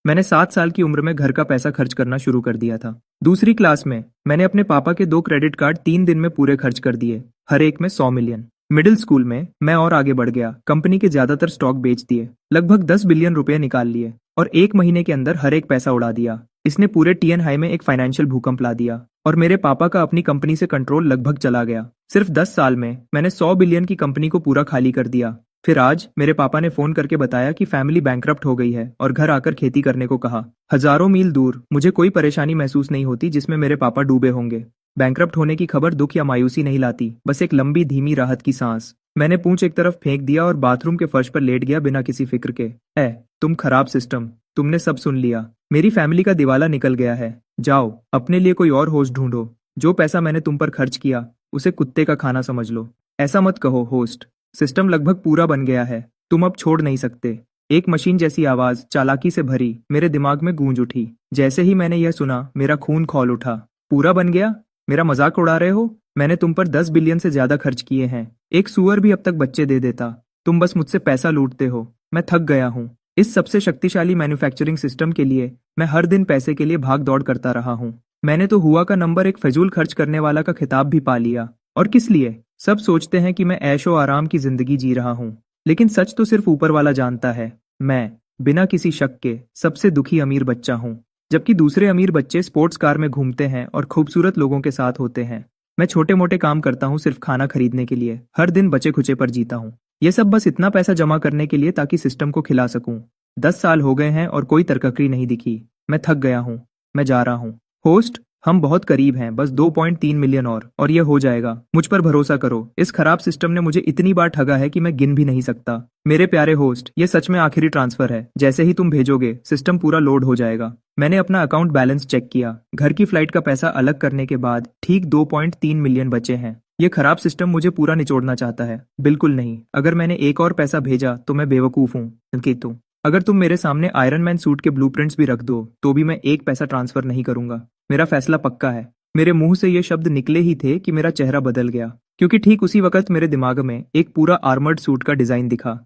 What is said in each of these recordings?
मैंने 7 साल की उम्र में घर का पैसा खर्च करना शुरू कर दिया था। दूसरी क्लास में मैंने अपने पापा के 2 क्रेडिट कार्ड 3 दिन में पूरे खर्च कर दिए, हर एक में 100 मिलियन। मिडिल स्कूल में मैं और आगे बढ़ गया, कंपनी के ज्यादातर स्टॉक बेच दिए, लगभग 10 बिलियन रुपए निकाल लिए और 1 महीने के अंदर हर एक पैसा उड़ा दिया। इसने पूरे टीएन हाई में एक फाइनेंशियल भूकंप ला दिया और मेरे पापा का अपनी कंपनी से कंट्रोल लगभग चला गया। सिर्फ 10 साल में मैंने 100 बिलियन की कंपनी को पूरा खाली कर दिया। फिर आज मेरे पापा ने फोन करके बताया कि फैमिली बैंकरप्ट हो गई है और घर आकर खेती करने को कहा। हजारों मील दूर मुझे कोई परेशानी महसूस नहीं होती जिसमें मेरे पापा डूबे होंगे। बैंकरप्ट होने की खबर दुख या मायूसी नहीं लाती, बस एक लंबी धीमी राहत की सांस। मैंने पूंछ एक तरफ फेंक दिया और बाथरूम के फर्श पर लेट गया बिना किसी फिक्र के। तुम खराब सिस्टम, तुमने सब सुन लिया। मेरी फैमिली का दिवाला निकल गया है। जाओ अपने लिए कोई और होस्ट ढूंढो। जो पैसा मैंने तुम पर खर्च किया उसे कुत्ते का खाना समझ लो। ऐसा मत कहो होस्ट, सिस्टम लगभग पूरा बन गया है, तुम अब छोड़ नहीं सकते। एक मशीन जैसी आवाज चालाकी से भरी मेरे दिमाग में गूंज उठी। जैसे ही मैंने यह सुना मेरा खून खौल उठा। पूरा बन गया? मेरा मजाक उड़ा रहे हो? मैंने तुम पर 10 बिलियन से ज्यादा खर्च किए हैं, एक सूअर भी अब तक बच्चे दे देता। तुम बस मुझसे पैसा लूटते हो। मैं थक गया हूँ। इस सबसे शक्तिशाली मैन्युफैक्चरिंग सिस्टम के लिए मैं हर दिन पैसे के लिए भाग दौड़ करता रहा हूँ। मैंने तो हुआ का नंबर एक फजूल खर्च करने वाला का खिताब भी पा लिया। और किस लिए? सब सोचते हैं कि मैं ऐशो आराम की जिंदगी जी रहा हूँ, लेकिन सच तो सिर्फ ऊपर वाला जानता है। मैं बिना किसी शक के सबसे दुखी अमीर बच्चा हूँ, जबकि दूसरे अमीर बच्चे स्पोर्ट्स कार में घूमते हैं और खूबसूरत लोगों के साथ होते हैं। मैं छोटे मोटे काम करता हूँ सिर्फ खाना खरीदने के लिए, हर दिन बचे खुचे पर जीता हूँ। ये सब बस इतना पैसा जमा करने के लिए ताकि सिस्टम को खिला सकूं। 10 साल हो गए हैं और कोई तरक्की नहीं दिखी। मैं थक गया हूँ। मैं जा रहा हूँ। होस्ट, हम बहुत करीब हैं, बस 2.3 मिलियन और ये हो जाएगा। मुझ पर भरोसा करो। इस खराब सिस्टम ने मुझे इतनी बार ठगा है कि मैं गिन भी नहीं सकता। मेरे प्यारे होस्ट, ये सच में आखिरी ट्रांसफर है। जैसे ही तुम भेजोगे सिस्टम पूरा लोड हो जाएगा। मैंने अपना अकाउंट बैलेंस चेक किया। घर की फ्लाइट का पैसा अलग करने के बाद ठीक 2.3 मिलियन बचे हैं। ये खराब सिस्टम मुझे पूरा निचोड़ना चाहता है। बिल्कुल नहीं। अगर मैंने एक और पैसा भेजा तो मैं बेवकूफ हूँ अंकित। अगर तुम मेरे सामने आयरन मैन सूट के ब्लूप्रिंट्स भी रख दो तो भी मैं एक पैसा ट्रांसफर नहीं करूंगा। मेरा फैसला पक्का है। मेरे मुंह से ये शब्द निकले ही थे कि मेरा चेहरा बदल गया, क्योंकि ठीक उसी वक्त मेरे दिमाग में एक पूरा आर्मर्ड सूट का डिजाइन दिखा।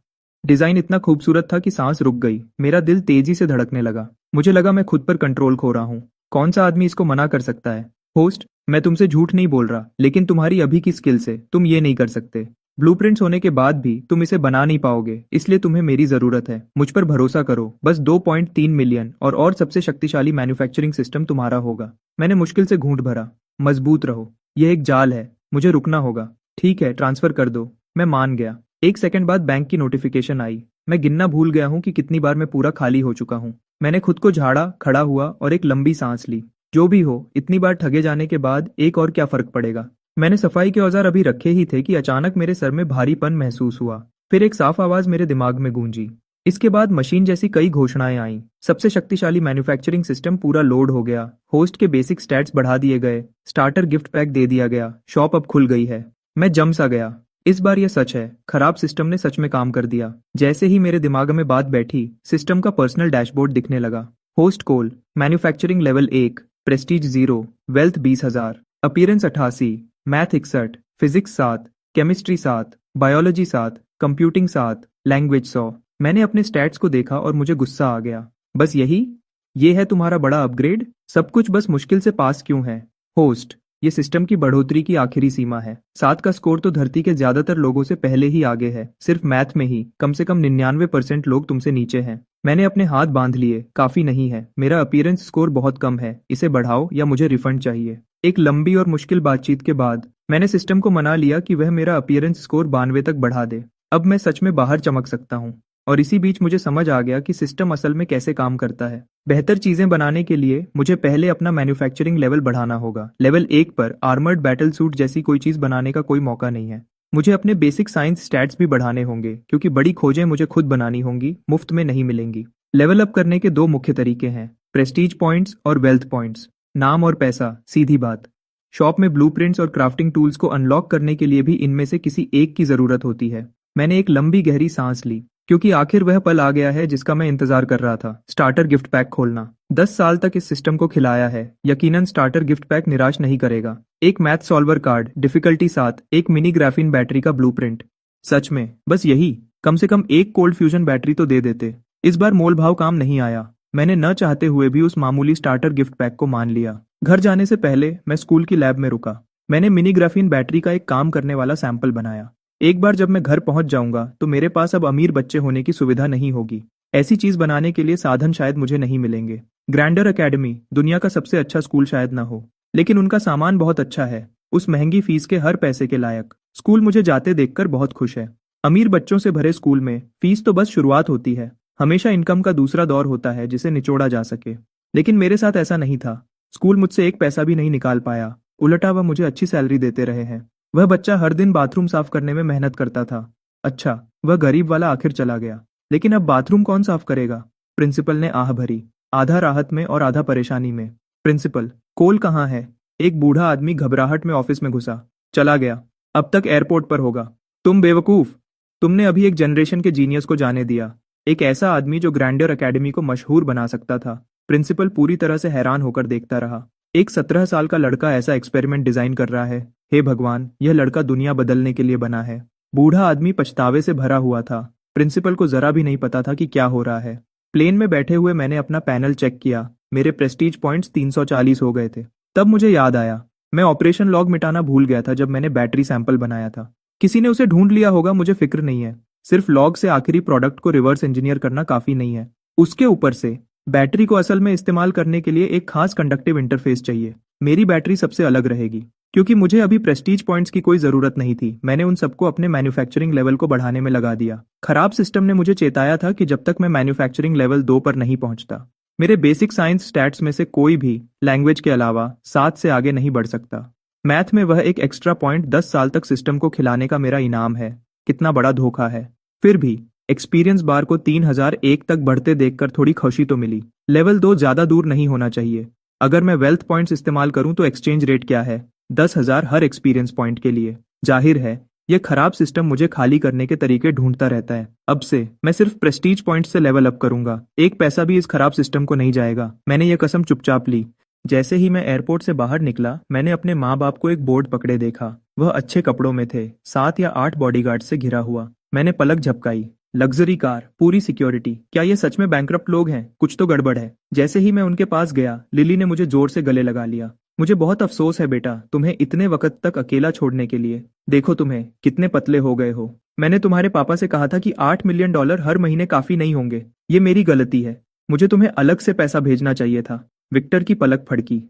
डिजाइन इतना खूबसूरत था कि सांस रुक गई। मेरा दिल तेजी से धड़कने लगा। मुझे लगा मैं खुद पर कंट्रोल खो रहा हूँ। कौन सा आदमी इसको मना कर सकता है? होस्ट, मैं तुमसे झूठ नहीं बोल रहा, लेकिन तुम्हारी अभी की स्किल से तुम ये नहीं कर सकते। ब्लूप्रिंट्स होने के बाद भी तुम इसे बना नहीं पाओगे, इसलिए तुम्हें मेरी जरूरत है। मुझ पर भरोसा करो। बस 2.3 मिलियन और सबसे शक्तिशाली मैन्युफैक्चरिंग सिस्टम तुम्हारा होगा। मैंने मुश्किल से घूंट भरा। मजबूत रहो, यह एक जाल है, मुझे रुकना होगा। ठीक है, ट्रांसफर कर दो। मैं मान गया। 1 सेकंड बाद बैंक की नोटिफिकेशन आई। मैं गिनना भूल गया हूँ कि कितनी बार मैं पूरा खाली हो चुका हूँ। मैंने खुद को झाड़ा, खड़ा हुआ और एक लंबी सांस ली। जो भी हो, इतनी बार ठगे जाने के बाद एक और क्या फर्क पड़ेगा। मैंने सफाई के औजार अभी रखे ही थे कि अचानक मेरे सर में भारीपन महसूस हुआ। फिर एक साफ आवाज मेरे दिमाग में गूंजी। इसके बाद मशीन जैसी कई घोषणाएं आईं। सबसे शक्तिशाली मैन्युफैक्चरिंग सिस्टम पूरा लोड हो गया। होस्ट के बेसिक स्टैट्स बढ़ा दिए गए। स्टार्टर गिफ्ट पैक दे दिया गया। शॉप अब खुल गई है। मैं जम सा गया। इस बार यह सच है, खराब सिस्टम ने सच में काम कर दिया। जैसे ही मेरे दिमाग में बात बैठी, सिस्टम का पर्सनल डैशबोर्ड दिखने लगा। Host coal, manufacturing level 1, prestige 0, wealth 20,000, appearance 88, math 61, physics 7, chemistry 7, biology 7, computing 7, language 100। मैंने अपने स्टैट्स को देखा और मुझे गुस्सा आ गया। बस यही? ये है तुम्हारा बड़ा अपग्रेड? सब कुछ बस मुश्किल से पास क्यों है? होस्ट, ये सिस्टम की बढ़ोतरी की आखिरी सीमा है। 7 का स्कोर तो धरती के ज्यादातर लोगों से पहले ही आगे है। सिर्फ मैथ में ही कम से कम 99% लोग तुमसे नीचे हैं। मैंने अपने हाथ बांध लिए। काफी नहीं है। मेरा अपीयरेंस स्कोर बहुत कम है। इसे बढ़ाओ या मुझे रिफंड चाहिए। एक लंबी और मुश्किल बातचीत के बाद मैंने सिस्टम को मना लिया कि वह मेरा अपीयरेंस स्कोर 92 तक बढ़ा दे। अब मैं सच में बाहर चमक सकता हूँ। और इसी बीच मुझे समझ आ गया कि सिस्टम असल में कैसे काम करता है। बेहतर चीजें बनाने के लिए मुझे पहले अपना मैन्युफैक्चरिंग लेवल बढ़ाना होगा। लेवल 1 पर आर्मर्ड बैटल सूट जैसी कोई चीज बनाने का कोई मौका नहीं है। मुझे अपने बेसिक साइंस स्टैट्स भी बढ़ाने होंगे, क्योंकि बड़ी खोजें मुझे खुद बनानी होंगी, मुफ्त में नहीं मिलेंगी। लेवल अप करने के 2 मुख्य तरीके हैं, प्रेस्टीज पॉइंट्स और वेल्थ पॉइंट्स। नाम और पैसा, सीधी बात। शॉप में ब्लूप्रिंट्स और क्राफ्टिंग टूल्स को अनलॉक करने के लिए भी इनमें से किसी एक की जरूरत होती है। मैंने एक लंबी गहरी सांस ली, क्योंकि आखिर वह पल आ गया है जिसका मैं इंतजार कर रहा था। स्टार्टर गिफ्ट पैक खोलना। 10 साल तक इस सिस्टम को खिलाया है। यकीनन स्टार्टर गिफ्ट पैक निराश नहीं करेगा। एक मैथ सॉल्वर कार्ड, डिफिकल्टी 7, एक मिनी ग्राफीन बैटरी का ब्लूप्रिंट। सच में बस यही? कम से कम एक कोल्ड फ्यूजन बैटरी तो दे देते। इस बार मोल भाव काम नहीं आया। मैंने न चाहते हुए भी उस मामूली स्टार्टर गिफ्ट पैक को मान लिया। घर जाने से पहले मैं स्कूल की लैब में रुका। मैंने मिनी ग्राफीन बैटरी का एक काम करने वाला सैंपल बनाया। एक बार जब मैं घर पहुंच जाऊंगा तो मेरे पास अब अमीर बच्चे होने की सुविधा नहीं होगी। ऐसी चीज बनाने के लिए साधन शायद मुझे नहीं मिलेंगे। ग्रैंडर एकेडमी दुनिया का सबसे अच्छा स्कूल शायद ना हो, लेकिन उनका सामान बहुत अच्छा है, उस महंगी फीस के हर पैसे के लायक। स्कूल मुझे जाते देखकर बहुत खुश है। अमीर बच्चों से भरे स्कूल में फीस तो बस शुरुआत होती है। हमेशा इनकम का दूसरा दौर होता है जिसे निचोड़ा जा सके। लेकिन मेरे साथ ऐसा नहीं था। स्कूल मुझसे एक पैसा भी नहीं निकाल पाया, उल्टा वह मुझे अच्छी सैलरी देते रहे हैं। वह बच्चा हर दिन बाथरूम साफ करने में मेहनत करता था। अच्छा, वह गरीब वाला आखिर चला गया, लेकिन अब बाथरूम कौन साफ करेगा? प्रिंसिपल ने आह भरी, आधा राहत में और आधा परेशानी में। प्रिंसिपल, कोल कहाँ है? एक बूढ़ा आदमी घबराहट में ऑफिस में घुसा। चला गया, अब तक एयरपोर्ट पर होगा। तुम बेवकूफ, तुमने अभी एक जनरेशन के जीनियस को जाने दिया, एक ऐसा आदमी जो ग्रैंडर एकेडमी को मशहूर बना सकता था। प्रिंसिपल पूरी तरह से हैरान होकर देखता रहा। एक 17 साल का लड़का ऐसा एक्सपेरिमेंट डिजाइन कर रहा है। हे भगवान, यह लड़का दुनिया बदलने के लिए बना है। बूढ़ा आदमी पछतावे से भरा हुआ था। प्रिंसिपल को जरा भी नहीं पता था कि क्या हो रहा है। प्लेन में बैठे हुए मैंने अपना पैनल चेक किया। मेरे प्रेस्टीज पॉइंट्स 340 हो गए थे। तब मुझे याद आया, मैं ऑपरेशन लॉग मिटाना भूल गया था जब मैंने बैटरी सैंपल बनाया था। किसी ने उसे ढूंढ लिया होगा, मुझे फिक्र नहीं है। सिर्फ लॉग से आखिरी प्रोडक्ट को रिवर्स इंजीनियर करना काफी नहीं है। उसके ऊपर से बैटरी को असल में इस्तेमाल करने के लिए एक खास कंडक्टिव इंटरफेस चाहिए। मेरी बैटरी सबसे अलग रहेगी, क्योंकि मुझे अभी प्रेस्टीज पॉइंट्स की कोई जरूरत नहीं थी। मैंने उन सबको अपने मैन्युफैक्चरिंग लेवल को बढ़ाने में लगा दिया। खराब सिस्टम ने मुझे चेताया था कि जब तक मैं मैन्युफैक्चरिंग लेवल 2 पर नहीं पहुंचता, मेरे बेसिक साइंस स्टैट्स में से कोई भी लैंग्वेज के अलावा 7 से आगे नहीं बढ़ सकता। मैथ में वह एक एक्स्ट्रा पॉइंट 10 साल तक सिस्टम को खिलाने का मेरा इनाम है। कितना बड़ा धोखा है। फिर भी एक्सपीरियंस बार को 3001 तक बढ़ते देखकर थोड़ी खुशी तो मिली। लेवल 2 ज्यादा दूर नहीं होना चाहिए। अगर मैं वेल्थ पॉइंट्स इस्तेमाल करूं तो एक्सचेंज रेट क्या है? 10,000 हर एक्सपीरियंस पॉइंट के लिए। जाहिर है, यह खराब सिस्टम मुझे खाली करने के तरीके ढूंढता रहता है। अब से मैं सिर्फ प्रेस्टीज पॉइंट से लेवल अप करूंगा। एक पैसा भी इस खराब सिस्टम को नहीं जाएगा। मैंने यह कसम चुपचाप ली। जैसे ही मैं एयरपोर्ट से बाहर निकला, मैंने अपने माँ बाप को एक बोर्ड पकड़े देखा। वह अच्छे कपड़ों में थे, 7 या 8 बॉडीगार्ड से घिरा हुआ। मैंने पलक झपकाई। लग्जरी कार, पूरी सिक्योरिटी। क्या ये सच में बैंकरप्ट लोग हैं? कुछ तो गड़बड़ है। जैसे ही मैं उनके पास गया, लिली ने मुझे जोर से गले लगा लिया। मुझे बहुत अफसोस है बेटा, तुम्हें इतने वक्त तक अकेला छोड़ने के लिए। देखो तुम्हें कितने पतले हो गए हो। मैंने तुम्हारे पापा से कहा था कि $8 मिलियन हर महीने काफी नहीं होंगे। ये मेरी गलती है। मुझे तुम्हें अलग से पैसा भेजना चाहिए था। विक्टर की पलक फड़की।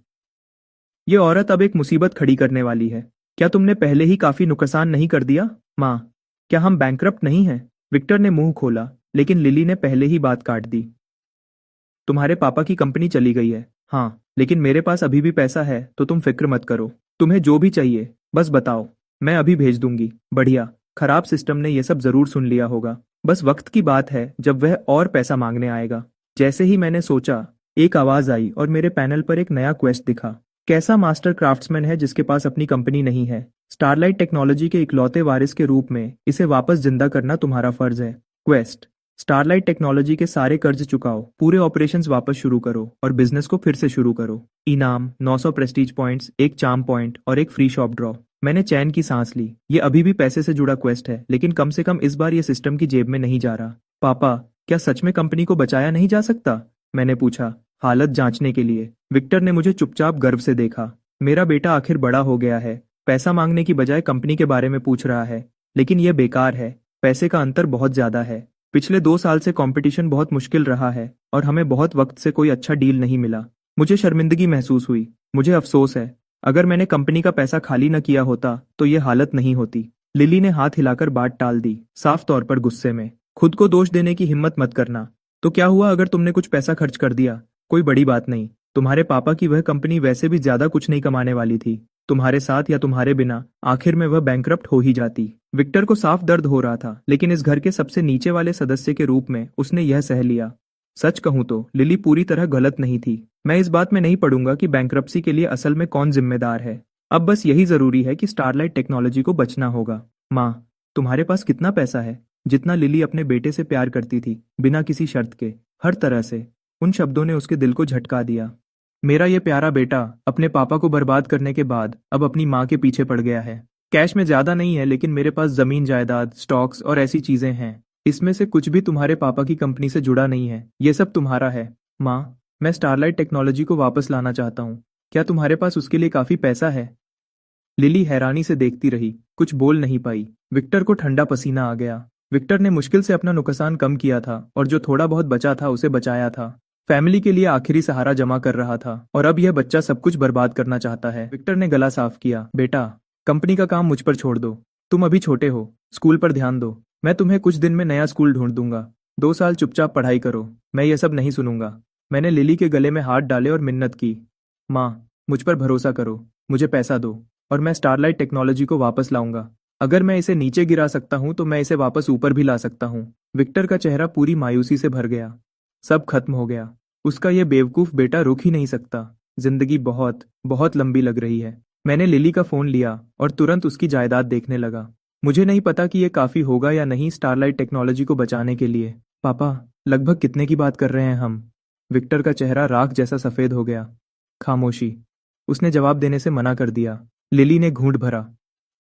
ये औरत अब एक मुसीबत खड़ी करने वाली है। क्या तुमने पहले ही काफी नुकसान नहीं कर दिया? माँ, क्या हम बैंकरप्ट नहीं हैं? विक्टर ने मुंह खोला, लेकिन लिली ने पहले ही बात काट दी। तुम्हारे पापा की कंपनी चली गई है। हाँ, लेकिन मेरे पास अभी भी पैसा है, तो तुम फिक्र मत करो। तुम्हें जो भी चाहिए बस बताओ, मैं अभी भेज दूंगी। बढ़िया। खराब सिस्टम ने यह सब जरूर सुन लिया होगा। बस वक्त की बात है जब वह और पैसा मांगने आएगा। जैसे ही मैंने सोचा, एक आवाज आई और मेरे पैनल पर एक नया क्वेस्ट दिखा। कैसा मास्टर क्राफ्ट्समैन है जिसके पास अपनी कंपनी नहीं है? स्टारलाइट टेक्नोलॉजी के इकलौते वारिस के रूप में इसे वापस जिंदा करना तुम्हारा फर्ज है। क्वेस्ट: स्टारलाइट टेक्नोलॉजी के सारे कर्ज चुकाओ, पूरे ऑपरेशंस वापस शुरू करो और बिजनेस को फिर से शुरू करो। इनाम: 900 प्रेस्टीज पॉइंट्स, एक चार्म पॉइंट और एक फ्री शॉप ड्रॉ। मैंने चैन की सांस ली। ये अभी भी पैसे से जुड़ा क्वेस्ट है, लेकिन कम से कम इस बार ये सिस्टम की जेब में नहीं जा रहा। पापा, क्या सच में कंपनी को बचाया नहीं जा सकता? मैंने पूछा, हालत जांचने के लिए। विक्टर ने मुझे चुपचाप गर्व से देखा। मेरा बेटा आखिर बड़ा हो गया है। पैसा मांगने की बजाय कंपनी के बारे में पूछ रहा है। लेकिन यह बेकार है। पैसे का अंतर बहुत ज्यादा है। पिछले 2 साल से कंपटीशन बहुत मुश्किल रहा है और हमें बहुत वक्त से कोई अच्छा डील नहीं मिला। मुझे शर्मिंदगी महसूस हुई। मुझे अफसोस है। अगर मैंने कंपनी का पैसा खाली न किया होता तो ये हालत नहीं होती। लिली ने हाथ हिलाकर बात टाल दी, साफ तौर पर गुस्से में। खुद को दोष देने की हिम्मत मत करना। तो क्या हुआ अगर तुमने कुछ पैसा खर्च कर दिया? कोई बड़ी बात नहीं। तुम्हारे पापा की वह कंपनी वैसे भी ज्यादा कुछ नहीं कमाने वाली थी। तुम्हारे साथ या तुम्हारे बिना आखिर में वह बैंकरप्ट हो ही जाती। विक्टर को साफ दर्द हो रहा था, लेकिन इस घर के सबसे नीचे वाले सदस्य के रूप में उसने यह सह लिया। सच कहूं तो लिली पूरी तरह गलत नहीं थी। मैं इस बात में नहीं पड़ूंगा कि बैंकरप्सी के लिए असल में कौन जिम्मेदार है। अब बस यही जरूरी है कि स्टारलाइट टेक्नोलॉजी को बचना होगा। माँ, तुम्हारे पास कितना पैसा है? जितना लिली अपने बेटे से प्यार करती थी, बिना किसी शर्त के, हर तरह से। उन शब्दों ने उसके दिल को झटका दिया। मेरा ये प्यारा बेटा अपने पापा को बर्बाद करने के बाद अब अपनी माँ के पीछे पड़ गया है। कैश में ज्यादा नहीं है, लेकिन मेरे पास जमीन जायदाद, स्टॉक्स और ऐसी चीजें हैं। इसमें से कुछ भी तुम्हारे पापा की कंपनी से जुड़ा नहीं है। ये सब तुम्हारा है। माँ, मैं स्टारलाइट टेक्नोलॉजी को वापस लाना चाहता हूँ। क्या तुम्हारे पास उसके लिए काफी पैसा है? लिली हैरानी से देखती रही, कुछ बोल नहीं पाई। विक्टर को ठंडा पसीना आ गया। विक्टर ने मुश्किल से अपना नुकसान कम किया था और जो थोड़ा बहुत बचा था उसे बचाया था। फैमिली के लिए आखिरी सहारा जमा कर रहा था और अब यह बच्चा सब कुछ बर्बाद करना चाहता है। विक्टर ने गला साफ किया। बेटा, कंपनी का काम मुझ पर छोड़ दो। तुम अभी छोटे हो, स्कूल पर ध्यान दो। मैं तुम्हें कुछ दिन में नया स्कूल ढूंढ दूंगा। 2 साल चुपचाप पढ़ाई करो। मैं ये सब नहीं सुनूंगा। मैंने लिली के गले में हाथ डाले और मिन्नत की। माँ, मुझ पर भरोसा करो। मुझे पैसा दो और मैं स्टारलाइट टेक्नोलॉजी को वापस लाऊंगा। अगर मैं इसे नीचे गिरा सकता हूँ तो मैं इसे वापस ऊपर भी ला सकता हूँ। विक्टर का चेहरा पूरी मायूसी से भर गया। सब खत्म हो गया। उसका ये बेवकूफ बेटा रुक ही नहीं सकता। जिंदगी बहुत बहुत लंबी लग रही है। मैंने लिली का फोन लिया और तुरंत उसकी जायदाद देखने लगा। मुझे नहीं पता कि ये काफी होगा या नहीं स्टारलाइट टेक्नोलॉजी को बचाने के लिए। पापा, लगभग कितने की बात कर रहे हैं हम? विक्टर का चेहरा राख जैसा सफेद हो गया। खामोशी। उसने जवाब देने से मना कर दिया। लिली ने घूंट भरा।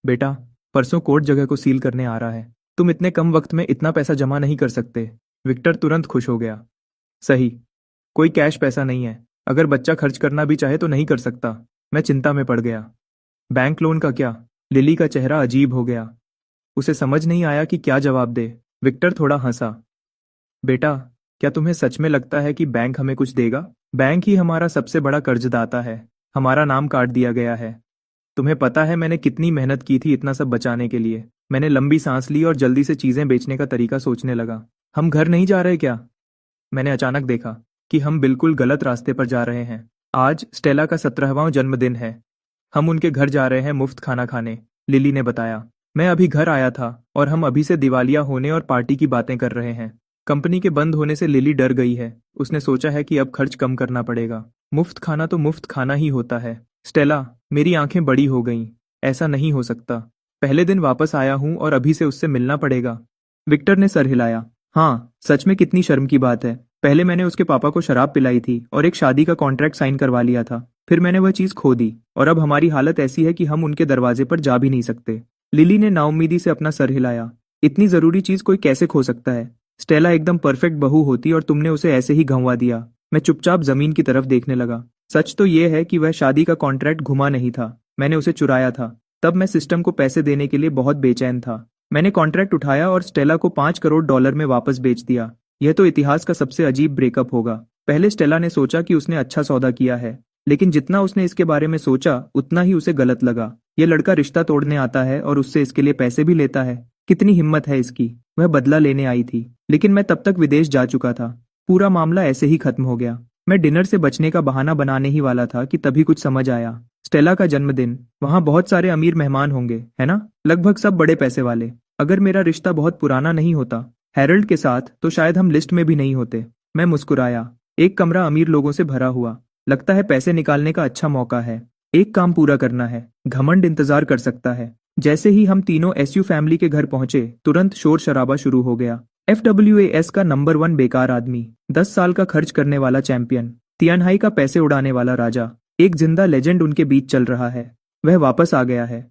बेटा, परसों कोर्ट जगह को सील करने आ रहा है। तुम इतने कम वक्त में इतना पैसा जमा नहीं कर सकते। विक्टर तुरंत खुश हो गया। सही, कोई कैश पैसा नहीं है। अगर बच्चा खर्च करना भी चाहे तो नहीं कर सकता। मैं चिंता में पड़ गया। बैंक लोन का क्या? लिली का चेहरा अजीब हो गया। उसे समझ नहीं आया कि क्या जवाब दे। विक्टर थोड़ा हंसा। बेटा, क्या तुम्हें सच में लगता है कि बैंक हमें कुछ देगा? बैंक ही हमारा सबसे बड़ा कर्जदाता है। हमारा नाम काट दिया गया है। तुम्हें पता है मैंने कितनी मेहनत की थी इतना सब बचाने के लिए। मैंने लंबी सांस ली और जल्दी से चीजें बेचने का तरीका सोचने लगा। हम घर नहीं जा रहे क्या? मैंने अचानक देखा कि हम बिल्कुल गलत रास्ते पर जा रहे हैं। आज स्टेला का 17वां जन्मदिन है। हम उनके घर जा रहे हैं मुफ्त खाना खाने, लिली ने बताया। मैं अभी घर आया था और हम अभी से दिवालिया होने और पार्टी की बातें कर रहे हैं। कंपनी के बंद होने से लिली डर गई है। उसने सोचा है कि अब खर्च कम करना पड़ेगा। मुफ्त खाना तो मुफ्त खाना ही होता है। स्टेला, मेरी आंखें बड़ी हो गईं। ऐसा नहीं हो सकता। पहले दिन वापस आया हूं और अभी से उससे मिलना पड़ेगा। विक्टर ने सर हिलाया। हाँ, सच में कितनी शर्म की बात है। पहले मैंने उसके पापा को शराब पिलाई थी और एक शादी का कॉन्ट्रैक्ट साइन करवा लिया था। फिर मैंने वह चीज खो दी और अब हमारी हालत ऐसी है कि हम उनके दरवाजे पर जा भी नहीं सकते। लिली ने नाउम्मीदी से अपना सर हिलाया। इतनी जरूरी चीज कोई कैसे खो सकता है? स्टेला एकदम परफेक्ट बहू होती और तुमने उसे ऐसे ही घंवा दिया। मैं चुपचाप जमीन की तरफ देखने लगा। सच तो यह है कि वह शादी का कॉन्ट्रैक्ट घुमा नहीं था। मैंने उसे चुराया था। तब मैं सिस्टम को पैसे देने के लिए बहुत बेचैन था। मैंने कॉन्ट्रैक्ट उठाया और स्टेला को $5 करोड़ में वापस बेच दिया। यह तो इतिहास का सबसे अजीब ब्रेकअप होगा। पहले स्टेला ने सोचा कि उसने अच्छा सौदा किया है, लेकिन जितना उसने इसके बारे में सोचा उतना ही उसे गलत लगा। यह लड़का रिश्ता तोड़ने आता है और उससे इसके लिए पैसे भी लेता है। कितनी हिम्मत है इसकी। वह बदला लेने आई थी, लेकिन मैं तब तक विदेश जा चुका था। पूरा मामला ऐसे ही खत्म हो गया। मैं डिनर से बचने का बहाना बनाने ही वाला था कि तभी कुछ समझ आया। स्टेला का जन्मदिन, वहां बहुत सारे अमीर मेहमान होंगे, है ना? लगभग सब बड़े पैसे वाले। अगर मेरा रिश्ता बहुत पुराना नहीं होता हैरोल्ड के साथ तो शायद हम लिस्ट में भी नहीं होते। मैं मुस्कुराया। एक कमरा अमीर लोगों से भरा हुआ। लगता है पैसे निकालने का अच्छा मौका है। एक काम पूरा करना है। घमंड इंतजार कर सकता है। जैसे ही हम तीनों एसयू फैमिली के घर पहुंचे तुरंत शोर शराबा शुरू हो गया। FWAS का नंबर 1 बेकार आदमी, 10 साल का खर्च करने वाला चैंपियन, तियानहाई का पैसे उड़ाने वाला राजा, एक जिंदा लेजेंड उनके बीच चल रहा है। वह वापस आ गया है।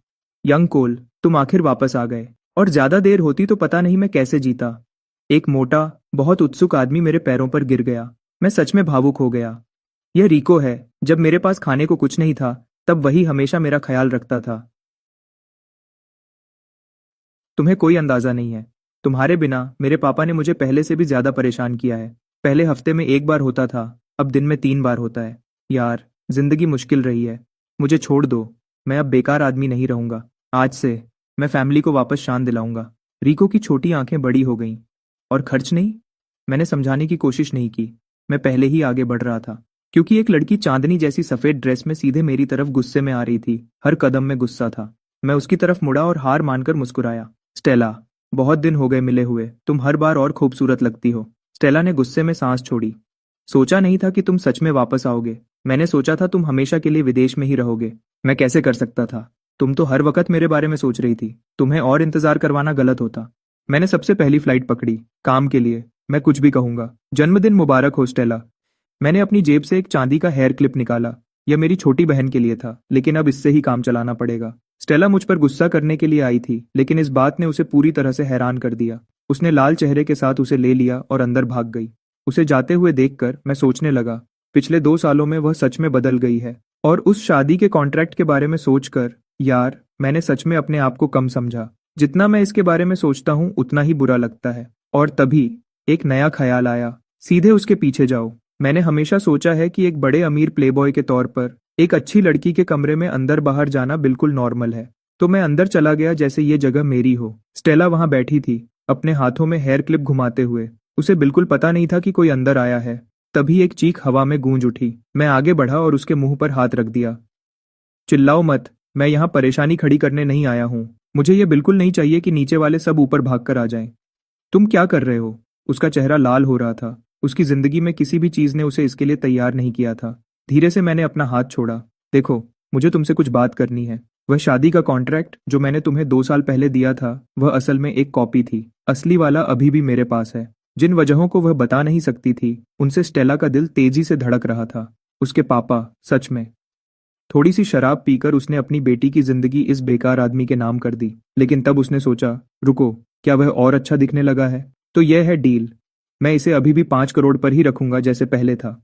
यंग कोल, तुम आखिर वापस आ गए। और ज्यादा देर होती तो पता नहीं मैं कैसे जीता। एक मोटा, बहुत उत्सुक आदमी मेरे पैरों पर गिर गया। मैं सच में भावुक हो गया। यह रिको है। जब मेरे पास खाने को कुछ नहीं था तब वही हमेशा मेरा ख्याल रखता था। तुम्हें कोई अंदाजा नहीं है। तुम्हारे बिना मेरे पापा ने मुझे पहले से भी ज्यादा परेशान किया है। पहले हफ्ते में 1 बार होता था, अब दिन में 3 बार होता है। यार, जिंदगी मुश्किल रही है। मुझे छोड़ दो। मैं अब बेकार आदमी नहीं रहूंगा। आज से मैं फैमिली को वापस शान दिलाऊंगा। रिको की छोटी आंखें बड़ी हो गईं। और खर्च नहीं? मैंने समझाने की कोशिश नहीं की। मैं पहले ही आगे बढ़ रहा था, क्योंकि एक लड़की चांदनी जैसी सफेद ड्रेस में सीधे मेरी तरफ गुस्से में आ रही थी। हर कदम में गुस्सा था। मैं उसकी तरफ मुड़ा और हार मानकर मुस्कुराया। स्टेला, बहुत दिन हो गए मिले हुए। तुम हर बार और खूबसूरत लगती हो। स्टेला ने गुस्से में सांस छोड़ी। सोचा नहीं था कि तुम सच में वापस आओगे। मैंने सोचा था तुम हमेशा के लिए विदेश में ही रहोगे। मैं कैसे कर सकता था? तुम तो हर वक्त मेरे बारे में सोच रही थी। तुम्हें और इंतजार करवाना गलत होता। मैंने सबसे पहली फ्लाइट पकड़ी, काम के लिए। मैं कुछ भी कहूंगा। जन्मदिन मुबारक हो स्टेला। मैंने अपनी जेब से एक चांदी का हेयर क्लिप निकाला। यह मेरी छोटी बहन के लिए था, लेकिन अब इससे ही काम चलाना पड़ेगा। स्टेला मुझ पर गुस्सा करने के लिए आई थी, लेकिन इस बात ने उसे पूरी तरह से हैरान कर दिया। उसने लाल चेहरे के साथ उसे ले लिया और अंदर भाग गई। उसे जाते हुए देखकर मैं सोचने लगा, पिछले 2 सालों में वह सच में बदल गई है। और उस शादी के कॉन्ट्रैक्ट के बारे में सोचकर, यार, मैंने सच में अपने आप को कम समझा। जितना मैं इसके बारे में सोचता हूँ उतना ही बुरा लगता है। और तभी एक नया ख्याल आया, सीधे उसके पीछे जाओ। मैंने हमेशा सोचा है कि एक बड़े अमीर प्लेबॉय के तौर पर एक अच्छी लड़की के कमरे में अंदर बाहर जाना बिल्कुल नॉर्मल है। तो मैं अंदर चला गया जैसे ये जगह मेरी हो। स्टेला वहां बैठी थी, अपने हाथों में हेयर क्लिप घुमाते हुए। उसे बिल्कुल पता नहीं था कि कोई अंदर आया है। तभी एक चीख हवा में गूंज उठी। मैं आगे बढ़ा और उसके मुंह पर हाथ रख दिया। चिल्लाओ मत, मैं यहाँ परेशानी खड़ी करने नहीं आया हूँ। मुझे ये बिल्कुल नहीं चाहिए कि नीचे वाले सब ऊपर भाग कर आ जाएं। तुम क्या कर रहे हो? उसका चेहरा लाल हो रहा था। उसकी जिंदगी में किसी भी चीज ने उसे इसके लिए तैयार नहीं किया था। धीरे से मैंने अपना हाथ छोड़ा। देखो, मुझे तुमसे कुछ बात करनी है। वह शादी का कॉन्ट्रैक्ट जो मैंने तुम्हें 2 साल पहले दिया था, वह असल में एक कॉपी थी। असली वाला अभी भी मेरे पास है। जिन वजहों को वह बता नहीं सकती थी, उनसे स्टेला का दिल तेजी से धड़क रहा था। उसके पापा, सच में। थोड़ी सी शराब पीकर उसने अपनी बेटी की जिंदगी इस बेकार आदमी के नाम कर दी। लेकिन तब उसने सोचा, रुको, क्या वह और अच्छा दिखने लगा है? तो यह है डील। मैं इसे अभी भी 5 करोड़ पर ही रखूंगा जैसे पहले था।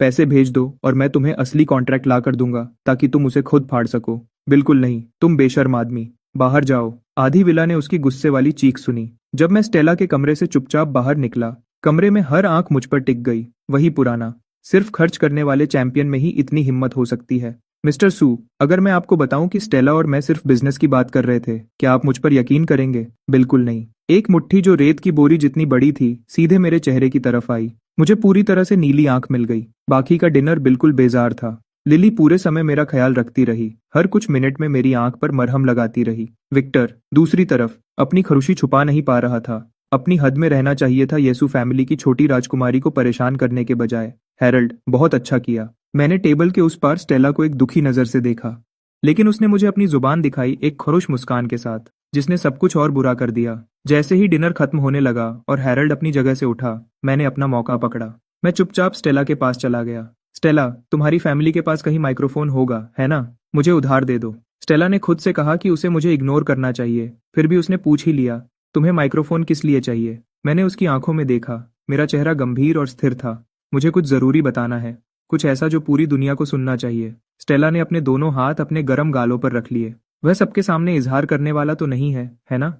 पैसे भेज दो और मैं तुम्हें असली कॉन्ट्रैक्ट ला कर दूंगा ताकि तुम उसे खुद फाड़ सको। बिल्कुल नहीं, तुम बेशर्म आदमी। बाहर जाओ। आधी विला ने उसकी गुस्से वाली चीख सुनी। जब मैं स्टेला के कमरे से चुपचाप बाहर निकला, कमरे में हर आंख मुझ पर टिक गई। वही पुराना, सिर्फ खर्च करने वाले चैंपियन में ही इतनी हिम्मत हो सकती है। मिस्टर सू, अगर मैं आपको बताऊं कि स्टेला और मैं सिर्फ बिजनेस की बात कर रहे थे, क्या आप मुझ पर यकीन करेंगे? बिल्कुल नहीं। एक मुट्ठी जो रेत की बोरी जितनी बड़ी थी, सीधे मेरे चेहरे की तरफ आई। मुझे पूरी तरह से नीली आंख मिल गई। बाकी का डिनर बिल्कुल बेजार था। लिली पूरे समय मेरा ख्याल रखती रही, हर कुछ मिनट में मेरी आंख पर मरहम लगाती रही। विक्टर दूसरी तरफ अपनी खुशी छुपा नहीं पा रहा था। अपनी हद में रहना चाहिए था येसु फैमिली की छोटी राजकुमारी को परेशान करने के बजाय। हैरल्ड, बहुत अच्छा किया। मैंने टेबल के उस पार स्टेला को एक दुखी नजर से देखा, लेकिन उसने मुझे अपनी जुबान दिखाई एक खुश मुस्कान के साथ, जिसने सब कुछ और बुरा कर दिया। जैसे ही डिनर खत्म होने लगा और हैरल्ड अपनी जगह से उठा, मैंने अपना मौका पकड़ा। मैं चुपचाप स्टेला के पास चला गया। स्टेला, तुम्हारी फैमिली के पास कहीं माइक्रोफोन होगा, है ना? मुझे उधार दे दो। स्टेला ने खुद से कहा कि उसे मुझे इग्नोर करना चाहिए, फिर भी उसने पूछ ही लिया, तुम्हें माइक्रोफोन किस लिए चाहिए? मैंने उसकी आंखों में देखा। मेरा चेहरा गंभीर और स्थिर था। मुझे कुछ जरूरी बताना है, कुछ ऐसा जो पूरी दुनिया को सुनना चाहिए। स्टेला ने अपने दोनों हाथ अपने गर्म गालों पर रख लिए। वह सबके सामने इजहार करने वाला तो नहीं है ना?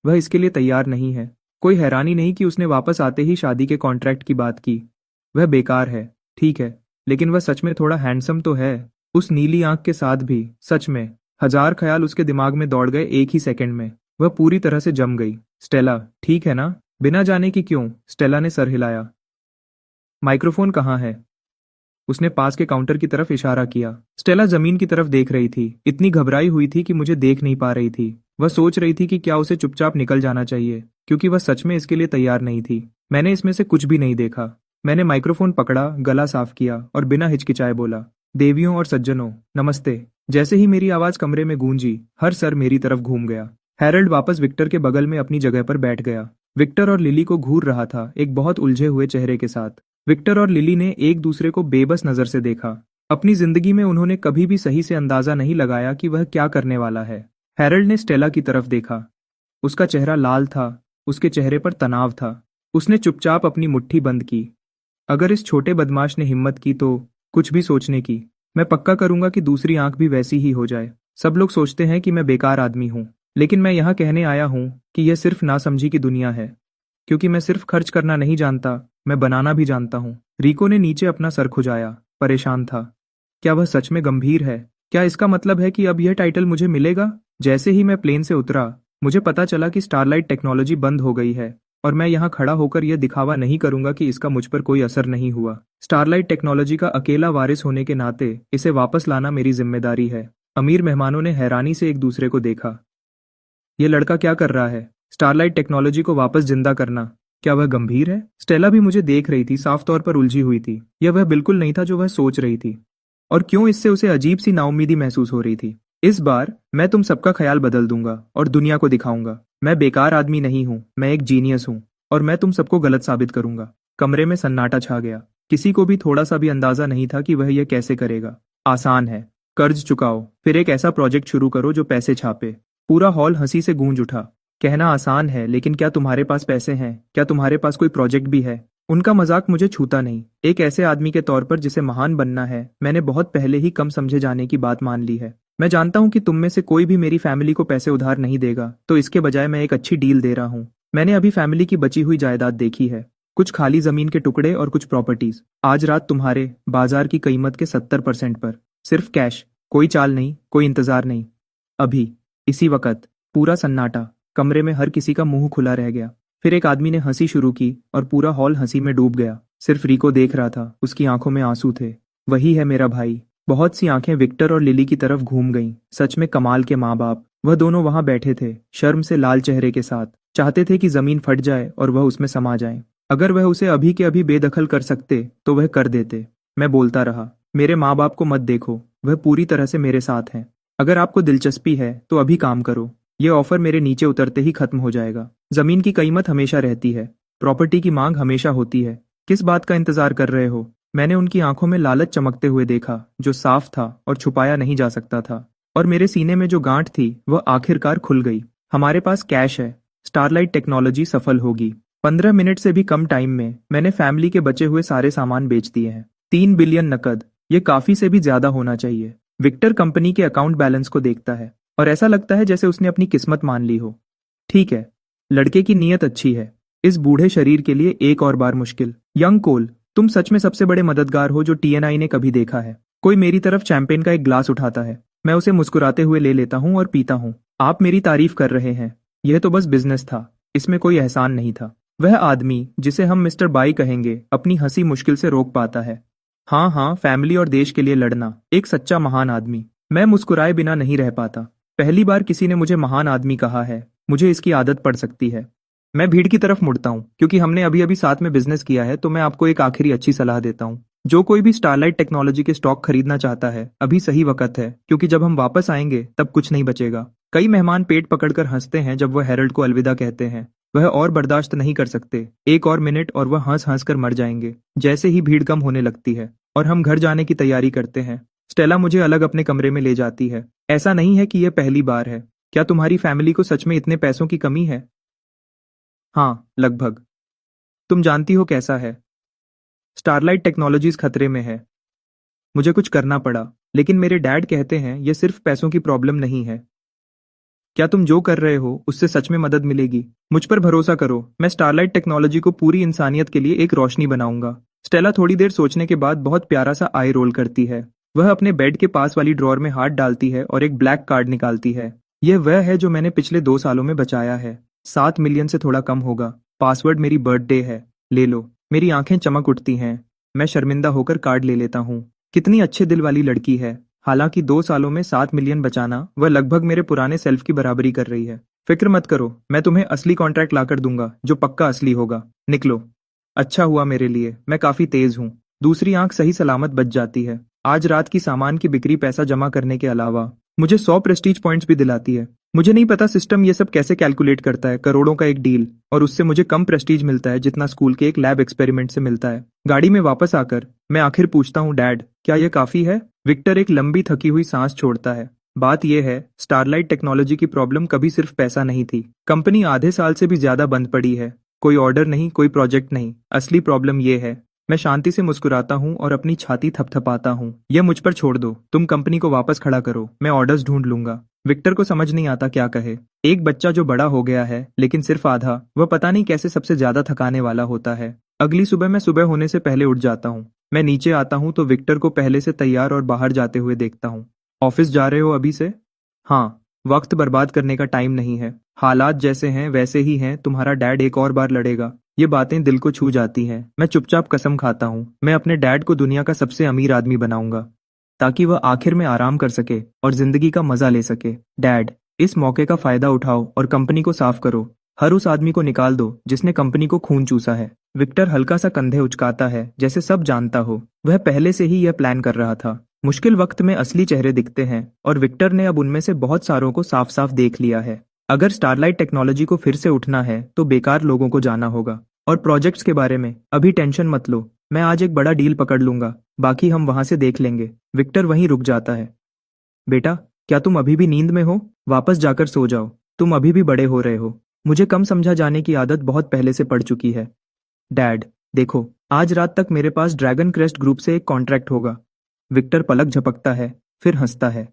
वह इसके लिए तैयार नहीं है। कोई हैरानी नहीं कि उसने वापस आते ही शादी के कॉन्ट्रैक्ट की बात की। वह बेकार है, ठीक है, लेकिन वह सच में थोड़ा हैंडसम तो है। उस नीली आंख के साथ भी, सच में। 1000 ख्याल उसके दिमाग में दौड़ गए एक ही सेकंड में। वह पूरी तरह से जम गई। स्टेला, ठीक है ना? बिना जाने कि क्यों, स्टेला ने सर हिलाया। माइक्रोफोन कहाँ है? उसने पास के काउंटर की तरफ इशारा किया। स्टेला जमीन की तरफ देख रही थी, इतनी घबराई हुई थी कि मुझे देख नहीं पा रही थी। वह सोच रही थी कि क्या उसे चुपचाप निकल जाना चाहिए, क्योंकि वह सच में इसके लिए तैयार नहीं थी। मैंने इसमें से कुछ भी नहीं देखा। मैंने माइक्रोफोन पकड़ा, गला साफ किया और बिना हिचकिचाए बोला, देवियों और सज्जनों, नमस्ते। जैसे ही मेरी आवाज कमरे में गूंजी, हर सर मेरी तरफ घूम गया। हैरल्ड वापस विक्टर के बगल में अपनी जगह पर बैठ गया। विक्टर और लिली को घूर रहा था, एक बहुत उलझे हुए चेहरे के साथ। विक्टर और लिली ने एक दूसरे को बेबस नजर से देखा। अपनी जिंदगी में उन्होंने कभी भी सही से अंदाजा नहीं लगाया कि वह क्या करने वाला है। हैरल्ड ने स्टेला की तरफ देखा। उसका चेहरा लाल था, उसके चेहरे पर तनाव था। उसने चुपचाप अपनी मुट्ठी बंद की। अगर इस छोटे बदमाश ने हिम्मत की तो कुछ भी सोचने की, मैं पक्का करूंगा कि दूसरी आंख भी वैसी ही हो जाए। सब लोग सोचते हैं कि मैं बेकार आदमी हूं, लेकिन मैं यहाँ कहने आया हूं कि यह सिर्फ नासमझी की दुनिया है। क्योंकि मैं सिर्फ खर्च करना नहीं जानता, मैं बनाना भी जानता हूँ। रिको ने नीचे अपना सर खुजाया, परेशान था। क्या वह सच में गंभीर है? क्या इसका मतलब है कि अब यह टाइटल मुझे मिलेगा? जैसे ही मैं प्लेन से उतरा, मुझे पता चला कि स्टारलाइट टेक्नोलॉजी बंद हो गई है, और मैं यहाँ खड़ा होकर यह दिखावा नहीं करूंगा कि इसका मुझ पर कोई असर नहीं हुआ। स्टारलाइट टेक्नोलॉजी का अकेला वारिस होने के नाते इसे वापस लाना मेरी जिम्मेदारी है। अमीर मेहमानों ने हैरानी से एक दूसरे को देखा। यह लड़का क्या कर रहा है? स्टारलाइट टेक्नोलॉजी को वापस जिंदा करना, क्या वह गंभीर है? स्टेला भी मुझे देख रही थी, साफ तौर पर उलझी हुई थी। यह वह बिल्कुल नहीं था जो वह सोच रही थी। और क्यों इससे उसे अजीब सी नाउम्मीदी महसूस हो रही थी। इस बार मैं तुम सबका ख्याल बदल दूंगा और दुनिया को दिखाऊंगा मैं बेकार आदमी नहीं हूं, मैं एक जीनियस हूं, और मैं तुम सबको गलत साबित करूंगा। कमरे में सन्नाटा छा गया। किसी को भी थोड़ा सा भी अंदाजा नहीं था कि वह यह कैसे करेगा। आसान है, कर्ज चुकाओ, फिर एक ऐसा प्रोजेक्ट शुरू करो जो पैसे छापे। पूरा हॉल हंसी से गूंज उठा। कहना आसान है, लेकिन क्या तुम्हारे पास पैसे हैं? क्या तुम्हारे पास कोई प्रोजेक्ट भी है? उनका मजाक मुझे छूता नहीं। एक ऐसे आदमी के तौर पर जिसे महान बनना है, मैंने बहुत पहले ही कम समझे जाने की बात मान ली है। मैं जानता हूँ कि तुम में से कोई भी मेरी फैमिली को पैसे उधार नहीं देगा, तो इसके बजाय मैं एक अच्छी डील दे रहा हूँ। मैंने अभी फैमिली की बची हुई जायदाद देखी है, कुछ खाली जमीन के टुकड़े और कुछ प्रॉपर्टीज। आज रात तुम्हारे बाजार की कीमत के 70% पर, सिर्फ कैश, कोई चाल नहीं, कोई इंतजार नहीं। अभी इसी वक्त पूरा सन्नाटा, कमरे में हर किसी का मुंह खुला रह गया। फिर एक आदमी ने हंसी शुरू की और पूरा हॉल हंसी में डूब गया। सिर्फ रिको देख रहा था, उसकी आंखों में आंसू थे। वही है मेरा भाई। बहुत सी आंखें विक्टर और लिली की तरफ घूम गईं। सच में कमाल के माँ बाप। वह दोनों वहां बैठे थे, शर्म से लाल चेहरे के साथ। चाहते थे कि जमीन फट जाए और वह उसमें समा जाए। अगर वह उसे अभी के अभी बेदखल कर सकते तो वह कर देते। मैं बोलता रहा, मेरे माँ बाप को मत देखो, वह पूरी तरह से मेरे साथ हैं। अगर आपको दिलचस्पी है तो अभी काम करो। ये ऑफर मेरे नीचे उतरते ही खत्म हो जाएगा। जमीन की कीमत हमेशा रहती है, प्रॉपर्टी की मांग हमेशा होती है। किस बात का इंतजार कर रहे हो? मैंने उनकी आंखों में लालच चमकते हुए देखा, जो साफ था और छुपाया नहीं जा सकता था। और मेरे सीने में जो गांठ थी वह आखिरकार खुल गई। हमारे पास कैश है, स्टारलाइट टेक्नोलॉजी सफल होगी। 15 मिनट से भी कम टाइम में मैंने फैमिली के बचे हुए सारे सामान बेच दिए हैं। 3 बिलियन नकद, ये काफी से भी ज्यादा होना चाहिए। विक्टर कंपनी के अकाउंट बैलेंस को देखता है और ऐसा लगता है जैसे उसने अपनी किस्मत मान ली हो। ठीक है, लड़के की नीयत अच्छी है, इस बूढ़े शरीर के लिए एक और बार मुश्किल। यंग कोल, तुम सच में सबसे बड़े मददगार हो जो टीएनआई ने कभी देखा है। कोई मेरी तरफ चैंपेन का एक ग्लास उठाता है, मैं उसे मुस्कुराते हुए ले लेता हूँ और पीता हूँ। आप मेरी तारीफ कर रहे हैं, यह तो बस बिजनेस था, इसमें कोई एहसान नहीं था। वह आदमी जिसे हम मिस्टर बाई कहेंगे, अपनी हंसी मुश्किल से रोक पाता है। हाँ हाँ, फैमिली और देश के लिए लड़ना, एक सच्चा महान आदमी। मैं मुस्कुराए बिना नहीं रह पाता। पहली बार किसी ने मुझे महान आदमी कहा है, मुझे इसकी आदत पड़ सकती है। मैं भीड़ की तरफ मुड़ता हूँ, क्योंकि हमने अभी अभी साथ में बिजनेस किया है, तो मैं आपको एक आखिरी अच्छी सलाह देता हूँ। जो कोई भी स्टारलाइट टेक्नोलॉजी के स्टॉक खरीदना चाहता है, अभी सही वक्त है, क्योंकि जब हम वापस आएंगे तब कुछ नहीं बचेगा। कई मेहमान पेट पकड़कर हंसते हैं जब वह हेरल्ड को अलविदा कहते हैं। वह और बर्दाश्त नहीं कर सकते। एक और मिनट और वह हंस हंस कर मर जाएंगे। जैसे ही भीड़ कम होने लगती है और हम घर जाने की तैयारी करते हैं, स्टेला मुझे अलग अपने कमरे में ले जाती है। ऐसा नहीं है कि यह पहली बार है। क्या तुम्हारी फैमिली को सच में इतने पैसों की कमी है? हाँ, लगभग। तुम जानती हो कैसा है। स्टारलाइट टेक्नोलॉजीज खतरे में है। मुझे कुछ करना पड़ा, लेकिन मेरे डैड कहते हैं यह सिर्फ पैसों की प्रॉब्लम नहीं है। क्या तुम जो कर रहे हो उससे सच में मदद मिलेगी? मुझ पर भरोसा करो, मैं स्टारलाइट टेक्नोलॉजी को पूरी इंसानियत के लिए एक रोशनी बनाऊंगा। स्टेला थोड़ी देर सोचने के बाद बहुत प्यारा सा आई रोल करती है। वह अपने बेड के पास वाली ड्रॉर में हाथ डालती है और एक ब्लैक कार्ड निकालती है। यह वह है जो मैंने पिछले 2 सालों में बचाया है। 7 मिलियन से थोड़ा कम होगा। पासवर्ड मेरी बर्थडे है। ले लो। मेरी आंखें चमक उठती हैं। मैं शर्मिंदा होकर कार्ड ले लेता हूँ। कितनी अच्छे दिल वाली लड़की है। हालांकि 2 सालों में 7 मिलियन बचाना वह लगभग मेरे पुराने सेल्फ की बराबरी कर रही है। फिक्र मत करो, मैं तुम्हें असली कॉन्ट्रैक्ट लाकर दूंगा, जो पक्का असली होगा। निकलो। अच्छा हुआ मेरे लिए, मैं काफी तेज हूँ। दूसरी आंख सही सलामत बच जाती है। आज रात की सामान की बिक्री पैसा जमा करने के अलावा मुझे 100 प्रेस्टीज पॉइंट्स भी दिलाती है। मुझे नहीं पता सिस्टम ये सब कैसे कैलकुलेट करता है। करोड़ों का एक डील, और उससे मुझे कम प्रेस्टीज मिलता है जितना स्कूल के एक लैब एक्सपेरिमेंट से मिलता है। गाड़ी में वापस आकर मैं आखिर पूछता हूँ, डैड, क्या यह काफी है? विक्टर एक लंबी थकी हुई सांस छोड़ता है। बात यह है, स्टारलाइट टेक्नोलॉजी की प्रॉब्लम कभी सिर्फ पैसा नहीं थी। कंपनी आधे साल से भी ज्यादा बंद पड़ी है। कोई ऑर्डर नहीं, कोई प्रोजेक्ट नहीं। असली प्रॉब्लम यह है। मैं शांति से मुस्कुराता हूँ और अपनी छाती थपथपाता हूँ। यह मुझ पर छोड़ दो। तुम कंपनी को वापस खड़ा करो, मैं ऑर्डर्स ढूंढ लूंगा। विक्टर को समझ नहीं आता क्या कहे। एक बच्चा जो बड़ा हो गया है, लेकिन सिर्फ आधा। वह पता नहीं कैसे सबसे ज्यादा थकाने वाला होता है। अगली सुबह मैं सुबह होने से पहले उठ जाता हूँ। मैं नीचे आता हूँ तो विक्टर को पहले से तैयार और बाहर जाते हुए देखता हूँ। ऑफिस जा रहे हो अभी से? हाँ, वक्त बर्बाद करने का टाइम नहीं है। हालात जैसे हैं वैसे ही हैं। तुम्हारा डैड एक और बार लड़ेगा। ये बातें दिल को छू जाती हैं। मैं चुपचाप कसम खाता हूँ, मैं अपने डैड को दुनिया का सबसे अमीर आदमी बनाऊंगा, ताकि वह आखिर में आराम कर सके और जिंदगी का मजा ले सके। डैड, इस मौके का फायदा उठाओ और कंपनी को साफ करो। हर उस आदमी को निकाल दो जिसने कंपनी को खून चूसा है। विक्टर हल्का सा कंधे उचकाता है, जैसे सब जानता हो। वह पहले से ही यह प्लान कर रहा था। मुश्किल वक्त में असली चेहरे दिखते हैं, और विक्टर ने अब उनमें से बहुत सारों को साफ साफ देख लिया है। अगर स्टारलाइट टेक्नोलॉजी को फिर से उठना है तो बेकार लोगों को जाना होगा। और प्रोजेक्ट्स के बारे में अभी टेंशन मत लो, मैं आज एक बड़ा डील पकड़ लूंगा, बाकी हम वहां से देख लेंगे। विक्टर वहीं रुक जाता है। बेटा, क्या तुम अभी भी नींद में हो? वापस जाकर सो जाओ, तुम अभी भी बड़े हो रहे हो। मुझे कम समझा जाने की आदत बहुत पहले से पड़ चुकी है। डैड, देखो, आज रात तक मेरे पास ड्रैगन क्रेस्ट ग्रुप से एक कॉन्ट्रैक्ट होगा। विक्टर पलक झपकता है, फिर हंसता है।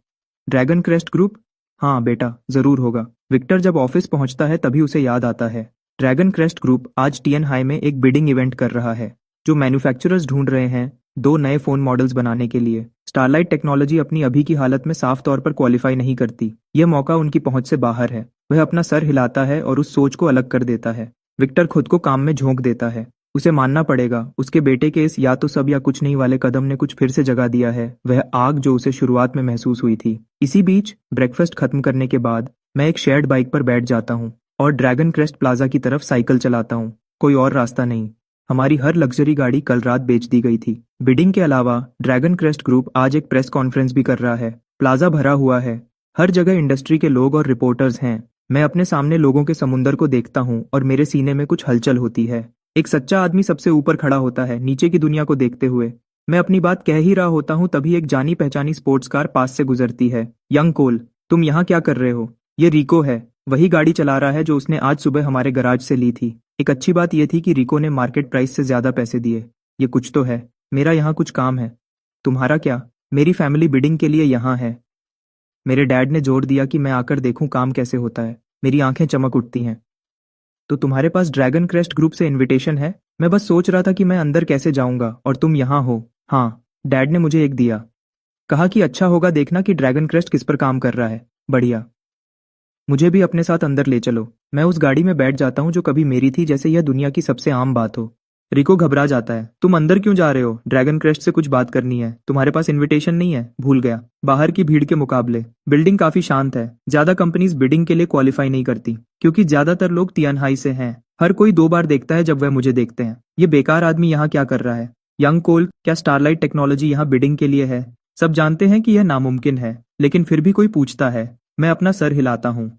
Dragon crest group? हाँ बेटा, जरूर होगा। विक्टर जब ऑफिस पहुंचता है तभी उसे याद आता है। ड्रैगन क्रेस्ट ग्रुप आज टीएन हाई में एक बिडिंग इवेंट कर रहा है, जो मैन्युफैक्चरर्स ढूंढ रहे हैं दो नए फोन मॉडल्स बनाने के लिए। स्टारलाइट टेक्नोलॉजी अपनी अभी की हालत में साफ तौर पर क्वालिफाई नहीं करती। यह मौका उनकी पहुंच से बाहर है। वह अपना सर हिलाता है और उस सोच को अलग कर देता है। विक्टर खुद को काम में झोंक देता है। उसे मानना पड़ेगा, उसके बेटे के इस या तो सब या कुछ नहीं वाले कदम ने कुछ फिर से जगा दिया है वह आग जो उसे शुरुआत में महसूस हुई थी। इसी बीच ब्रेकफास्ट खत्म करने के बाद मैं एक शेयर्ड बाइक पर बैठ जाता हूँ और ड्रैगन क्रेस्ट प्लाजा की तरफ साइकिल चलाता हूँ। कोई और रास्ता नहीं। हमारी हर लग्जरी गाड़ी कल रात बेच दी गई थी। बिडिंग के अलावा ड्रैगन क्रेस्ट ग्रुप आज एक प्रेस कॉन्फ्रेंस भी कर रहा है। प्लाजा भरा हुआ है। हर जगह इंडस्ट्री के लोग और रिपोर्टर्स हैं। मैं अपने सामने लोगों के समुंदर को देखता हूँ और मेरे सीने में कुछ हलचल होती है। एक सच्चा आदमी सबसे ऊपर खड़ा होता है, नीचे की दुनिया को देखते हुए। मैं अपनी बात कह ही रहा होता हूँ तभी एक जानी पहचानी स्पोर्ट्स कार पास से गुजरती है। यंग कोल, तुम यहाँ क्या कर रहे हो? ये रिको है। वही गाड़ी चला रहा है जो उसने आज सुबह हमारे गराज से ली थी। एक अच्छी बात यह थी कि रिको ने मार्केट प्राइस से ज्यादा पैसे दिए। ये कुछ तो है। मेरा यहाँ कुछ काम है। तुम्हारा क्या? मेरी फैमिली बिडिंग के लिए यहाँ है। मेरे डैड ने जोर दिया कि मैं आकर देखूं काम कैसे होता है। मेरी आंखें चमक उठती हैं। तो तुम्हारे पास ड्रैगन क्रेस्ट ग्रुप से इनविटेशन है? मैं बस सोच रहा था कि मैं अंदर कैसे जाऊंगा और तुम यहाँ हो। हाँ, डैड ने मुझे एक दिया। कहा कि अच्छा होगा देखना कि ड्रैगन क्रेस्ट किस पर काम कर रहा है। बढ़िया। मुझे भी अपने साथ अंदर ले चलो। मैं उस गाड़ी में बैठ जाता हूँ जो कभी मेरी थी, जैसे यह दुनिया की सबसे आम बात हो। रिको घबरा जाता है। तुम अंदर क्यों जा रहे हो? ड्रैगन क्रेस्ट से कुछ बात करनी है। तुम्हारे पास इनविटेशन नहीं है? भूल गया। बाहर की भीड़ के मुकाबले बिल्डिंग काफी शांत है। ज्यादा कंपनीज बिडिंग के लिए क्वालिफाई नहीं करती क्योंकि ज्यादातर लोग तियानहाई से हैं। हर कोई दो बार देखता है जब वह मुझे देखते हैं। ये बेकार आदमी यहाँ क्या कर रहा है? यंग कोल, क्या स्टारलाइट टेक्नोलॉजी यहाँ बिडिंग के लिए है? सब जानते हैं कि यह नामुमकिन है, लेकिन फिर भी कोई पूछता है। मैं अपना सर हिलाता हूँ।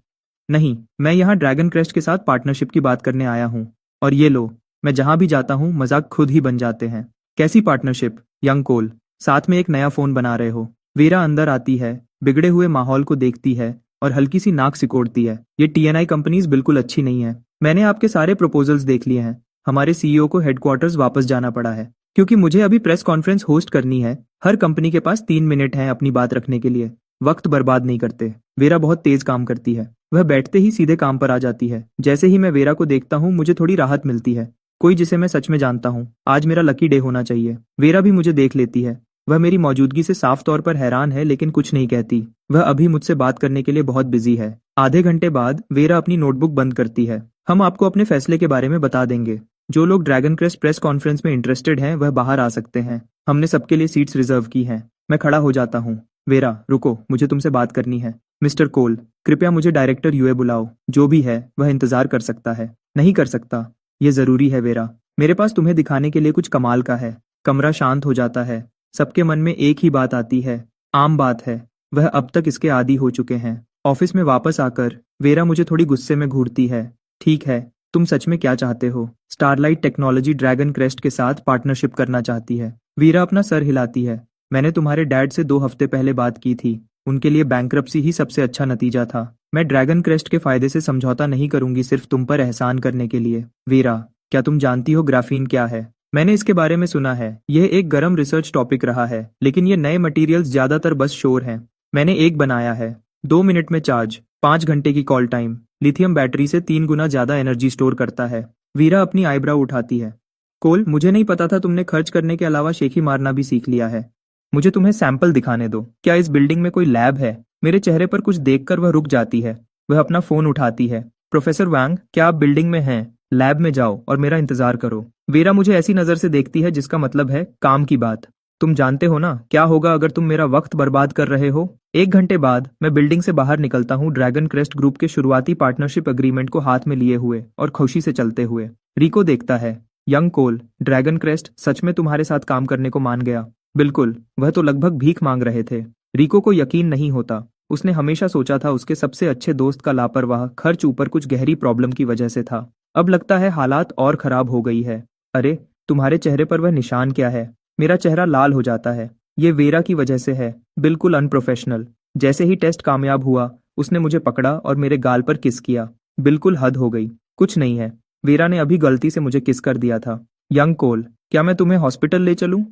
नहीं, मैं यहाँ ड्रैगन क्रेस्ट के साथ पार्टनरशिप की बात करने आया हूँ। और ये लो, मैं जहां भी जाता हूँ मजाक खुद ही बन जाते हैं। कैसी पार्टनरशिप? यंग कोल, साथ में एक नया फोन बना रहे हो? वीरा अंदर आती है, बिगड़े हुए माहौल को देखती है और हल्की सी नाक सिकोड़ती है। ये टीएनआई कंपनीज बिल्कुल अच्छी नहीं है। मैंने आपके सारे प्रपोजल्स देख लिए हैं। हमारे सीईओ को हेडक्वार्टर्स वापस जाना पड़ा है क्योंकि मुझे अभी प्रेस कॉन्फ्रेंस होस्ट करनी है। हर कंपनी के पास 3 मिनट हैं अपनी बात रखने के लिए। वक्त बर्बाद नहीं करते। वेरा बहुत तेज काम करती है। वह बैठते ही सीधे काम पर आ जाती है। जैसे ही मैं वेरा को देखता हूँ मुझे थोड़ी राहत मिलती है। कोई जिसे मैं सच में जानता हूँ। आज मेरा लकी डे होना चाहिए। वेरा भी मुझे देख लेती है। वह मेरी मौजूदगी से साफ तौर पर हैरान है लेकिन कुछ नहीं कहती। वह अभी मुझसे बात करने के लिए बहुत बिजी है। आधे घंटे बाद वेरा अपनी नोटबुक बंद करती है। हम आपको अपने फैसले के बारे में बता देंगे। जो लोग ड्रैगन क्रेस्ट प्रेस कॉन्फ्रेंस में इंटरेस्टेड हैं वह बाहर आ सकते हैं। हमने सबके लिए सीट्स रिजर्व की हैं। मैं खड़ा हो जाता हूँ। वेरा, रुको, मुझे तुमसे बात करनी है। मिस्टर कोल, कृपया मुझे डायरेक्टर यूए बुलाओ। जो भी है वह इंतजार कर सकता है। नहीं कर सकता। ये जरूरी है वेरा। मेरे पास तुम्हें दिखाने के लिए कुछ कमाल का है। कमरा शांत हो जाता है। सबके मन में एक ही बात आती है। आम बात है। वह अब तक इसके आदी हो चुके हैं। ऑफिस में वापस आकर वेरा मुझे थोड़ी गुस्से में घूरती है। ठीक है, तुम सच में क्या चाहते हो? स्टारलाइट टेक्नोलॉजी ड्रैगन क्रेस्ट के साथ पार्टनरशिप करना चाहती है। वीरा अपना सर हिलाती है। मैंने तुम्हारे डैड से 2 हफ्ते पहले बात की थी। उनके लिए बैंक्रप्सी ही सबसे अच्छा नतीजा था। मैं ड्रैगन क्रेस्ट के फायदे से समझौता नहीं करूंगी सिर्फ तुम पर एहसान करने के लिए। वीरा, क्या तुम जानती हो ग्राफीन क्या है? मैंने इसके बारे में सुना है। यह एक गर्म रिसर्च टॉपिक रहा है, लेकिन ये नए मटेरियल्स ज्यादातर बस शोर हैं। मैंने एक बनाया है। 2 मिनट में चार्ज, 5 घंटे की कॉल टाइम, लिथियम बैटरी से 3 गुना ज्यादा एनर्जी स्टोर करता है। वीरा अपनी आईब्राउ उठाती है। कोल, मुझे नहीं पता था तुमने खर्च करने के अलावा शेखी मारना भी सीख लिया है। मुझे तुम्हें सैंपल दिखाने दो। क्या इस बिल्डिंग में कोई लैब है? मेरे चेहरे पर कुछ देखकर वह रुक जाती है। वह अपना फोन उठाती है। प्रोफेसर वांग, क्या आप बिल्डिंग में हैं? लैब में जाओ और मेरा इंतजार करो। वेरा मुझे ऐसी नजर से देखती है जिसका मतलब है काम की बात। तुम जानते हो ना क्या होगा अगर तुम मेरा वक्त बर्बाद कर रहे हो? 1 घंटे बाद मैं बिल्डिंग से बाहर निकलता हूँ ड्रैगन क्रेस्ट ग्रुप के शुरुआती पार्टनरशिप एग्रीमेंट को हाथ में लिए हुए और खुशी से चलते हुए। रिको देखता है। यंग कोल, ड्रैगन क्रेस्ट सच में तुम्हारे साथ काम करने को मान गया? बिल्कुल, वह तो लगभग भीख मांग रहे थे। रिको को यकीन नहीं होता। उसने हमेशा सोचा था उसके सबसे अच्छे दोस्त का लापरवाह खर्च ऊपर कुछ गहरी प्रॉब्लम की वजह से था। अब लगता है हालात और खराब हो गई है। अरे, तुम्हारे चेहरे पर वह निशान क्या है? मेरा चेहरा लाल हो जाता है। ये वेरा की वजह से है। बिल्कुल अनप्रोफेशनल। जैसे ही टेस्ट कामयाब हुआ उसने मुझे पकड़ा और मेरे गाल पर किस किया। बिल्कुल हद हो गई। कुछ नहीं है। वेरा ने अभी गलती से मुझे किस कर दिया था। यंग कोल, क्या मैं तुम्हें हॉस्पिटल ले चलूं?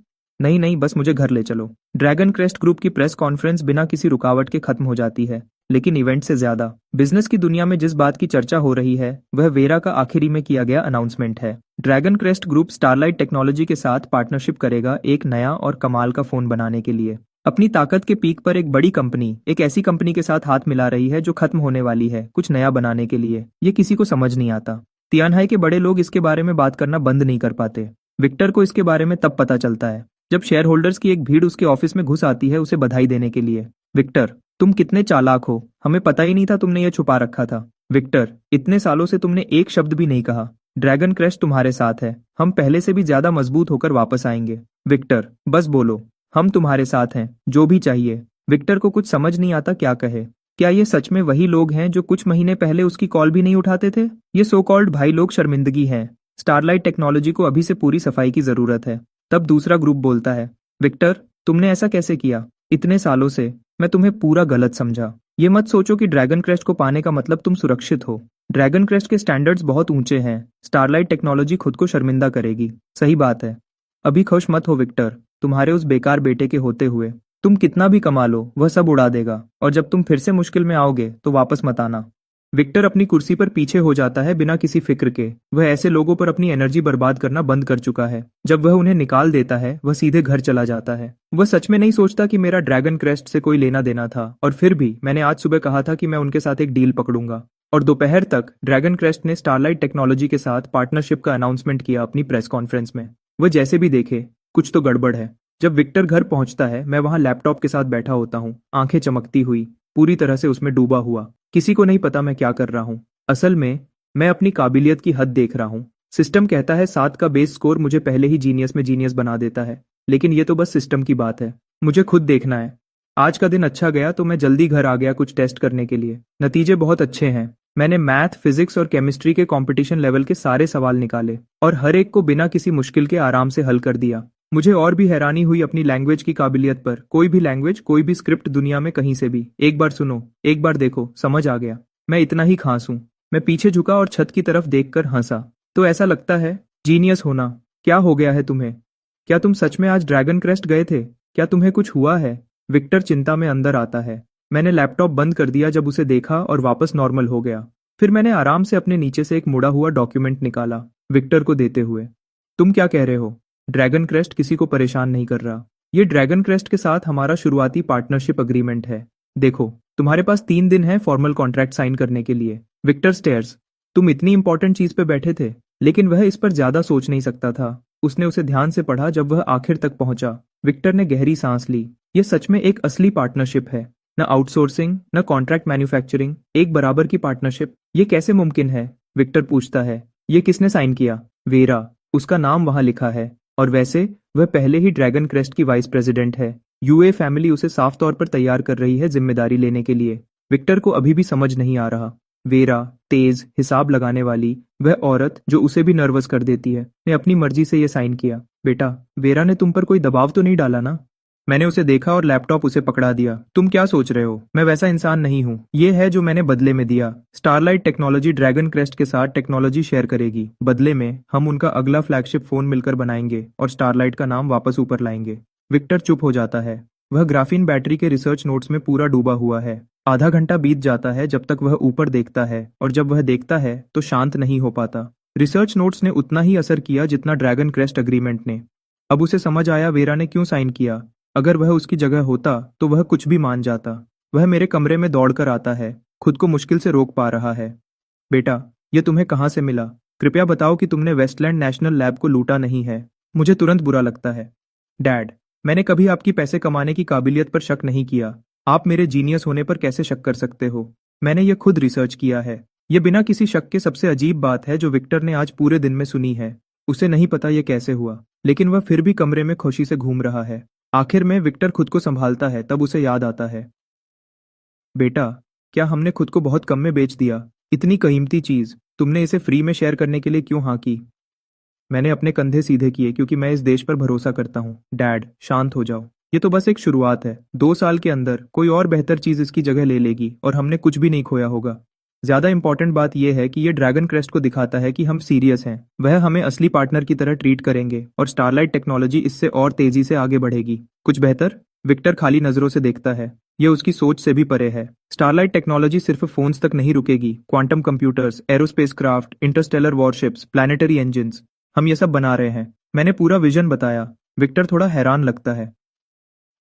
नहीं नहीं, बस मुझे घर ले चलो। ड्रैगन क्रेस्ट ग्रुप की प्रेस कॉन्फ्रेंस बिना किसी रुकावट के खत्म हो जाती है, लेकिन इवेंट से ज्यादा बिजनेस की दुनिया में जिस बात की चर्चा हो रही है वह वेरा का आखिरी में किया गया अनाउंसमेंट है। Dragon crest group starlight technology के साथ पार्टनरशिप करेगा एक नया और कमाल का फोन बनाने के लिए। अपनी ताकत के पीक पर एक बड़ी कंपनी एक ऐसी कंपनी के साथ हाथ मिला रही है जो खत्म होने वाली है कुछ नया बनाने के लिए। ये किसी को समझ नहीं आता। तियानहाई के बड़े लोग इसके बारे में बात करना बंद नहीं कर पाते। विक्टर को इसके बारे में तब पता चलता है जब शेयर होल्डर्स की एक भीड़ उसके ऑफिस में घुस आती है उसे बधाई देने के लिए। विक्टर, तुम कितने चालाक हो, हमें पता ही नहीं था तुमने ये छुपा रखा था। विक्टर, इतने सालों से तुमने एक शब्द भी नहीं कहा। ड्रैगन क्रेस्ट तुम्हारे साथ है, हम पहले से भी ज्यादा मजबूत होकर वापस आएंगे। विक्टर, बस बोलो, हम तुम्हारे साथ हैं, जो भी चाहिए। विक्टर को कुछ समझ नहीं आता क्या कहे। क्या ये सच में वही लोग हैं जो कुछ महीने पहले उसकी कॉल भी नहीं उठाते थे? ये सो कॉल्ड भाई लोग शर्मिंदगी है। स्टारलाइट टेक्नोलॉजी को अभी से पूरी सफाई की जरूरत है। तब दूसरा ग्रुप बोलता है, विक्टर, तुमने ऐसा कैसे किया? इतने सालों से मैं तुम्हें पूरा गलत समझा। ये मत सोचो कि ड्रैगन क्रेस्ट को पाने का मतलब तुम सुरक्षित हो। ड्रैगन क्रेस्ट के स्टैंडर्ड्स बहुत ऊंचे हैं। स्टारलाइट टेक्नोलॉजी खुद को शर्मिंदा करेगी। सही बात है। अभी खुश मत हो विक्टर, तुम्हारे उस बेकार बेटे के होते हुए तुम कितना भी कमा लो वह सब उड़ा देगा, और जब तुम फिर से मुश्किल में आओगे तो वापस मत आना। विक्टर अपनी कुर्सी पर पीछे हो जाता है बिना किसी फिक्र के। वह ऐसे लोगों पर अपनी एनर्जी बर्बाद करना बंद कर चुका है। जब वह उन्हें निकाल देता है वह सीधे घर चला जाता है। वह सच में नहीं सोचता कि मेरा ड्रैगन क्रेस्ट से कोई लेना देना था, और फिर भी मैंने आज सुबह कहा था कि मैं उनके साथ एक डील पकड़ूंगा। और दोपहर तक ड्रैगन क्रेस्ट ने स्टारलाइट टेक्नोलॉजी के साथ पार्टनरशिप का अनाउंसमेंट किया अपनी प्रेस कॉन्फ्रेंस में। वह जैसे भी देखे कुछ तो गड़बड़ है। जब विक्टर घर पहुंचता है मैं वहां लैपटॉप के साथ बैठा होता हूँ, आंखें चमकती हुई, पूरी तरह से उसमें डूबा हुआ। किसी को नहीं पता मैं क्या कर रहा हूँ। असल में मैं अपनी काबिलियत की हद देख रहा हूँ। सिस्टम कहता है 7 का बेस स्कोर मुझे पहले ही जीनियस में जीनियस बना देता है, लेकिन ये तो बस सिस्टम की बात है। मुझे खुद देखना है। आज का दिन अच्छा गया तो मैं जल्दी घर आ गया कुछ टेस्ट करने के लिए। नतीजे बहुत अच्छे हैं। मैंने मैथ, फिजिक्स और केमिस्ट्री के कंपटीशन लेवल के सारे सवाल निकाले और हर एक को बिना किसी मुश्किल के आराम से हल कर दिया। मुझे और भी हैरानी हुई अपनी लैंग्वेज की काबिलियत पर। कोई भी लैंग्वेज, कोई भी स्क्रिप्ट दुनिया में कहीं से भी, एक बार सुनो, एक बार देखो, समझ आ गया। मैं इतना ही खास हूँ। मैं पीछे झुका और छत की तरफ देखकर हंसा। तो ऐसा लगता है जीनियस होना। क्या हो गया है तुम्हें? क्या तुम सच में आज ड्रैगन क्रेस्ट गए थे? क्या तुम्हें कुछ हुआ है? विक्टर चिंता में अंदर आता है। मैंने लैपटॉप बंद कर दिया जब उसे देखा और वापस नॉर्मल हो गया। फिर मैंने आराम से अपने नीचे से एक मुड़ा हुआ डॉक्यूमेंट निकाला, विक्टर को देते हुए। तुम क्या कह रहे हो? ड्रैगन क्रेस्ट किसी को परेशान नहीं कर रहा। ये ड्रैगन क्रेस्ट के साथ हमारा शुरुआती पार्टनरशिप अग्रीमेंट है। देखो, तुम्हारे पास 3 दिन है फॉर्मल कॉन्ट्रैक्ट साइन करने के लिए। विक्टर स्टेयर्स, तुम इतनी इंपॉर्टेंट चीज पे बैठे थे, लेकिन वह इस पर ज्यादा सोच नहीं सकता था। उसने उसे ध्यान से पढ़ा जब वह आखिर तक पहुंचा। विक्टर ने गहरी सांस ली। यह सच में एक असली पार्टनरशिप है। न आउटसोर्सिंग, न कॉन्ट्रैक्ट मैन्युफैक्चरिंग, एक बराबर की पार्टनरशिप। ये कैसे मुमकिन है? विक्टर पूछता है। ये किसने साइन किया? वेरा, उसका नाम वहां लिखा है। और वैसे वह पहले ही ड्रैगन क्रेस्ट की वाइस प्रेसिडेंट है। यूए फैमिली उसे साफ तौर पर तैयार कर रही है जिम्मेदारी लेने के लिए। विक्टर को अभी भी समझ नहीं आ रहा। वेरा, तेज, हिसाब लगाने वाली, वह औरत जो उसे भी नर्वस कर देती है, ने अपनी मर्जी से यह साइन किया। बेटा, वेरा ने तुम पर कोई दबाव तो नहीं डाला ना? मैंने उसे देखा और लैपटॉप उसे पकड़ा दिया। तुम क्या सोच रहे हो? मैं वैसा इंसान नहीं हूँ। ये है जो मैंने बदले में दिया। स्टारलाइट टेक्नोलॉजी ड्रैगन क्रेस्ट के साथ टेक्नोलॉजी शेयर करेगी। बदले में हम उनका अगला फ्लैगशिप फोन मिलकर बनाएंगे और स्टारलाइट का नाम वापस ऊपर लाएंगे। विक्टर चुप हो जाता है। वह ग्राफीन बैटरी के रिसर्च नोट्स में पूरा डूबा हुआ है। आधा घंटा बीत जाता है जब तक वह ऊपर देखता है, और जब वह देखता है तो शांत नहीं हो पाता। रिसर्च नोट्स ने उतना ही असर किया जितना ड्रैगन क्रेस्ट अग्रीमेंट ने। अब उसे समझ आया वेरा ने क्यों साइन किया। अगर वह उसकी जगह होता तो वह कुछ भी मान जाता। वह मेरे कमरे में दौड़कर आता है, खुद को मुश्किल से रोक पा रहा है। बेटा, यह तुम्हें कहाँ से मिला? कृपया बताओ कि तुमने वेस्टलैंड नेशनल लैब को लूटा नहीं है। मुझे तुरंत बुरा लगता है। डैड, मैंने कभी आपकी पैसे कमाने की काबिलियत पर शक नहीं किया। आप मेरे जीनियस होने पर कैसे शक कर सकते हो? मैंने यह खुद रिसर्च किया है। यह बिना किसी शक के सबसे अजीब बात है जो विक्टर ने आज पूरे दिन में सुनी है। उसे नहीं पता यह कैसे हुआ, लेकिन वह फिर भी कमरे में खुशी से घूम रहा है। आखिर में विक्टर खुद को संभालता है, तब उसे याद आता है। बेटा, क्या हमने खुद को बहुत कम में बेच दिया? इतनी कीमती चीज, तुमने इसे फ्री में शेयर करने के लिए क्यों हाँ की? मैंने अपने कंधे सीधे किए क्योंकि मैं इस देश पर भरोसा करता हूँ। डैड, शांत हो जाओ। ये तो बस एक शुरुआत है। 2 साल के अंदर कोई और बेहतर चीज इसकी जगह ले लेगी और हमने कुछ भी नहीं खोया होगा। ज्यादा इंपॉर्टेंट बात यह है कि ये ड्रैगन क्रेस्ट को दिखाता है कि हम सीरियस हैं, वह हमें असली पार्टनर की तरह ट्रीट करेंगे और स्टारलाइट टेक्नोलॉजी इससे और तेजी से आगे बढ़ेगी। कुछ बेहतर? विक्टर खाली नजरों से देखता है। ये उसकी सोच से भी परे है। स्टारलाइट टेक्नोलॉजी सिर्फ फोन्स तक नहीं रुकेगी। Quantum computers, aerospace craft, Interstellar warships, planetary engines, हम ये सब बना रहे हैं। मैंने पूरा विजन बताया। विक्टर थोड़ा हैरान लगता है।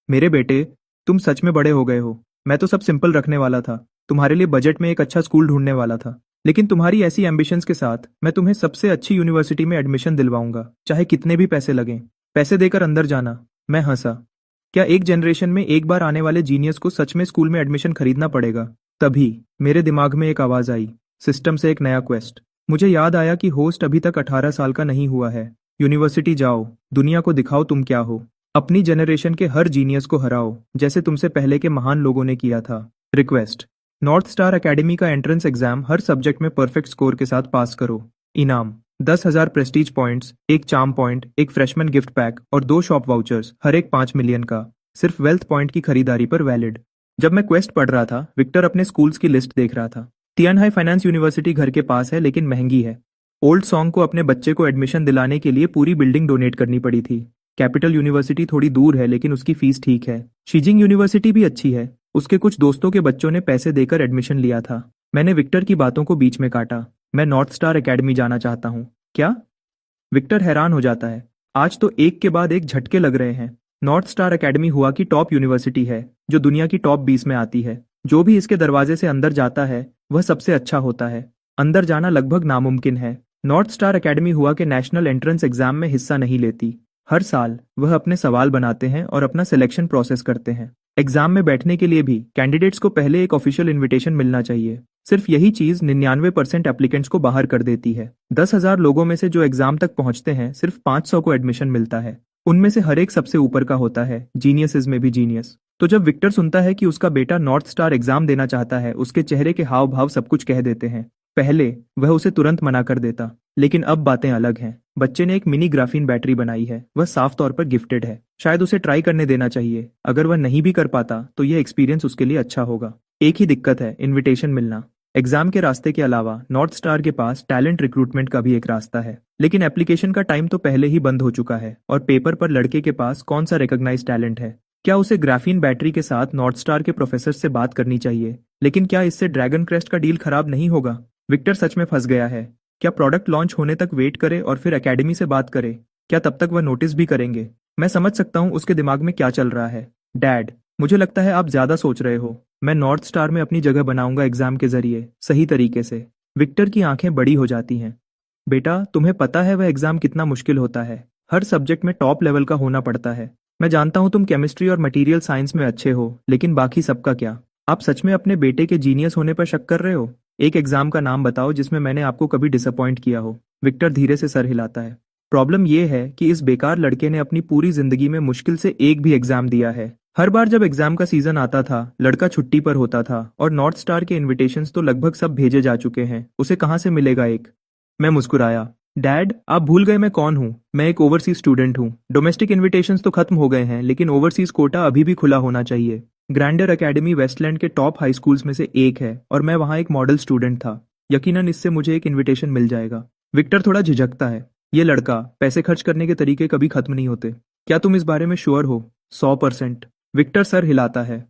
मेरे बेटे, तुम सच में बड़े हो गए हो। मैं तो सब सिंपल रखने वाला था, तुम्हारे लिए बजट में एक अच्छा स्कूल ढूंढने वाला था, लेकिन तुम्हारी ऐसी एम्बिशंस के साथ मैं तुम्हें सबसे अच्छी यूनिवर्सिटी में एडमिशन दिलवाऊंगा, चाहे कितने भी पैसे लगें। पैसे देकर अंदर जाना। मैं हंसा। क्या एक जनरेशन में एक बार आने वाले जीनियस को सच में स्कूल में एडमिशन खरीदना पड़ेगा? तभी मेरे दिमाग में एक आवाज आई, सिस्टम से एक नया क्वेस्ट। मुझे याद आया कि होस्ट अभी तक 18 साल का नहीं हुआ है। यूनिवर्सिटी जाओ, दुनिया को दिखाओ तुम क्या हो। अपनी जनरेशन के हर जीनियस को हराओ, जैसे तुमसे पहले के महान लोगों ने किया था। रिक्वेस्ट, नॉर्थ स्टार एकेडमी का एंट्रेंस एग्जाम हर सब्जेक्ट में परफेक्ट स्कोर के साथ पास करो। इनाम 10,000 प्रेस्टीज पॉइंट्स, एक चार्म पॉइंट, एक फ्रेशमैन गिफ्ट पैक और 2 शॉप वाउचर्स, हर एक 5 मिलियन का, सिर्फ वेल्थ पॉइंट की खरीदारी पर वैलिड। जब मैं क्वेस्ट पढ़ रहा था, विक्टर अपने स्कूल्स की लिस्ट देख रहा था। तियानहाई फाइनेंस यूनिवर्सिटी घर के पास है, लेकिन महंगी है। ओल्ड सॉन्ग को अपने बच्चे को एडमिशन दिलाने के लिए पूरी बिल्डिंग डोनेट करनी पड़ी थी। कैपिटल यूनिवर्सिटी थोड़ी दूर है, लेकिन उसकी फीस ठीक है। शीजिंग यूनिवर्सिटी भी अच्छी है, उसके कुछ दोस्तों के बच्चों ने पैसे देकर एडमिशन लिया था। मैंने विक्टर की बातों को बीच में काटा। मैं नॉर्थ स्टार एकेडमी जाना चाहता हूँ। क्या? विक्टर हैरान हो जाता है। आज तो एक के बाद एक झटके लग रहे हैं। नॉर्थ स्टार एकेडमी हुआ की टॉप यूनिवर्सिटी है, जो दुनिया की टॉप 20 में आती है। जो भी इसके दरवाजे से अंदर जाता है वह सबसे अच्छा होता है। अंदर जाना लगभग नामुमकिन है। नॉर्थ स्टार एकेडमी हुआ के नेशनल एंट्रेंस एग्जाम में हिस्सा नहीं लेती। हर साल वह अपने सवाल बनाते हैं और अपना सिलेक्शन प्रोसेस करते हैं। एग्जाम में बैठने के लिए भी कैंडिडेट्स को पहले एक ऑफिशियल इनविटेशन मिलना चाहिए। सिर्फ यही चीज 99% एप्लीकेंट्स को बाहर कर देती है। 10,000 लोगों में से जो एग्जाम तक पहुंचते हैं, सिर्फ 500 को एडमिशन मिलता है। उनमें से हर एक सबसे ऊपर का होता है, जीनियस में भी जीनियस। तो जब विक्टर सुनता है कि उसका बेटा नॉर्थ स्टार एग्जाम देना चाहता है, उसके चेहरे के हाव भाव सब कुछ कह देते हैं। पहले वह उसे तुरंत मना कर देता, लेकिन अब बातें अलग हैं। बच्चे ने एक मिनी ग्राफीन बैटरी बनाई है, वह साफ तौर पर गिफ्टेड है। शायद उसे ट्राई करने देना चाहिए। अगर वह नहीं भी कर पाता तो यह एक्सपीरियंस उसके लिए अच्छा होगा। एक ही दिक्कत है, इनविटेशन मिलना। एग्जाम के रास्ते के अलावा नॉर्थ स्टार के पास टैलेंट रिक्रूटमेंट का भी एक रास्ता है, लेकिन एप्लीकेशन का टाइम तो पहले ही बंद हो चुका है और पेपर पर लड़के के पास कौन सा रिकॉग्नाइज्ड टैलेंट है? क्या उसे ग्राफीन बैटरी के साथ नॉर्थ स्टार के प्रोफेसर से बात करनी चाहिए? लेकिन क्या इससे ड्रैगन क्रेस्ट का डील खराब नहीं होगा? विक्टर सच में फंस गया है। क्या प्रोडक्ट लॉन्च होने तक वेट करे और फिर एकेडमी से बात करे? क्या तब तक वह नोटिस भी करेंगे? मैं समझ सकता हूँ उसके दिमाग में क्या चल रहा है। डैड, मुझे लगता है आप ज्यादा सोच रहे हो। मैं नॉर्थ स्टार में अपनी जगह बनाऊंगा एग्जाम के जरिए, सही तरीके से। विक्टर की आंखें बड़ी हो जाती हैं। बेटा, तुम्हें पता है वह एग्जाम कितना मुश्किल होता है। हर सब्जेक्ट में टॉप लेवल का होना पड़ता है। मैं जानता हूँ तुम केमिस्ट्री और मटेरियल साइंस में अच्छे हो, लेकिन बाकी सबका क्या? आप सच में अपने बेटे के जीनियस होने पर शक कर रहे हो? एक एग्जाम का नाम बताओ जिसमें मैंने आपको कभी डिसअपॉइंट किया हो। विक्टर धीरे से सर हिलाता है। प्रॉब्लम यह है कि इस बेकार लड़के ने अपनी पूरी जिंदगी में मुश्किल से एक भी एग्जाम दिया है। हर बार जब एग्जाम का सीजन आता था, लड़का छुट्टी पर होता था और नॉर्थ स्टार के इनविटेशंस तो लगभग सब भेजे जा चुके हैं। उसे कहाँ से मिलेगा एक? मैं मुस्कुराया। डैड, आप भूल गए मैं कौन हूँ। मैं एक ओवरसीज स्टूडेंट हूँ। डोमेस्टिक इनविटेशंस तो खत्म हो गए हैं, लेकिन ओवरसीज कोटा अभी भी खुला होना चाहिए। ग्रैंडर एकेडमी वेस्टलैंड के टॉप हाई स्कूल्स में से एक है और मैं वहाँ एक मॉडल स्टूडेंट था। यकीनन इससे मुझे एक इनविटेशन मिल जाएगा। विक्टर थोड़ा झिझकता है। ये लड़का, पैसे खर्च करने के तरीके कभी खत्म नहीं होते। क्या तुम इस बारे में श्योर हो? 100%। विक्टर सर हिलाता है।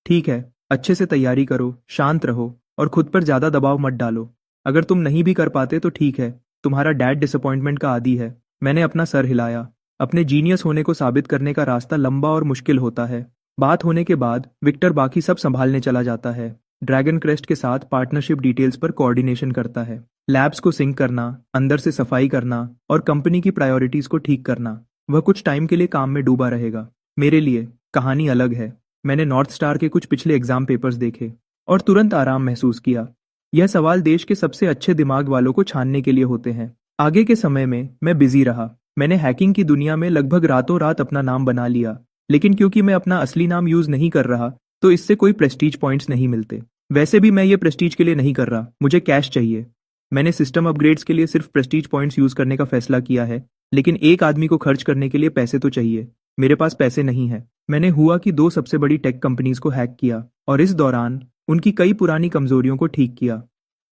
ठीक है, अच्छे से तैयारी करो, शांत रहो और खुद पर ज्यादा दबाव मत डालो। अगर तुम नहीं भी कर पाते तो ठीक है, तुम्हारा डैड डिसअपॉइंटमेंट का आदी है। मैंने अपना सर हिलाया। अपने जीनियस होने को साबित करने का रास्ता लंबा और मुश्किल होता है। बात होने के बाद विक्टर बाकी सब संभालने चला जाता है। ड्रैगन क्रेस्ट के साथ पार्टनरशिप डिटेल्स पर कोऑर्डिनेशन करता है। लैब्स को सिंक करना, अंदर से सफाई करना और कंपनी की प्रायोरिटीज को ठीक करना। वह कुछ टाइम के लिए काम में डूबा रहेगा। मेरे लिए कहानी अलग है। मैंने नॉर्थ स्टार के कुछ पिछले एग्जाम पेपर्स देखे और तुरंत आराम महसूस किया। यह सवाल देश के सबसे अच्छे दिमाग वालों को छानने के लिए होते हैं। आगे के समय में मैं बिजी रहा। मैंने हैकिंग की दुनिया में लगभग रातों रात अपना नाम बना लिया, लेकिन क्योंकि मैं अपना असली नाम यूज नहीं कर रहा, तो इससे कोई प्रेस्टीज पॉइंट्स नहीं मिलते। वैसे भी मैं ये प्रेस्टीज के लिए नहीं कर रहा, मुझे कैश चाहिए। मैंने सिस्टम अपग्रेड्स के लिए सिर्फ प्रेस्टीज पॉइंट्स यूज करने का फैसला किया है, लेकिन एक आदमी को खर्च करने के लिए पैसे तो चाहिए। मेरे पास पैसे नहीं है। मैंने हुआ कि 2 सबसे बड़ी टेक कंपनीज को हैक किया और इस दौरान उनकी कई पुरानी कमजोरियों को ठीक किया।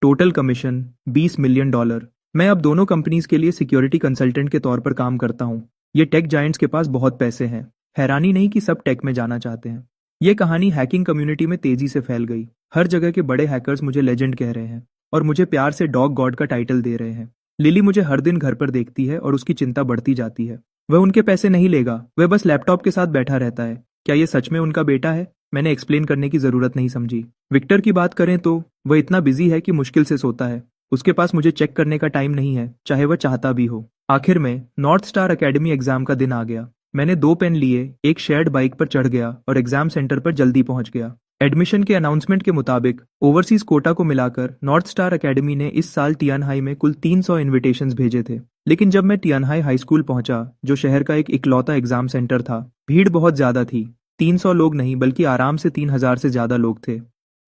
Total commission $20 million. मैं अब दोनों कंपनीज के लिए सिक्योरिटी कंसल्टेंट के तौर पर काम करता हूँ। ये टेक जायंट्स के पास बहुत पैसे हैं। हैरानी नहीं कि सब टेक में जाना चाहते हैं। ये कहानी हैकिंग कम्युनिटी में तेजी से फैल गई। हर जगह के बड़े हैकर्स मुझे लेजेंड कह रहे हैं और मुझे प्यार से डॉग गॉड का टाइटल दे रहे हैं। लिली मुझे हर दिन घर पर देखती है और उसकी चिंता बढ़ती जाती है। वह उनके पैसे नहीं लेगा, वह बस लैपटॉप के साथ बैठा रहता है। क्या ये सच में उनका बेटा है? मैंने एक्सप्लेन करने की जरूरत नहीं समझी। विक्टर की बात करें तो वह इतना बिजी है कि मुश्किल से सोता है। उसके पास मुझे चेक करने का टाइम नहीं है, चाहे वह चाहता भी हो। आखिर में नॉर्थ स्टार एकेडमी एग्जाम का दिन आ गया। मैंने 2 पेन लिए, एक शेयर्ड बाइक पर चढ़ गया और एग्जाम सेंटर पर जल्दी पहुंच गया। एडमिशन के अनाउंसमेंट के मुताबिक ओवरसीज कोटा को मिलाकर नॉर्थ स्टार एकेडमी ने इस साल टियानहाई में कुल 300 इनविटेशंस भेजे थे। लेकिन जब मैं टियानहाई हाई स्कूल पहुंचा, जो शहर का एक इकलौता एग्जाम सेंटर था, भीड़ बहुत ज्यादा थी। 300 लोग नहीं बल्कि आराम से 3000 से ज्यादा लोग थे।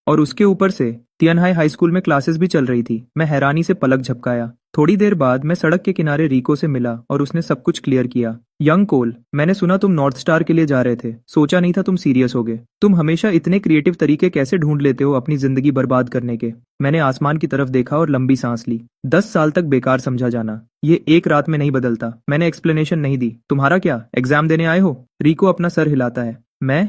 और उसके ऊपर से तियानहाई हाई स्कूल में क्लासेस भी चल रही थी। मैं हैरानी से पलक झपकाया। थोड़ी देर बाद मैं सड़क के किनारे रिको से मिला और उसने सब कुछ क्लियर किया। यंग कोल, मैंने सुना तुम नॉर्थ स्टार के लिए जा रहे थे। सोचा नहीं था तुम सीरियस होगे। तुम हमेशा इतने क्रिएटिव तरीके कैसे ढूंढ लेते हो अपनी जिंदगी बर्बाद करने के? मैंने आसमान की तरफ देखा और लंबी सांस ली। 10 साल तक बेकार समझा जाना, ये एक रात में नहीं बदलता। मैंने एक्सप्लेनेशन नहीं दी। तुम्हारा क्या, एग्जाम देने आए हो? रिको अपना सर हिलाता है। मैं?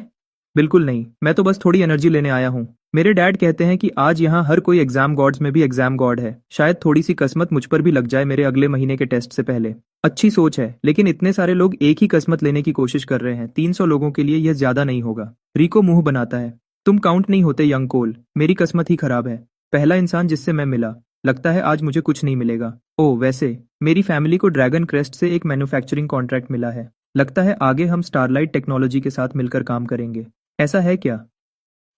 बिल्कुल नहीं, मैं तो बस थोड़ी एनर्जी लेने आया हूँ। मेरे डैड कहते हैं कि आज यहाँ हर कोई एग्जाम गॉड्स में भी एग्जाम गॉड है। शायद थोड़ी सी किस्मत मुझ पर भी लग जाए मेरे अगले महीने के टेस्ट से पहले। अच्छी सोच है, लेकिन इतने सारे लोग एक ही किस्मत लेने की कोशिश कर रहे हैं। 300 लोगों के लिए यह ज्यादा नहीं होगा। रिको मुंह बनाता है। तुम काउंट नहीं होते यंग कोल। मेरी किस्मत ही खराब है। पहला इंसान जिससे मैं मिला। लगता है आज मुझे कुछ नहीं मिलेगा। ओह वैसे, मेरी फैमिली को ड्रैगन क्रेस्ट से एक मैन्युफैक्चरिंग कॉन्ट्रैक्ट मिला है। लगता है आगे हम स्टारलाइट टेक्नोलॉजी के साथ मिलकर काम करेंगे। ऐसा है क्या?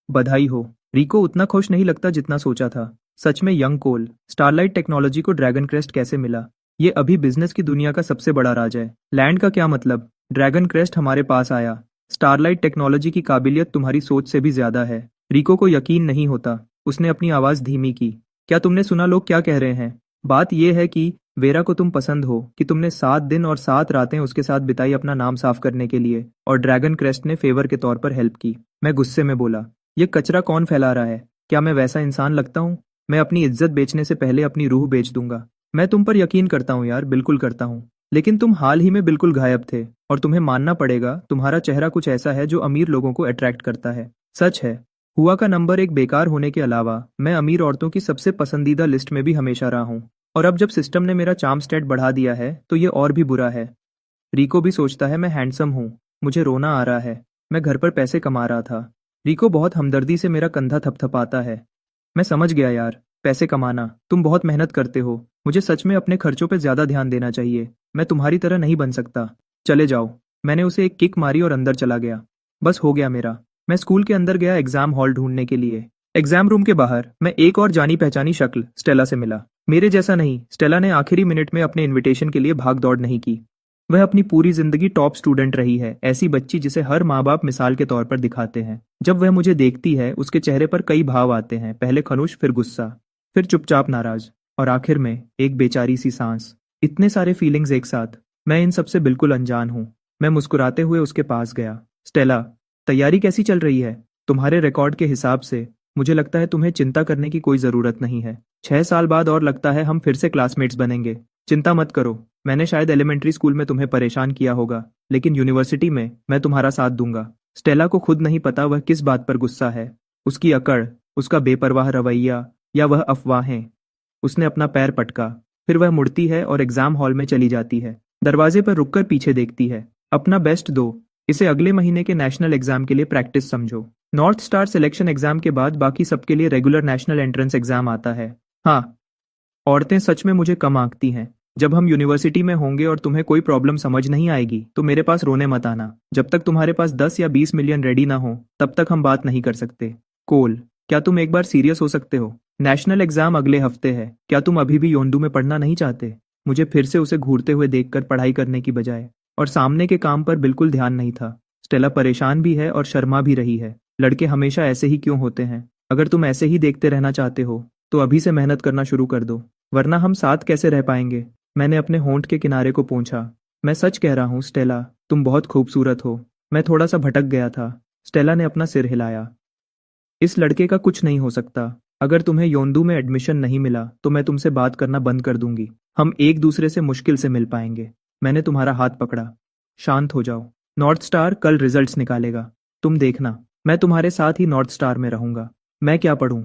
बधाई हो। रिको उतना खुश नहीं लगता जितना सोचा था। सच में यंग कोल, स्टारलाइट टेक्नोलॉजी को ड्रैगन क्रेस्ट कैसे मिला? ये अभी बिजनेस की दुनिया का सबसे बड़ा राज है। लैंड का क्या मतलब? ड्रैगन क्रेस्ट हमारे पास आया। स्टारलाइट टेक्नोलॉजी की काबिलियत तुम्हारी सोच से भी ज्यादा है। रिको को यकीन नहीं होता। उसने अपनी आवाज धीमी की। क्या तुमने सुना लोग क्या कह रहे हैं? बात यह है कि वेरा को तुम पसंद हो, कि तुमने 7 दिन और 7 रातें उसके साथ बिताई अपना नाम साफ करने के लिए, और ड्रैगन क्रेस्ट ने फेवर के तौर पर हेल्प की। मैं गुस्से में बोला, ये कचरा कौन फैला रहा है? क्या मैं वैसा इंसान लगता हूँ? मैं अपनी इज्जत बेचने से पहले अपनी रूह बेच दूंगा। मैं तुम पर यकीन करता हूँ यार, बिल्कुल करता हूँ। लेकिन तुम हाल ही में बिल्कुल गायब थे, और तुम्हें मानना पड़ेगा तुम्हारा चेहरा कुछ ऐसा है जो अमीर लोगों को अट्रैक्ट करता है। सच है। हुआ का नंबर एक बेकार होने के अलावा मैं अमीर औरतों की सबसे पसंदीदा लिस्ट में भी हमेशा रहा हूँ। और अब जब सिस्टम ने मेरा चार्म स्टेट बढ़ा दिया है तो ये और भी बुरा है। रिको भी सोचता है मैं हैंडसम हूँ। मुझे रोना आ रहा है। मैं घर पर पैसे कमा रहा था। रिको बहुत हमदर्दी से मेरा कंधा थपथपाता है। मैं समझ गया यार, पैसे कमाना, तुम बहुत मेहनत करते हो। मुझे सच में अपने खर्चों पे ज्यादा ध्यान देना चाहिए। मैं तुम्हारी तरह नहीं बन सकता। चले जाओ। मैंने उसे एक किक मारी और अंदर चला गया। बस हो गया मेरा। मैं स्कूल के अंदर गया एग्जाम हॉल ढूंढने के लिए। एग्जाम रूम के बाहर मैं एक और जानी पहचानी शक्ल स्टेला से मिला। मेरे जैसा नहीं, स्टेला ने आखिरी मिनट में अपने इनविटेशन के लिए भाग दौड़ नहीं की। वह अपनी पूरी जिंदगी टॉप स्टूडेंट रही है, ऐसी बच्ची जिसे हर माँ बाप मिसाल के तौर पर दिखाते हैं। जब वह मुझे देखती है उसके चेहरे पर कई भाव आते हैं, पहले खनुश, फिर गुस्सा, फिर चुपचाप नाराज, और आखिर में एक बेचारी सी सांस। इतने सारे फीलिंग्स एक साथ। मैं इन सबसे बिल्कुल अनजान हूँ। मैं मुस्कुराते हुए उसके पास गया। स्टेला, तैयारी कैसी चल रही है? तुम्हारे रिकॉर्ड के हिसाब से मुझे लगता है तुम्हें चिंता करने की कोई जरूरत नहीं है। 6 साल बाद और लगता है हम फिर से क्लासमेट्स बनेंगे। चिंता मत करो। मैंने शायद एलिमेंट्री स्कूल में तुम्हें परेशान किया होगा, लेकिन यूनिवर्सिटी में मैं तुम्हारा साथ दूंगा। स्टेला को खुद नहीं पता वह किस बात पर गुस्सा है। उसकी अकड़, उसका बेपरवाह रवैया, या वह अफवाहें। उसने अपना पैर पटका। फिर वह मुड़ती है और एग्जाम हॉल में चली जाती है। दरवाजे पर रुककर पीछे देखती है। अपना बेस्ट दो। इसे अगले महीने के नेशनल एग्जाम के लिए प्रैक्टिस समझो। नॉर्थ स्टार सिलेक्शन एग्जाम के बाद बाकी सबके लिए रेगुलर नेशनल एंट्रेंस एग्जाम आता है। हाँ, औरतें सच में मुझे कम आंकती हैं। जब हम यूनिवर्सिटी में होंगे और तुम्हें कोई प्रॉब्लम समझ नहीं आएगी तो मेरे पास रोने मत आना। जब तक तुम्हारे पास 10 या 20 मिलियन रेडी ना हो तब तक हम बात नहीं कर सकते। कोल, क्या तुम एक बार सीरियस हो सकते हो? नेशनल एग्जाम अगले हफ्ते है। क्या तुम अभी भी योंडू में पढ़ना नहीं चाहते? मुझे फिर से उसे घूरते हुए देखकर पढ़ाई करने की बजाय, और सामने के काम पर बिल्कुल ध्यान नहीं था। स्टेला परेशान भी है और शर्मा भी रही है। लड़के हमेशा ऐसे ही क्यों होते हैं? अगर तुम ऐसे ही देखते रहना चाहते हो तो अभी से मेहनत करना शुरू कर दो, वरना हम साथ कैसे रह पाएंगे? मैंने अपने होंठ के किनारे को पोंछा। मैं सच कह रहा हूँ स्टेला, तुम बहुत खूबसूरत हो। मैं थोड़ा सा भटक गया था। स्टेला ने अपना सिर हिलाया। इस लड़के का कुछ नहीं हो सकता। अगर तुम्हें योंदू में एडमिशन नहीं मिला तो मैं तुमसे बात करना बंद कर दूंगी। हम एक दूसरे से मुश्किल से मिल पाएंगे। मैंने तुम्हारा हाथ पकड़ा। शांत हो जाओ। नॉर्थ स्टार कल रिजल्ट्स निकालेगा। तुम देखना, मैं तुम्हारे साथ ही नॉर्थ स्टार में रहूंगा। मैं क्या पढ़ूं?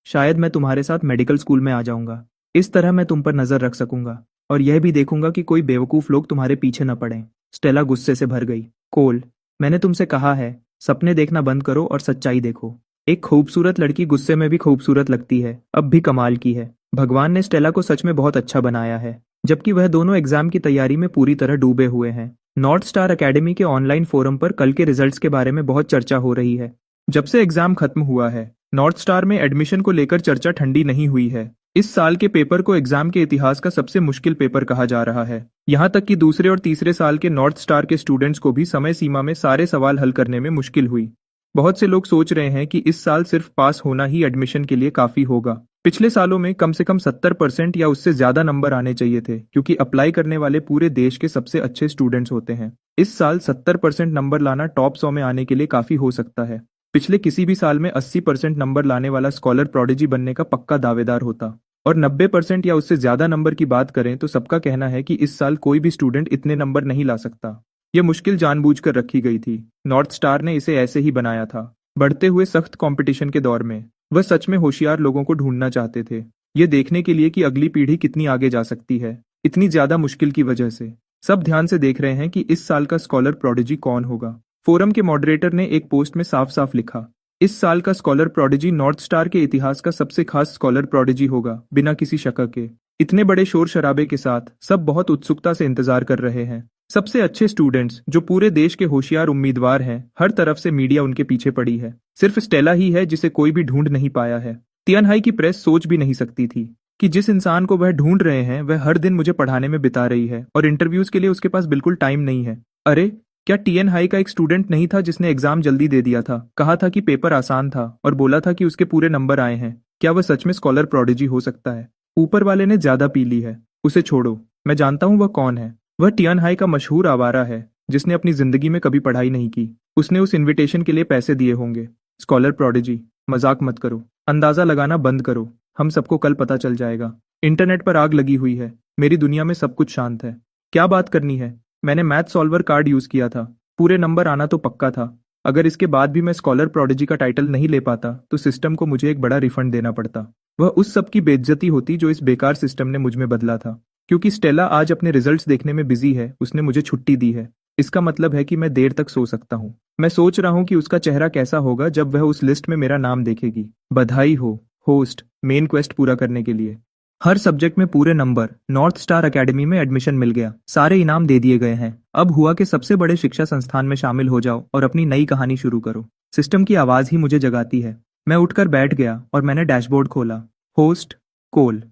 शायद मैं तुम्हारे साथ मेडिकल स्कूल में आ जाऊंगा। इस तरह मैं तुम पर नजर रख सकूंगा और यह भी देखूंगा कि कोई बेवकूफ लोग तुम्हारे पीछे न पड़ें। स्टेला गुस्से से भर गई। कोल, मैंने तुमसे कहा है, सपने देखना बंद करो और सच्चाई देखो। एक खूबसूरत लड़की गुस्से में भी खूबसूरत लगती है। अब भी कमाल की है। भगवान ने स्टेला को सच में बहुत अच्छा बनाया है, जबकि वह दोनों एग्जाम की तैयारी में पूरी तरह डूबे हुए हैं। नॉर्थ स्टार एकेडमी के ऑनलाइन फोरम पर कल के रिजल्ट्स के बारे में बहुत चर्चा हो रही है। जब से एग्जाम खत्म हुआ है, नॉर्थ स्टार में एडमिशन को लेकर चर्चा ठंडी नहीं हुई है। इस साल के पेपर को एग्जाम के इतिहास का सबसे मुश्किल पेपर कहा जा रहा है। यहाँ तक कि दूसरे और तीसरे साल के नॉर्थ स्टार के स्टूडेंट्स को भी समय सीमा में सारे सवाल हल करने में मुश्किल हुई। बहुत से लोग सोच रहे हैं कि इस साल सिर्फ पास होना ही एडमिशन के लिए काफी होगा। पिछले सालों में कम से कम 70% या उससे ज्यादा नंबर आने चाहिए थे, क्योंकि अप्लाई करने वाले पूरे देश के सबसे अच्छे स्टूडेंट्स होते हैं। इस साल 70% नंबर लाना टॉप 100 में आने के लिए काफी हो सकता है। पिछले किसी भी साल में 80% नंबर लाने वाला स्कॉलर प्रोडिजी बनने का पक्का दावेदार होता, और 90% या उससे ज्यादा नंबर की बात करें तो सबका कहना है कि इस साल कोई भी स्टूडेंट इतने नंबर नहीं ला सकता। यह मुश्किल जानबूझकर रखी गई थी। नॉर्थ स्टार ने इसे ऐसे ही बनाया था। बढ़ते हुए सख्त कंपटीशन के दौर में वह सच में होशियार लोगों को ढूंढना चाहते थे, ये देखने के लिए कि अगली पीढ़ी कितनी आगे जा सकती है। इतनी ज्यादा मुश्किल की वजह से सब ध्यान से देख रहे हैं कि इस साल का स्कॉलर प्रोडिजी कौन होगा। फोरम के मॉडरेटर ने एक पोस्ट में साफ साफ लिखा, इस साल का स्कॉलर प्रोडिजी नॉर्थ स्टार के इतिहास का सबसे खास स्कॉलर प्रोडिजी होगा, बिना किसी शक के। इतने बड़े शोर शराबे के साथ सब बहुत उत्सुकता से इंतजार कर रहे हैं। सबसे अच्छे स्टूडेंट्स जो पूरे देश के होशियार उम्मीदवार हैं, हर तरफ से मीडिया उनके पीछे पड़ी है। सिर्फ स्टेला ही है जिसे कोई भी ढूंढ नहीं पाया है। तियानहाई की प्रेस सोच भी नहीं सकती थी कि जिस इंसान को वह ढूंढ रहे हैं वह हर दिन मुझे पढ़ाने में बिता रही है और इंटरव्यूज के लिए उसके पास बिल्कुल टाइम नहीं है। अरे, क्या टीएन हाई का एक स्टूडेंट नहीं था जिसने एग्जाम जल्दी दे दिया था, कहा था कि पेपर आसान था और बोला था कि उसके पूरे नंबर आए हैं? क्या वह सच में स्कॉलर प्रोडिजी हो सकता है? ऊपर वाले ने ज्यादा पी ली है, उसे छोड़ो। मैं जानता हूं वह कौन है। वह टियान हाई का मशहूर आवारा है जिसने अपनी जिंदगी में कभी पढ़ाई नहीं की। उसने उस इनविटेशन के लिए पैसे दिए होंगे। स्कॉलर प्रोडिजी, मजाक मत करो। अंदाजा लगाना बंद करो। हम सबको कल पता चल जाएगा। इंटरनेट पर आग लगी हुई है। मेरी दुनिया में सब कुछ शांत है। क्या बात करनी है? मैंने मैथ सॉल्वर कार्ड यूज किया था। पूरे नंबर आना तो पक्का था। अगर इसके बाद भी मैं स्कॉलर प्रोडिजी का टाइटल नहीं ले पाता तो सिस्टम को मुझे एक बड़ा रिफंड देना पड़ता। वह उस सब की बेइज्जती होती जो इस बेकार सिस्टम ने मुझ में बदला था। क्योंकि स्टेला आज अपने रिजल्ट्स देखने में बिजी है, उसने मुझे छुट्टी दी है। इसका मतलब है कि मैं देर तक सो सकता हूँ। मैं सोच रहा हूँ कि उसका चेहरा कैसा होगा जब वह उस लिस्ट में मेरा नाम देखेगी। बधाई हो होस्ट, मेन क्वेस्ट पूरा करने के लिए। हर सब्जेक्ट में पूरे नंबर। नॉर्थ स्टार एकेडमी में एडमिशन मिल गया। सारे इनाम दे दिए गए हैं। अब हुआ कि सबसे बड़े शिक्षा संस्थान में शामिल हो जाओ और अपनी नई कहानी शुरू करो। सिस्टम की आवाज ही मुझे जगाती है। मैं उठकर बैठ गया और मैंने डैशबोर्ड खोला। Host, coal.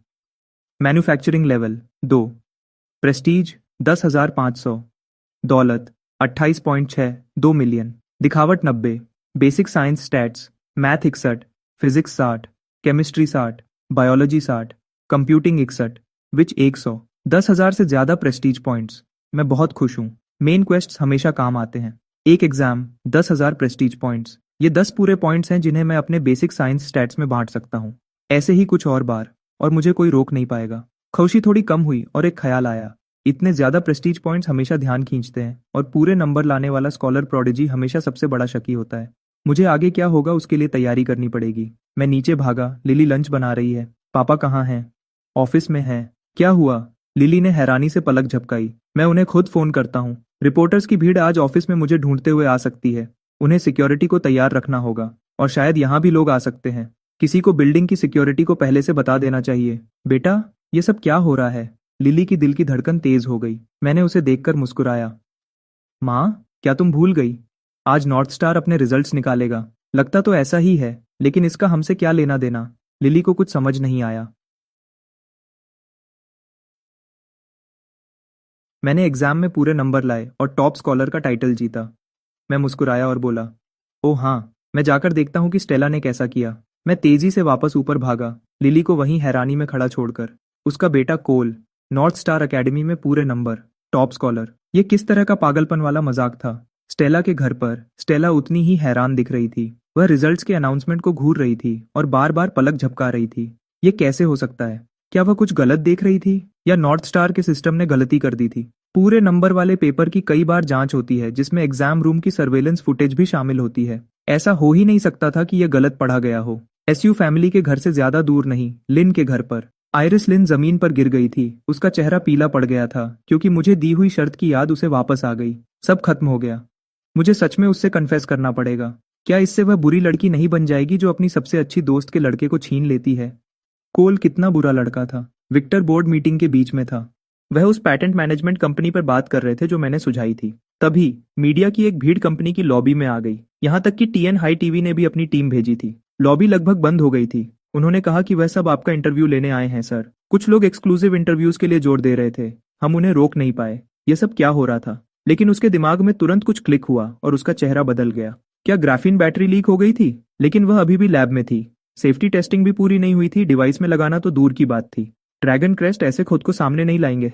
Manufacturing level 2। Prestige 10,500। दौलत 28.6, 2 मिलियन। दिखावट 90। Basic science stats, math 61, physics 60, chemistry 60, biology 60, computing 61, which 100। 10,000 से ज्यादा प्रेस्टीज पॉइंट्स। मैं बहुत खुश हूँ। मेन क्वेस्ट हमेशा काम आते हैं। एक एग्जाम, 10,000 प्रेस्टीज पॉइंट्स। ये 10 पूरे पॉइंट्स हैं जिन्हें मैं अपने बेसिक साइंस स्टैट्स में बांट सकता हूँ। ऐसे ही कुछ और बार, और मुझे कोई रोक नहीं पाएगा। खुशी थोड़ी कम हुई और एक ख्याल आया। इतने ज्यादा प्रेस्टीज पॉइंट्स हमेशा ध्यान खींचते हैं और पूरे नंबर लाने वाला स्कॉलर प्रोडिजी हमेशा सबसे बड़ा शकी होता है। मुझे आगे क्या होगा उसके लिए तैयारी करनी पड़ेगी। मैं नीचे भागा। लिली लंच बना रही है। पापा कहाँ हैं? ऑफिस में है। क्या हुआ? लिली ने हैरानी से पलक झपकाई। मैं उन्हें खुद फोन करता हूँ। रिपोर्टर्स की भीड़ आज ऑफिस में मुझे ढूंढते हुए आ सकती है। उन्हें सिक्योरिटी को तैयार रखना होगा और शायद यहाँ भी लोग आ सकते हैं। किसी को बिल्डिंग की सिक्योरिटी को पहले से बता देना चाहिए। बेटा, ये सब क्या हो रहा है? लिली की दिल की धड़कन तेज हो गई। मैंने उसे देखकर मुस्कुराया। माँ, क्या तुम भूल गई? आज नॉर्थ स्टार अपने रिजल्ट्स निकालेगा। लगता तो ऐसा ही है, लेकिन इसका हमसे क्या लेना देना? लिली को कुछ समझ नहीं आया। मैंने एग्जाम में पूरे नंबर लाए और टॉप स्कॉलर का टाइटल जीता। मैं मुस्कुराया और बोला, ओह हाँ, मैं जाकर देखता हूँ कि स्टेला ने कैसा किया। मैं तेजी से वापस ऊपर भागा, लिली को वहीं हैरानी में खड़ा छोड़कर। उसका बेटा कोल, नॉर्थ स्टार एकेडमी में पूरे नंबर, टॉप स्कॉलर। ये किस तरह का पागलपन वाला मजाक था? स्टेला के घर पर स्टेला उतनी ही हैरान दिख रही थी। वह रिजल्ट्स के अनाउंसमेंट को घूर रही थी और बार बार पलक झपका रही थी। ये कैसे हो सकता है? क्या वह कुछ गलत देख रही थी या नॉर्थ स्टार के सिस्टम ने गलती कर दी थी? पूरे नंबर वाले पेपर की कई बार जांच होती है जिसमें एग्जाम रूम की सर्वेलेंस फुटेज भी शामिल होती है। ऐसा हो ही नहीं सकता था कि यह गलत पढ़ा गया हो। एसयू फैमिली के घर से ज्यादा दूर नहीं, लिन के घर पर आइरिस लिन जमीन पर गिर गई थी। उसका चेहरा पीला पड़ गया था क्योंकि मुझे दी हुई शर्त की याद उसे वापस आ गई। सब खत्म हो गया। मुझे सच में उससे कन्फेस करना पड़ेगा। क्या इससे वह बुरी लड़की नहीं बन जाएगी जो अपनी सबसे अच्छी दोस्त के लड़के को छीन लेती है? कोल कितना बुरा लड़का था। विक्टर बोर्ड मीटिंग के बीच में था। वह उस पैटेंट मैनेजमेंट कंपनी पर बात कर रहे थे जो मैंने सुझाई थी। तभी मीडिया की एक भीड़ कंपनी की लॉबी में आ गई। यहाँ तक कि टीएन हाई टीवी ने भी अपनी टीम भेजी थी। लॉबी लगभग बंद हो गई थी। उन्होंने कहा कि वह सब आपका इंटरव्यू लेने आए हैं सर। कुछ लोग एक्सक्लूसिव इंटरव्यूज के लिए जोर दे रहे थे। हम उन्हें रोक नहीं पाए। यह सब क्या हो रहा था? लेकिन उसके दिमाग में तुरंत कुछ क्लिक हुआ और उसका चेहरा बदल गया। क्या ग्राफीन बैटरी लीक हो गई थी? लेकिन वह अभी भी लैब में थी। सेफ्टी टेस्टिंग भी पूरी नहीं हुई थी। डिवाइस में लगाना तो दूर की बात थी। ड्रैगन क्रेस्ट ऐसे खुद को सामने नहीं लाएंगे,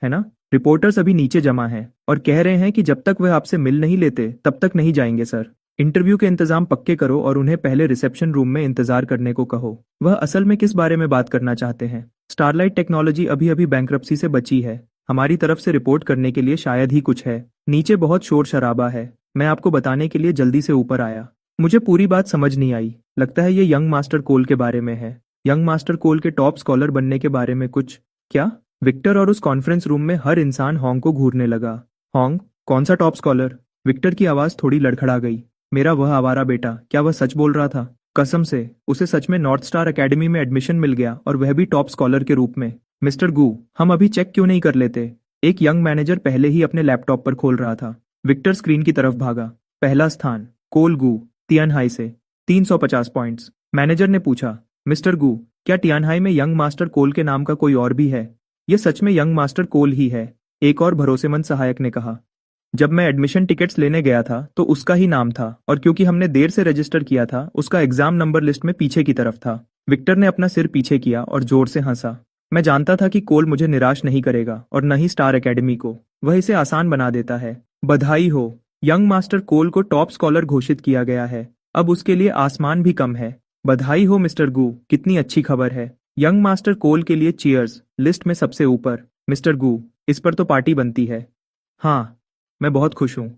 है ना? रिपोर्टर्स अभी नीचे जमा हैं और कह रहे हैं कि जब तक वह आपसे मिल नहीं लेते तब तक नहीं जाएंगे सर। इंटरव्यू के इंतजाम पक्के करो और उन्हें पहले रिसेप्शन रूम में इंतजार करने को कहो। वह असल में किस बारे में बात करना चाहते हैं? स्टारलाइट टेक्नोलॉजी अभी अभी बैंक्रप्सी से बची है। हमारी तरफ से रिपोर्ट करने के लिए शायद ही कुछ है। नीचे बहुत शोर शराबा है। मैं आपको बताने के लिए जल्दी से ऊपर आया। मुझे पूरी बात समझ नहीं आई। लगता है ये यंग मास्टर कोल के बारे में है। यंग मास्टर कोल के टॉप स्कॉलर बनने के बारे में कुछ? क्या? विक्टर और उस कॉन्फ्रेंस रूम में हर इंसान हॉन्ग को घूरने लगा। हॉन्ग? कौन सा टॉप स्कॉलर? विक्टर की आवाज थोड़ी लड़खड़ा गई। मेरा वह आवारा बेटा। क्या वह सच बोल रहा था? कसम से उसे सच में नॉर्थ स्टार एकेडमी में एडमिशन मिल गया और वह भी टॉप स्कॉलर के रूप में। मिस्टर गू, हम अभी चेक क्यों नहीं कर लेते? एक यंग मैनेजर पहले ही अपने लैपटॉप पर खोल रहा था। विक्टर स्क्रीन की तरफ भागा। पहला स्थान कोल गू, तियानहाई से 350 पॉइंट्स। मैनेजर ने पूछा, मिस्टर गू, क्या तियानहाई में यंग मास्टर कोल के नाम का कोई और भी है? यह सच में यंग मास्टर कोल ही है, एक और भरोसेमंद सहायक ने कहा। जब मैं एडमिशन टिकट्स लेने गया था तो उसका ही नाम था और क्योंकि हमने देर से रजिस्टर किया था उसका एग्जाम नंबर लिस्ट में पीछे की तरफ था। विक्टर ने अपना सिर पीछे किया और जोर से हंसा। मैं जानता था कि कोल मुझे निराश नहीं करेगा और न ही स्टार एकेडमी को। वह इसे आसान बना देता है। बधाई हो, यंग मास्टर कोल को टॉप स्कॉलर घोषित किया गया है। अब उसके लिए आसमान भी कम है। बधाई हो मिस्टर गू, कितनी अच्छी खबर है। यंग मास्टर कोल के लिए चीयर्स, लिस्ट में सबसे ऊपर। मिस्टर गू, इस पर तो पार्टी बनती है। हाँ, मैं बहुत खुश हूँ।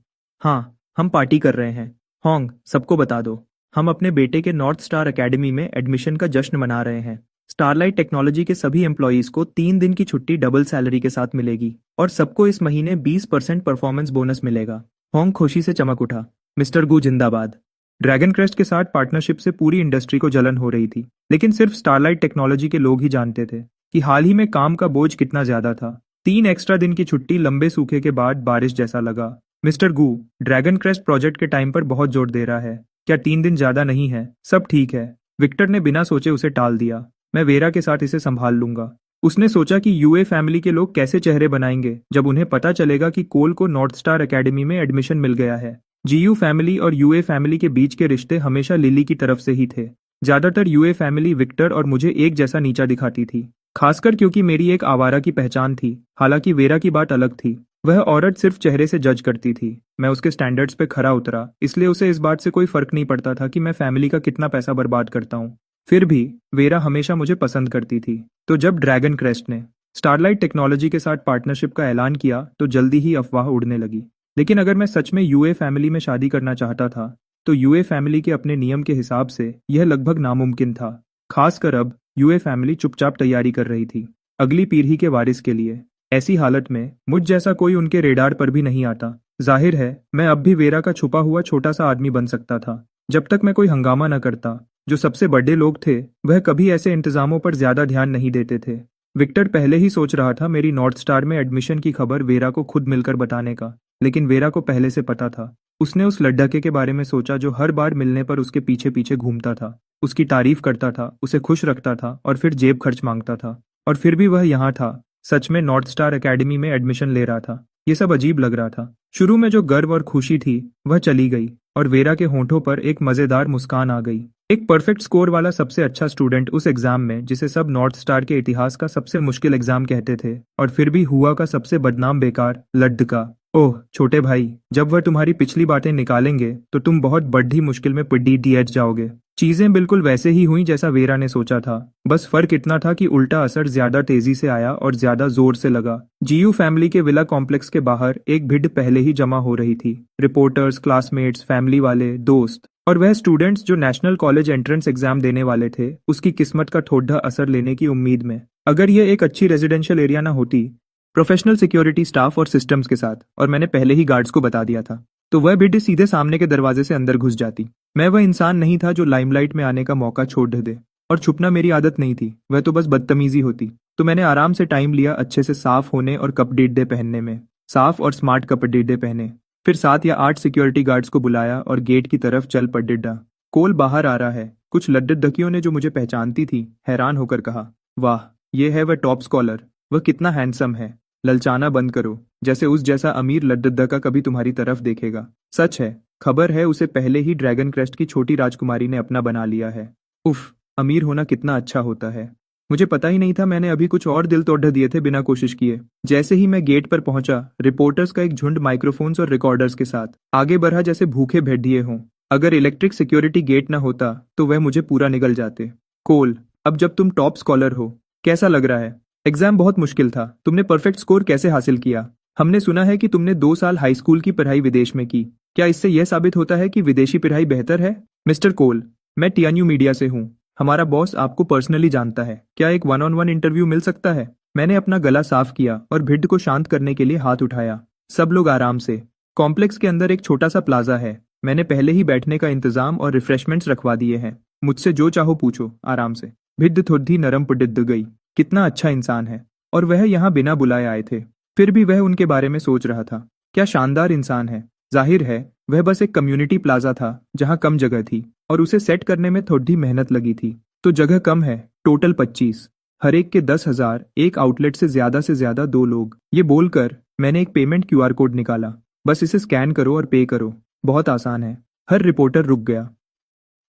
हाँ, हम पार्टी कर रहे हैं। हॉन्ग, सबको बता दो, हम अपने बेटे के नॉर्थ स्टार एकेडमी में एडमिशन का जश्न मना रहे हैं। स्टारलाइट टेक्नोलॉजी के सभी एम्प्लॉयज को 3 दिन की छुट्टी डबल सैलरी के साथ मिलेगी और सबको इस महीने 20% परफॉर्मेंस बोनस मिलेगा। हॉन्ग खुशी से चमक उठा। मिस्टर गू जिंदाबाद। ड्रैगन क्रेस्ट के साथ पार्टनरशिप से पूरी इंडस्ट्री को जलन हो रही थी, लेकिन सिर्फ स्टारलाइट टेक्नोलॉजी के लोग ही जानते थे कि हाल ही में काम का बोझ कितना ज्यादा था। 3 एक्स्ट्रा दिन की छुट्टी लंबे सूखे के बाद बारिश जैसा लगा। मिस्टर गू, ड्रैगन क्रेस्ट प्रोजेक्ट के टाइम पर बहुत जोर दे रहा है। क्या 3 दिन ज्यादा नहीं है? सब ठीक है। विक्टर ने बिना सोचे उसे टाल दिया। मैं वेरा के साथ इसे संभाल लूंगा। उसने सोचा कि यूए फैमिली के लोग कैसे चेहरे बनाएंगे जब उन्हें पता चलेगा कि कोल को नॉर्थ स्टार एकेडमी में एडमिशन मिल गया है। जीयू फैमिली और यूए फैमिली के बीच के रिश्ते हमेशा लिली की तरफ से ही थे। ज्यादातर यूए फैमिली विक्टर और मुझे एक जैसा नीचा दिखाती थी, खासकर क्योंकि मेरी एक आवारा की पहचान थी। हालांकि वेरा की बात अलग थी। वह औरत सिर्फ चेहरे से जज करती थी। मैं उसके स्टैंडर्ड्स पे खरा उतरा, इसलिए उसे इस बात से कोई फर्क नहीं पड़ता था कि मैं फैमिली का कितना पैसा बर्बाद करता हूँ। फिर भी वेरा हमेशा मुझे पसंद करती थी। तो जब ड्रैगन क्रेस्ट ने स्टारलाइट टेक्नोलॉजी के साथ पार्टनरशिप का ऐलान किया तो जल्दी ही अफवाह उड़ने लगी। लेकिन अगर मैं सच में यूए फैमिली में शादी करना चाहता था तो यूए फैमिली के अपने नियम के हिसाब से यह लगभग नामुमकिन था। खासकर अब यूए फैमिली चुपचाप तैयारी कर रही थी अगली पीढ़ी के वारिस के लिए। ऐसी हालत में मुझ जैसा कोई उनके रेडार पर भी नहीं आता। जाहिर है मैं अब भी वेरा का छुपा हुआ छोटा सा आदमी बन सकता था जब तक मैं कोई हंगामा न करता। जो सबसे बड़े लोग थे वह कभी ऐसे इंतजामों पर ज्यादा ध्यान नहीं देते थे। विक्टर पहले ही सोच रहा था मेरी नॉर्थ स्टार में एडमिशन की खबर वेरा को खुद मिलकर बताने का, लेकिन वेरा को पहले से पता था। उसने उस लड्ढके के बारे में सोचा जो हर बार मिलने पर उसके पीछे पीछे घूमता था, उसकी तारीफ करता था, उसे खुश रखता था और फिर जेब खर्च मांगता था। और फिर भी वह यहाँ था, सच में नॉर्थ स्टार एकेडमी में एडमिशन ले रहा था। ये सब अजीब लग रहा था। शुरू में जो गर्व और खुशी थी वह चली गई और वेरा के होंठों पर एक मजेदार मुस्कान आ गई। एक परफेक्ट स्कोर वाला सबसे अच्छा स्टूडेंट उस एग्जाम में, जिसे सब नॉर्थ स्टार के इतिहास का सबसे मुश्किल एग्जाम कहते थे, और फिर भी हुआ का सबसे बदनाम बेकार लड्ढका। ओह छोटे भाई, जब वह तुम्हारी पिछली बातें निकालेंगे तो तुम बहुत बड़ी मुश्किल में पीडीडीएच जाओगे। चीजें बिल्कुल वैसे ही हुई जैसा वेरा ने सोचा था। बस फर्क इतना था कि उल्टा असर ज्यादा तेजी से आया और ज्यादा जोर से लगा। जीयू फैमिली के विला कॉम्प्लेक्स के बाहर एक भीड़ पहले ही जमा हो रही थी। रिपोर्टर्स, क्लासमेट्स, फैमिली वाले, दोस्त और वह स्टूडेंट्स जो नेशनल कॉलेज एंट्रेंस एग्जाम देने वाले थे, उसकी किस्मत का ठोडा असर लेने की उम्मीद में। अगर यह एक अच्छी रेजिडेंशियल एरिया ना होती, प्रोफेशनल सिक्योरिटी स्टाफ और सिस्टम्स के साथ, और मैंने पहले ही गार्ड्स को बता दिया था, तो वह भीड़ सीधे सामने के दरवाजे से अंदर घुस जाती। मैं वह इंसान नहीं था जो लाइमलाइट में आने का मौका छोड़ दे। और छुपना मेरी आदत नहीं थी, वह तो बस बदतमीजी होती। तो मैंने आराम से टाइम लिया अच्छे से साफ होने और कपड़े पहनने में। साफ और स्मार्ट कपड़े पहने। फिर 7 या 8 सिक्योरिटी गार्ड्स को बुलाया और गेट की तरफ चल पड़ा। कोल बाहर आ रहा है। कुछ लड्डुडकियों ने जो मुझे पहचानती थी, हैरान होकर कहा, वाह, ये है वह टॉप स्कॉलर। वह कितना हैंडसम है। ललचाना बंद करो, जैसे उस जैसा अमीर लड्डुडका कभी तुम्हारी तरफ देखेगा। सच है, खबर है उसे पहले ही ड्रैगन क्रेस्ट की छोटी राजकुमारी ने अपना बना लिया है। उफ, अमीर होना कितना अच्छा होता है। मुझे पता ही नहीं था मैंने अभी कुछ और दिल तोड़ दिए थे बिना कोशिश किए। जैसे ही मैं गेट पर पहुंचा, रिपोर्टर्स का एक झुंड माइक्रोफोन्स और रिकॉर्डर्स के साथ आगे बढ़ा जैसे भूखे भेड़िए हों। अगर इलेक्ट्रिक सिक्योरिटी गेट ना होता तो वह मुझे पूरा निगल जाते। कोल, अब जब तुम टॉप स्कॉलर हो, कैसा लग रहा है? एग्जाम बहुत मुश्किल था। तुमने परफेक्ट स्कोर कैसे हासिल किया? हमने सुना है कि तुमने 2 साल हाई स्कूल की पढ़ाई विदेश में की। क्या इससे यह साबित होता है कि विदेशी पढ़ाई बेहतर है? मिस्टर कोल, मैं टीएनयू मीडिया से हूँ। हमारा बॉस आपको पर्सनली जानता है। क्या एक 1-on-1 इंटरव्यू मिल सकता है? मैंने अपना गला साफ किया और भिड्ड को शांत करने के लिए हाथ उठाया। सब लोग आराम से। कॉम्प्लेक्स के अंदर एक छोटा सा प्लाजा है। मैंने पहले ही बैठने का इंतजाम और रिफ्रेशमेंट्स रखवा दिए हैं। मुझसे जो चाहो पूछो, आराम से। भिड्ड थोड़ी नरम पड़िद गई। कितना अच्छा इंसान है। और वह यहाँ बिना बुलाए आए थे। फिर भी वह उनके बारे में सोच रहा था। क्या शानदार इंसान है। जाहिर है वह बस एक कम्युनिटी प्लाजा था जहाँ कम जगह थी और उसे सेट करने में थोड़ी मेहनत लगी थी। तो जगह कम है, टोटल 25। हर एक के 10,000, एक आउटलेट से ज्यादा 2 लोग। ये बोलकर मैंने एक पेमेंट क्यूआर कोड निकाला। बस इसे स्कैन करो और पे करो। बहुत आसान है। हर रिपोर्टर रुक गया।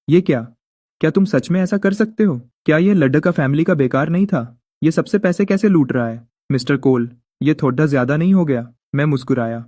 ये क्या तुम सच में ऐसा कर सकते हो? क्या ये लड्डका फैमिली का बेकार नहीं था? ये सबसे पैसे कैसे लूट रहा है? मिस्टर कोल, ये थोड़ा ज्यादा नहीं हो गया? मैं मुस्कुराया।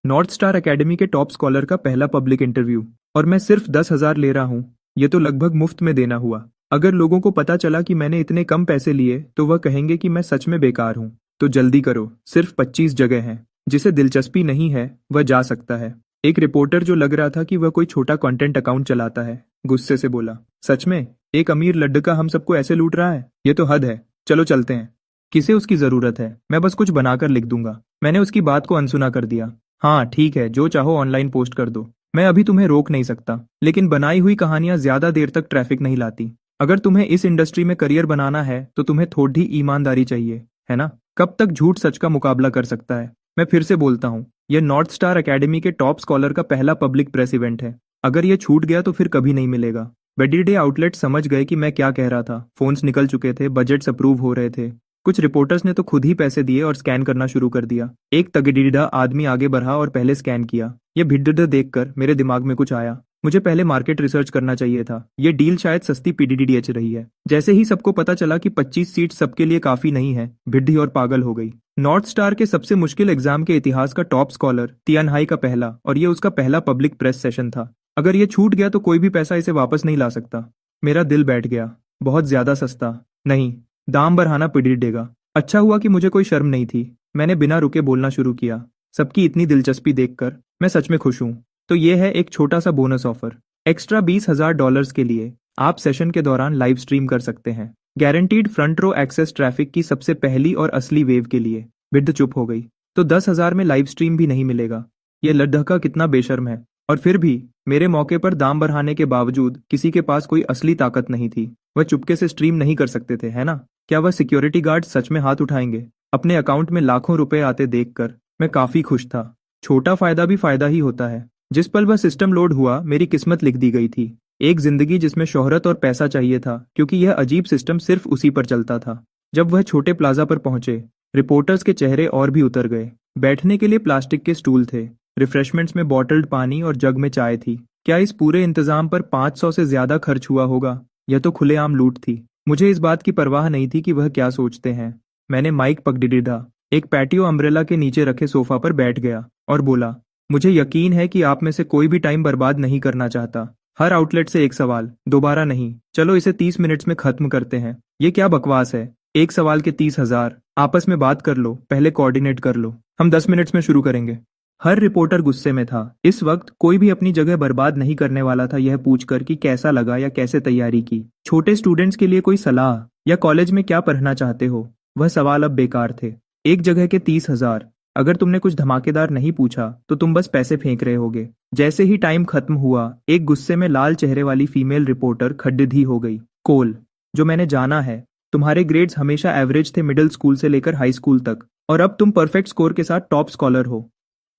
नॉर्थ स्टार एकेडमी के टॉप स्कॉलर का पहला पब्लिक इंटरव्यू, और मैं सिर्फ 10,000 ले रहा हूँ। ये तो लगभग मुफ्त में देना हुआ। अगर लोगों को पता चला कि मैंने इतने कम पैसे लिए तो वह कहेंगे कि मैं सच में बेकार हूँ। तो जल्दी करो, सिर्फ 25 जगह हैं। जिसे दिलचस्पी नहीं है वह जा सकता है। एक रिपोर्टर जो लग रहा था कि वह कोई छोटा कंटेंट अकाउंट चलाता है, गुस्से से बोला, सच में एक अमीर लड्डका हम सबको ऐसे लूट रहा है? ये तो हद है। चलो चलते हैं। किसे उसकी जरूरत है? मैं बस कुछ बनाकर लिख दूंगा। मैंने उसकी बात को अनसुना कर दिया। हाँ ठीक है, जो चाहो ऑनलाइन पोस्ट कर दो। मैं अभी तुम्हें रोक नहीं सकता, लेकिन बनाई हुई कहानियां ज्यादा देर तक ट्रैफिक नहीं लाती। अगर तुम्हें इस इंडस्ट्री में करियर बनाना है तो तुम्हें थोड़ी ईमानदारी चाहिए, है ना? कब तक झूठ सच का मुकाबला कर सकता है? मैं फिर से बोलता हूँ, यह नॉर्थ स्टार एकेडमी के टॉप स्कॉलर का पहला पब्लिक प्रेस इवेंट है। अगर यह छूट गया तो फिर कभी नहीं मिलेगा। वेडीडे आउटलेट समझ गए कि मैं क्या कह रहा था। फोन्स निकल चुके थे, बजट्स अप्रूव हो रहे थे। कुछ रिपोर्टर्स ने तो खुद ही पैसे दिए और स्कैन करना शुरू कर दिया। एक तगड़ीड़ा आदमी आगे बढ़ा और पहले स्कैन किया। ये भिड्ड देखकर मेरे दिमाग में कुछ आया। मुझे पहले मार्केट रिसर्च करना चाहिए था। ये डील शायद सस्ती पीडीडीएच रही है। जैसे ही सबको पता चला कि 25 सीट सबके लिए काफी नहीं है, भिड्डी और पागल हो गई। नॉर्थ स्टार के सबसे मुश्किल एग्जाम के इतिहास का टॉप स्कॉलर तियानहाई का पहला, और ये उसका पहला पब्लिक प्रेस सेशन था। अगर ये छूट गया तो कोई भी पैसा इसे वापस नहीं ला सकता। मेरा दिल बैठ गया। बहुत ज्यादा सस्ता नहीं, दाम बढ़ाना पीडीडेगा। अच्छा हुआ कि मुझे कोई शर्म नहीं थी। मैंने बिना रुके बोलना शुरू किया। सबकी इतनी दिलचस्पी देखकर मैं सच में खुश हूँ। तो ये है एक छोटा सा बोनस ऑफर। एक्स्ट्रा $20,000 के लिए आप सेशन के दौरान लाइव स्ट्रीम कर सकते हैं। Guaranteed front row access traffic की सबसे पहली और असली वेव के लिए। बिड्ड चुप हो गई। तो 10,000 में लाइव स्ट्रीम भी नहीं मिलेगा। ये लड्ढका कितना बेशर्म है। और फिर भी मेरे मौके पर दाम बढ़ाने के बावजूद किसी के पास कोई असली ताकत नहीं थी। वह चुपके से स्ट्रीम नहीं कर सकते थे, है ना? क्या वह सिक्योरिटी गार्ड सच में हाथ उठाएंगे? अपने अकाउंट में लाखों रुपए आते देखकर मैं काफी खुश था। छोटा फायदा भी फायदा ही होता है। जिस पल वह सिस्टम लोड हुआ, मेरी किस्मत लिख दी गई थी। एक जिंदगी जिसमें शोहरत और पैसा चाहिए था, क्योंकि यह अजीब सिस्टम सिर्फ उसी पर चलता था। जब वह छोटे प्लाजा पर पहुंचे, रिपोर्टर्स के चेहरे और भी उतर गए। बैठने के लिए प्लास्टिक के स्टूल थे। रिफ्रेशमेंट्स में बॉटल्ड पानी और जग में चाय थी। क्या इस पूरे इंतजाम पर 500 से ज्यादा खर्च हुआ होगा? यह तो खुलेआम लूट थी। मुझे इस बात की परवाह नहीं थी कि वह क्या सोचते हैं। मैंने माइक पकड़ लीधा। एक पैटियो अम्ब्रेला के नीचे रखे सोफा पर बैठ गया और बोला, मुझे यकीन है कि आप में से कोई भी टाइम बर्बाद नहीं करना चाहता। हर आउटलेट से एक सवाल, दोबारा नहीं। चलो इसे 30 मिनट्स में खत्म करते हैं। ये क्या बकवास है? एक सवाल के 30,000। आपस में बात कर लो, पहले कोऑर्डिनेट कर लो। हम 10 मिनट्स में शुरू करेंगे। हर रिपोर्टर गुस्से में था। इस वक्त कोई भी अपनी जगह बर्बाद नहीं करने वाला था यह पूछकर कि कैसा लगा या कैसे तैयारी की। छोटे स्टूडेंट्स के लिए कोई सलाह या कॉलेज में क्या पढ़ना चाहते हो, वह सवाल अब बेकार थे। एक जगह के 30,000। अगर तुमने कुछ धमाकेदार नहीं पूछा तो तुम बस पैसे फेंक रहे होगे। जैसे ही टाइम खत्म हुआ, एक गुस्से में लाल चेहरे वाली फीमेल रिपोर्टर खड्डिधी हो गई। कोल, जो मैंने जाना है, तुम्हारे ग्रेड्स हमेशा एवरेज थे मिडिल स्कूल से लेकर हाई स्कूल तक, और अब तुम परफेक्ट स्कोर के साथ टॉप स्कॉलर हो।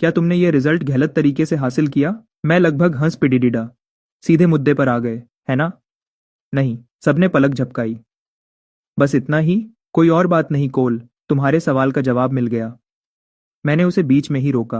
क्या तुमने ये रिजल्ट गलत तरीके से हासिल किया? मैं लगभग हंस पिडिडिडा। सीधे मुद्दे पर आ गए, है ना? नहीं, सबने पलक झपकाई। बस इतना ही? कोई और बात नहीं कोल, तुम्हारे सवाल का जवाब मिल गया। मैंने उसे बीच में ही रोका।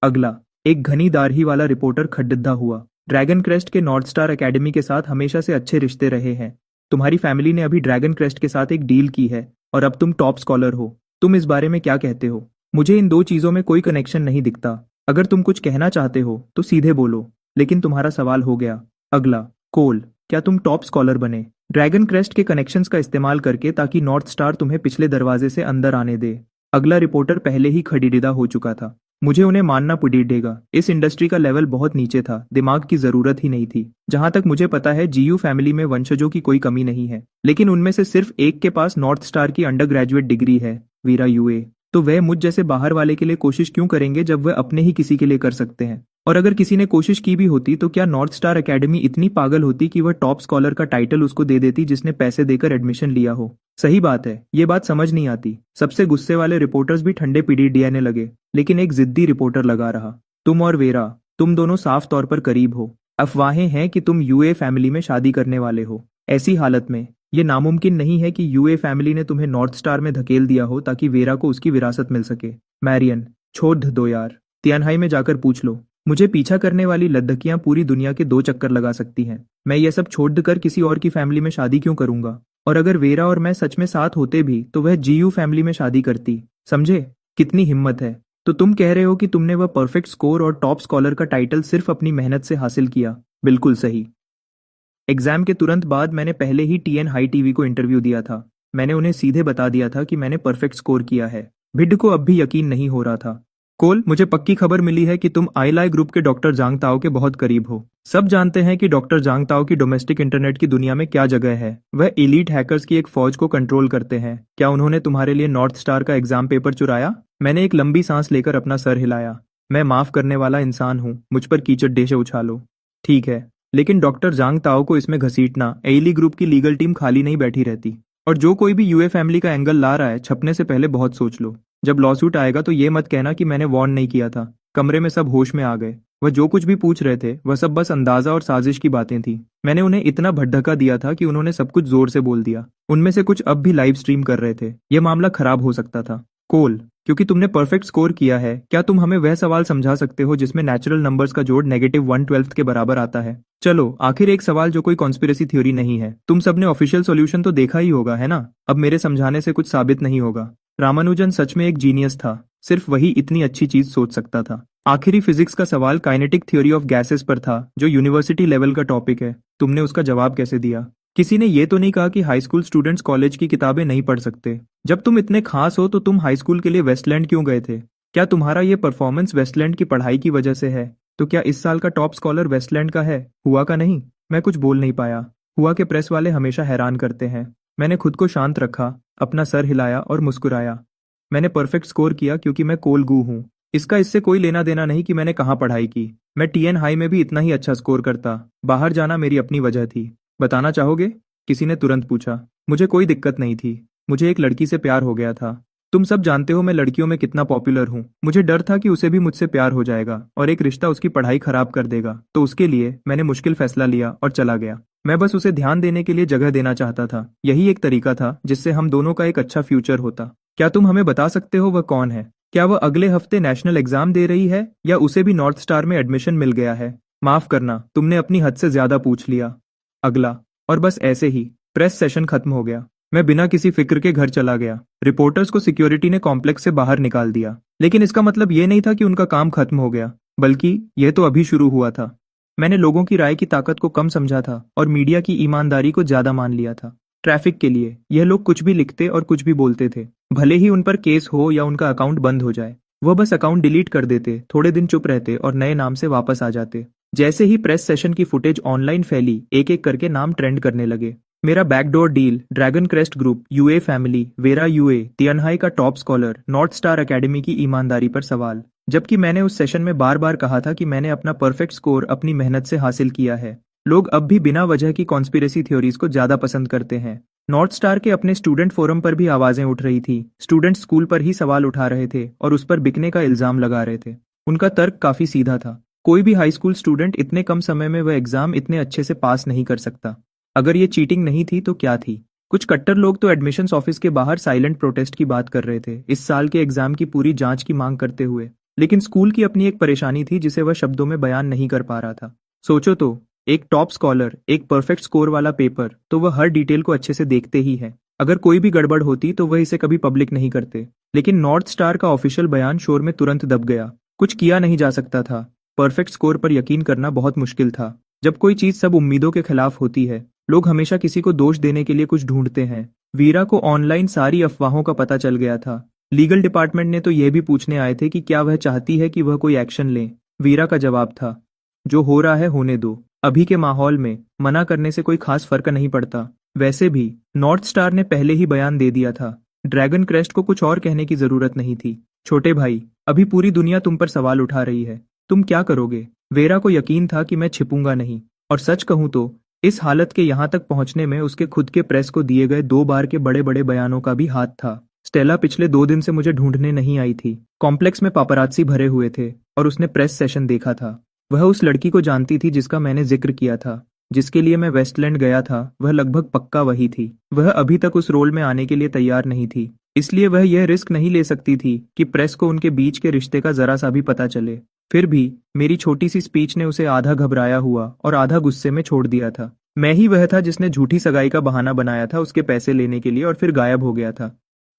अगला, एक घनी दाढ़ी वाला रिपोर्टर खड्डिद्दा हुआ। ड्रैगन क्रेस्ट के नॉर्थ स्टार एकेडमी के साथ हमेशा से अच्छे रिश्ते रहे हैं। तुम्हारी फैमिली ने अभी ड्रैगन क्रेस्ट के साथ एक डील की है और अब तुम टॉप स्कॉलर हो। तुम इस बारे में क्या कहते हो? मुझे इन दो चीजों में कोई कनेक्शन नहीं दिखता। अगर तुम कुछ कहना चाहते हो तो सीधे बोलो, लेकिन तुम्हारा सवाल हो गया। अगला, कोल, क्या तुम टॉप स्कॉलर बने ड्रैगन क्रेस्ट के कनेक्शंस का इस्तेमाल करके ताकि नॉर्थ स्टार तुम्हें पिछले दरवाजे से अंदर आने दे? अगला रिपोर्टर पहले ही खड़ीडिदा हो चुका था। मुझे उन्हें मानना पड़ेगा, इस इंडस्ट्री का लेवल बहुत नीचे था, दिमाग की जरूरत ही नहीं थी। जहां तक मुझे पता है जीयू फैमिली में वंशजों की कोई कमी नहीं है, लेकिन उनमें से सिर्फ एक के पास नॉर्थ स्टार की अंडर ग्रेजुएट डिग्री है, वीरा यूए। तो वह मुझ जैसे बाहर वाले के लिए कोशिश क्यों करेंगे जब वह अपने ही किसी के लिए कर सकते हैं? और अगर किसी ने कोशिश की भी होती तो क्या नॉर्थ स्टार एकेडमी इतनी पागल होती कि वह टॉप स्कॉलर का टाइटल उसको दे देती जिसने पैसे देकर एडमिशन लिया हो? सही बात है, ये बात समझ नहीं आती। सबसे गुस्से वाले रिपोर्टर्स भी ठंडे पीडीडीआने लगे, लेकिन एक जिद्दी रिपोर्टर लगा रहा। तुम और वेरा, तुम दोनों साफ तौर पर करीब हो। अफवाहें हैं कि तुम यूए फैमिली में शादी करने वाले हो। ऐसी हालत में ये नामुमकिन नहीं है कि यूए फैमिली ने तुम्हें नॉर्थ स्टार में धकेल दिया हो ताकि वेरा को उसकी विरासत मिल सके। मैरियन, छोड़ दो यार, तियानहाई में जाकर पूछ लो। मुझे पीछा करने वाली लद्दकियां पूरी दुनिया के 2 चक्कर लगा सकती हैं। मैं ये सब छोड़कर किसी और की फैमिली में शादी क्यों करूंगा? और अगर वेरा और मैं सच में साथ होते भी तो वह जीयू फैमिली में शादी करती। समझे कितनी हिम्मत है? तो तुम कह रहे हो कि तुमने वह परफेक्ट स्कोर और टॉप स्कॉलर का टाइटल सिर्फ अपनी मेहनत से हासिल किया? बिल्कुल सही। एग्जाम के तुरंत बाद मैंने पहले ही टीएन हाई टीवी को इंटरव्यू दिया था। मैंने उन्हें सीधे बता दिया था कि मैंने परफेक्ट स्कोर किया है। भिड को अब भी यकीन नहीं हो रहा था। कोल, मुझे पक्की खबर मिली है कि तुम आईलाई ग्रुप के डॉक्टर जांग ताओ के बहुत करीब हो। सब जानते हैं कि डॉक्टर जांग ताओ की डोमेस्टिक इंटरनेट की दुनिया में क्या जगह है। वह एलीट हैकर्स की एक फौज को कंट्रोल करते हैं। क्या उन्होंने तुम्हारे लिए नॉर्थ स्टार का एग्जाम पेपर चुराया? मैंने एक लंबी सांस लेकर अपना सर हिलाया। मैं माफ करने वाला इंसान हूँ, मुझ पर कीचड़ डेशे उछालो। ठीक है, लेकिन डॉक्टर जांग ताओ को इसमें घसीटना, एली ग्रुप की लीगल टीम खाली नहीं बैठी रहती। और जो कोई भी यूए फैमिली का एंगल ला रहा है, छपने से पहले बहुत सोच लो। जब लॉसूट आएगा तो ये मत कहना कि मैंने वार्न नहीं किया था। कमरे में सब होश में आ गए। वह जो कुछ भी पूछ रहे थे वह सब बस अंदाजा और साजिश की बातें थी। मैंने उन्हें इतना भड़का दिया था कि उन्होंने सब कुछ जोर से बोल दिया। उनमें से कुछ अब भी लाइव स्ट्रीम कर रहे थे। यह मामला खराब हो सकता था। कोल, क्योंकि तुमने परफेक्ट स्कोर किया है, क्या तुम हमें वह सवाल समझा सकते हो जिसमें नेचुरल नंबर्स का जोड़ -1/12 के बराबर आता है? चलो आखिर एक सवाल जो कोई कॉन्स्पिरेसी थ्योरी नहीं है। तुम सबने ऑफिशियल सॉल्यूशन तो देखा ही होगा, है ना? अब मेरे समझाने से कुछ साबित नहीं होगा। रामानुजन सच में एक जीनियस था। सिर्फ वही इतनी अच्छी चीज सोच सकता था। आखिरी फिजिक्स का सवाल काइनेटिक थ्योरी ऑफ गैसेस पर था, जो यूनिवर्सिटी लेवल का टॉपिक है। तुमने उसका जवाब कैसे दिया? किसी ने ये तो नहीं कहा कि हाई स्कूल स्टूडेंट्स कॉलेज की किताबें नहीं पढ़ सकते। जब तुम इतने खास हो तो तुम हाई स्कूल के लिए वेस्टलैंड क्यों गए थे? क्या तुम्हारा ये परफॉर्मेंस वेस्टलैंड की पढ़ाई की वजह से है? तो क्या इस साल का टॉप स्कॉलर वेस्टलैंड का है, हुआ का नहीं? मैं कुछ बोल नहीं पाया। हुआ के प्रेस वाले हमेशा हैरान करते हैं। मैंने खुद को शांत रखा, अपना सर हिलाया और मुस्कुराया। मैंने परफेक्ट स्कोर किया क्योंकि मैं कोलगू हूँ। इसका इससे कोई लेना देना नहीं कि मैंने कहाँ पढ़ाई की। मैं टीएन हाई में भी इतना ही अच्छा स्कोर करता। बाहर जाना मेरी अपनी वजह थी। बताना चाहोगे? किसी ने तुरंत पूछा। मुझे कोई दिक्कत नहीं थी। मुझे एक लड़की से प्यार हो गया था। तुम सब जानते हो मैं लड़कियों में कितना पॉपुलर हूँ। मुझे डर था कि उसे भी मुझसे प्यार हो जाएगा और एक रिश्ता उसकी पढ़ाई खराब कर देगा, तो उसके लिए मैंने मुश्किल फैसला लिया और चला गया। मैं बस उसे ध्यान देने के लिए जगह देना चाहता था। यही एक तरीका था जिससे हम दोनों का एक अच्छा फ्यूचर होता। क्या तुम हमें बता सकते हो वह कौन है? क्या वह अगले हफ्ते नेशनल एग्जाम दे रही है या उसे भी नॉर्थ स्टार में एडमिशन मिल गया है? माफ करना, तुमने अपनी हद से ज्यादा पूछ लिया। अगला, और बस ऐसे ही प्रेस सेशन खत्म हो गया। मैं बिना किसी फिक्र के घर चला गया। रिपोर्टर्स को सिक्योरिटी ने कॉम्प्लेक्स से बाहर निकाल दिया, लेकिन इसका मतलब ये नहीं था कि उनका काम खत्म हो गया, बल्कि यह तो अभी शुरू हुआ था। मैंने लोगों की राय की ताकत को कम समझा था और मीडिया की ईमानदारी को ज्यादा मान लिया था। ट्रैफिक के लिए यह लोग कुछ भी लिखते और कुछ भी बोलते थे, भले ही उन पर केस हो या उनका अकाउंट बंद हो जाए। वह बस अकाउंट डिलीट कर देते, थोड़े दिन चुप रहते और नए नाम से वापस आ जाते। जैसे ही प्रेस सेशन की फुटेज ऑनलाइन फैली, एक एक करके नाम ट्रेंड करने लगे। मेरा backdoor deal, dragon crest group, Yue family, Vera Yue, Tianhai का top scholar, north star academy की ईमानदारी पर सवाल। जबकि मैंने उस सेशन में बार बार कहा था कि मैंने अपना परफेक्ट स्कोर अपनी मेहनत से हासिल किया है। लोग अब भी बिना वजह की कॉन्स्पिरेसी थ्योरीज को ज्यादा पसंद करते हैं। नॉर्थ स्टार के अपने स्टूडेंट फोरम पर भी आवाजें उठ रही थी। स्टूडेंट स्कूल पर ही सवाल उठा रहे थे और उस पर बिकने का इल्जाम लगा रहे थे। उनका तर्क काफी सीधा था। कोई भी हाई स्कूल स्टूडेंट इतने कम समय में वह एग्जाम इतने अच्छे से पास नहीं कर सकता। अगर ये चीटिंग नहीं थी तो क्या थी? कुछ कट्टर लोग तो एडमिशन्स ऑफिस के बाहर साइलेंट प्रोटेस्ट की बात कर रहे थे, इस साल के एग्जाम की पूरी जांच की मांग करते हुए। लेकिन स्कूल की अपनी एक परेशानी थी जिसे वह शब्दों में बयान नहीं कर पा रहा था। सोचो तो, एक टॉप स्कॉलर, एक परफेक्ट स्कोर वाला पेपर, तो वह हर डिटेल को अच्छे से देखते ही है। अगर कोई भी गड़बड़ होती तो वह इसे कभी पब्लिक नहीं करते। लेकिन नॉर्थ स्टार का ऑफिशियल बयान शोर में तुरंत दब गया। कुछ किया नहीं जा सकता था। परफेक्ट स्कोर पर यकीन करना बहुत मुश्किल था। जब कोई चीज सब उम्मीदों के खिलाफ होती है, लोग हमेशा किसी को दोष देने के लिए कुछ ढूंढते हैं। वीरा को ऑनलाइन सारी अफवाहों का पता चल गया था। लीगल डिपार्टमेंट ने तो यह भी पूछने आए थे कि क्या वह चाहती है कि वह कोई एक्शन ले। वीरा का जवाब था, जो हो रहा है होने दो। अभी के माहौल में मना करने से कोई खास फर्क नहीं पड़ता। वैसे भी नॉर्थ स्टार ने पहले ही बयान दे दिया था। ड्रैगन क्रेस्ट को कुछ और कहने की जरूरत नहीं थी। छोटे भाई, अभी पूरी दुनिया तुम पर सवाल उठा रही है। तुम क्या करोगे? वेरा को यकीन था कि मैं छिपूंगा नहीं, और सच कहूं तो इस हालत के यहाँ तक पहुंचने में उसके खुद के प्रेस को दिए गए 2 बार के बड़े बड़े बयानों का भी हाथ था। स्टेला पिछले 2 दिन से मुझे ढूंढने नहीं आई थी। कॉम्प्लेक्स में पापरात्सी भरे हुए थे और उसने प्रेस सेशन देखा था। वह उस लड़की को जानती थी जिसका मैंने जिक्र किया था, जिसके लिए मैं वेस्टलैंड गया था। वह लगभग पक्का वही थी। वह अभी तक उस रोल में आने के लिए तैयार नहीं थी, इसलिए वह यह रिस्क नहीं ले सकती थी कि प्रेस को उनके बीच के रिश्ते का जरा सा भी पता चले। फिर भी मेरी छोटी सी स्पीच ने उसे आधा घबराया हुआ और आधा गुस्से में छोड़ दिया था। मैं ही वह था जिसने झूठी सगाई का बहाना बनाया था उसके पैसे लेने के लिए और फिर गायब हो गया था।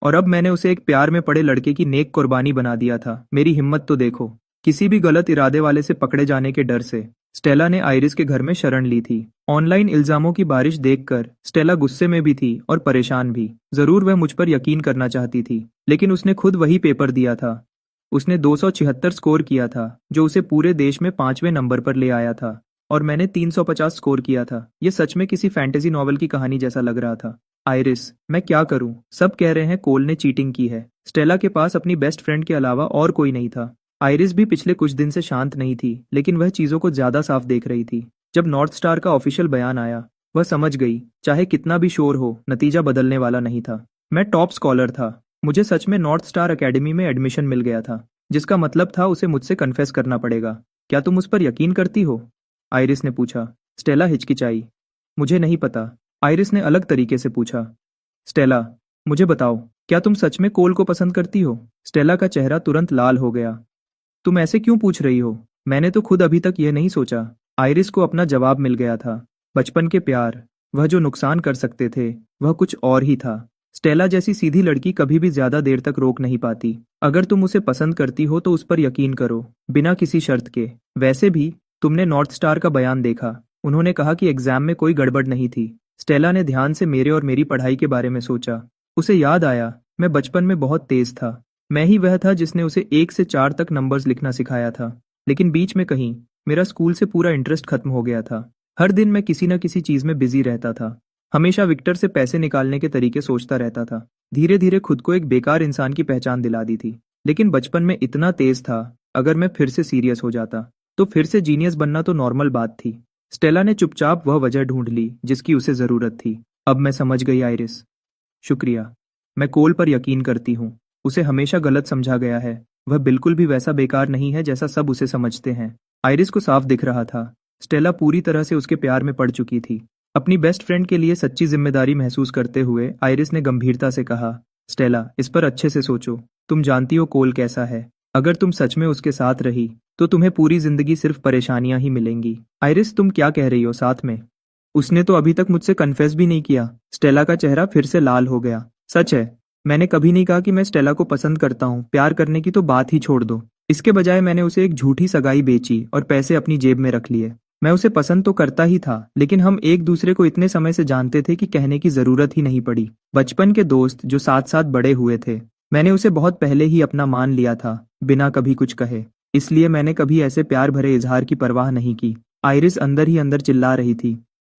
और अब मैंने उसे एक प्यार में पड़े लड़के की नेक कुर्बानी बना दिया था। मेरी हिम्मत तो देखो। किसी भी गलत इरादे वाले से पकड़े जाने के डर से स्टेला ने आइरिस के घर में शरण ली थी। ऑनलाइन इल्जामों की बारिश देखकर स्टेला गुस्से में भी थी और परेशान भी। जरूर वह मुझ पर यकीन करना चाहती थी, लेकिन उसने खुद वही पेपर दिया था। उसने 276 स्कोर किया था, जो उसे पूरे देश में 5वें नंबर पर ले आया था, और मैंने 350 स्कोर किया था। यह सच में किसी फैंटेसी नॉवल की कहानी जैसा लग रहा था। आइरिस, मैं क्या करूं? सब कह रहे हैं कोल ने चीटिंग की है। स्टेला के पास अपनी बेस्ट फ्रेंड के अलावा और कोई नहीं था। आइरिस भी पिछले कुछ दिन से शांत नहीं थी, लेकिन वह चीजों को ज्यादा साफ देख रही थी। जब नॉर्थ स्टार का ऑफिशियल बयान आया, वह समझ गई, चाहे कितना भी शोर हो, नतीजा बदलने वाला नहीं था। मैं टॉप स्कॉलर था। मुझे सच में नॉर्थ स्टार एकेडमी में एडमिशन मिल गया था, जिसका मतलब था उसे मुझसे कन्फेस करना पड़ेगा। क्या तुम उस पर यकीन करती हो? आइरिस ने पूछा। स्टेला हिचकिचाई। मुझे नहीं पता। आइरिस ने अलग तरीके से पूछा। स्टेला, मुझे बताओ, क्या तुम सच में कोल को पसंद करती हो? स्टेला का चेहरा तुरंत लाल हो गया। तुम ऐसे क्यों पूछ रही हो? मैंने तो खुद अभी तक यह नहीं सोचा। आइरिस को अपना जवाब मिल गया था। बचपन के प्यार, वह जो नुकसान कर सकते थे, वह कुछ और ही था। स्टेला जैसी सीधी लड़की कभी भी ज्यादा देर तक रोक नहीं पाती। अगर तुम उसे पसंद करती हो तो उस पर यकीन करो, बिना किसी शर्त के। वैसे भी तुमने नॉर्थ स्टार का बयान देखा। उन्होंने कहा कि एग्जाम में कोई गड़बड़ नहीं थी। स्टेला ने ध्यान से मेरे और मेरी पढ़ाई के बारे में सोचा। उसे याद आया, मैं बचपन में बहुत तेज था। मैं ही वह था जिसने उसे 1 से 4 तक नंबर्स लिखना सिखाया था। लेकिन बीच में कहीं मेरा स्कूल से पूरा इंटरेस्ट खत्म हो गया था। हर दिन मैं किसी न किसी चीज में बिजी रहता था। हमेशा विक्टर से पैसे निकालने के तरीके सोचता रहता था। धीरे धीरे खुद को एक बेकार इंसान की पहचान दिला दी थी। लेकिन बचपन में इतना तेज था, अगर मैं फिर से सीरियस हो जाता तो फिर से जीनियस बनना तो नॉर्मल बात थी। स्टेला ने चुपचाप वह वजह ढूंढ ली जिसकी उसे जरूरत थी। अब मैं समझ गई आइरिस। शुक्रिया। मैं कोल पर यकीन करती हूँ। उसे हमेशा गलत समझा गया है। वह बिल्कुल भी वैसा बेकार नहीं है जैसा सब उसे समझते हैं। आइरिस को साफ दिख रहा था, स्टेला पूरी तरह से उसके प्यार में पड़ चुकी थी। अपनी बेस्ट फ्रेंड के लिए सच्ची जिम्मेदारी महसूस करते हुए आइरिस ने गंभीरता से कहा, स्टेला, इस पर अच्छे से सोचो। तुम जानती हो कोल कैसा है। अगर तुम सच में उसके साथ रही तो तुम्हें पूरी जिंदगी सिर्फ परेशानियां ही मिलेंगी। आइरिस, तुम क्या कह रही हो? साथ में? उसने तो अभी तक मुझसे कन्फेस भी नहीं किया। स्टेला का चेहरा फिर से लाल हो गया। सच है, मैंने कभी नहीं कहा कि मैं स्टेला को पसंद करता हूँ। प्यार करने की तो बात ही छोड़ दो। इसके बजाय मैंने उसे एक झूठी सगाई बेची और पैसे अपनी जेब में रख लिए। मैं उसे पसंद तो करता ही था, लेकिन हम एक दूसरे को इतने समय से जानते थे कि कहने की जरूरत ही नहीं पड़ी। बचपन के दोस्त जो साथ साथ बड़े हुए थे। मैंने उसे बहुत पहले ही अपना मान लिया था, बिना कभी कुछ कहे। इसलिए मैंने कभी ऐसे प्यार भरे इजहार की परवाह नहीं की। आइरिस अंदर ही अंदर चिल्ला रही थी,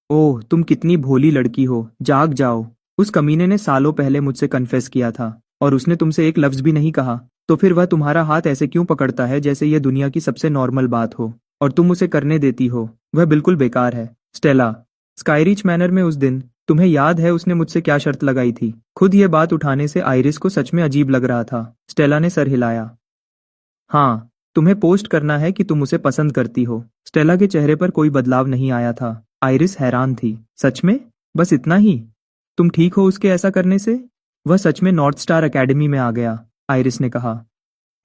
ओह तुम कितनी भोली लड़की हो, जाग जाओ। उस कमीने ने सालों पहले मुझसे कन्फेस किया था, और उसने तुमसे एक लफ्ज भी नहीं कहा। तो फिर वह तुम्हारा हाथ ऐसे क्यों पकड़ता है जैसे यह दुनिया की सबसे नॉर्मल बात हो, और तुम उसे करने देती हो। वह बिल्कुल बेकार है। स्टेला, स्काईरिच मैनर में उस दिन तुम्हें याद है उसने मुझसे क्या शर्त लगाई थी? खुद यह बात उठाने से आइरिस को सच में अजीब लग रहा था। स्टेला ने सर हिलाया। हाँ, तुम्हें पोस्ट करना है कि तुम उसे पसंद करती हो। स्टेला के चेहरे पर कोई बदलाव नहीं आया था। आइरिस हैरान थी। सच में? बस इतना ही? तुम ठीक हो उसके ऐसा करने से? वह सच में नॉर्थ स्टार एकेडमी में आ गया, आइरिस ने कहा।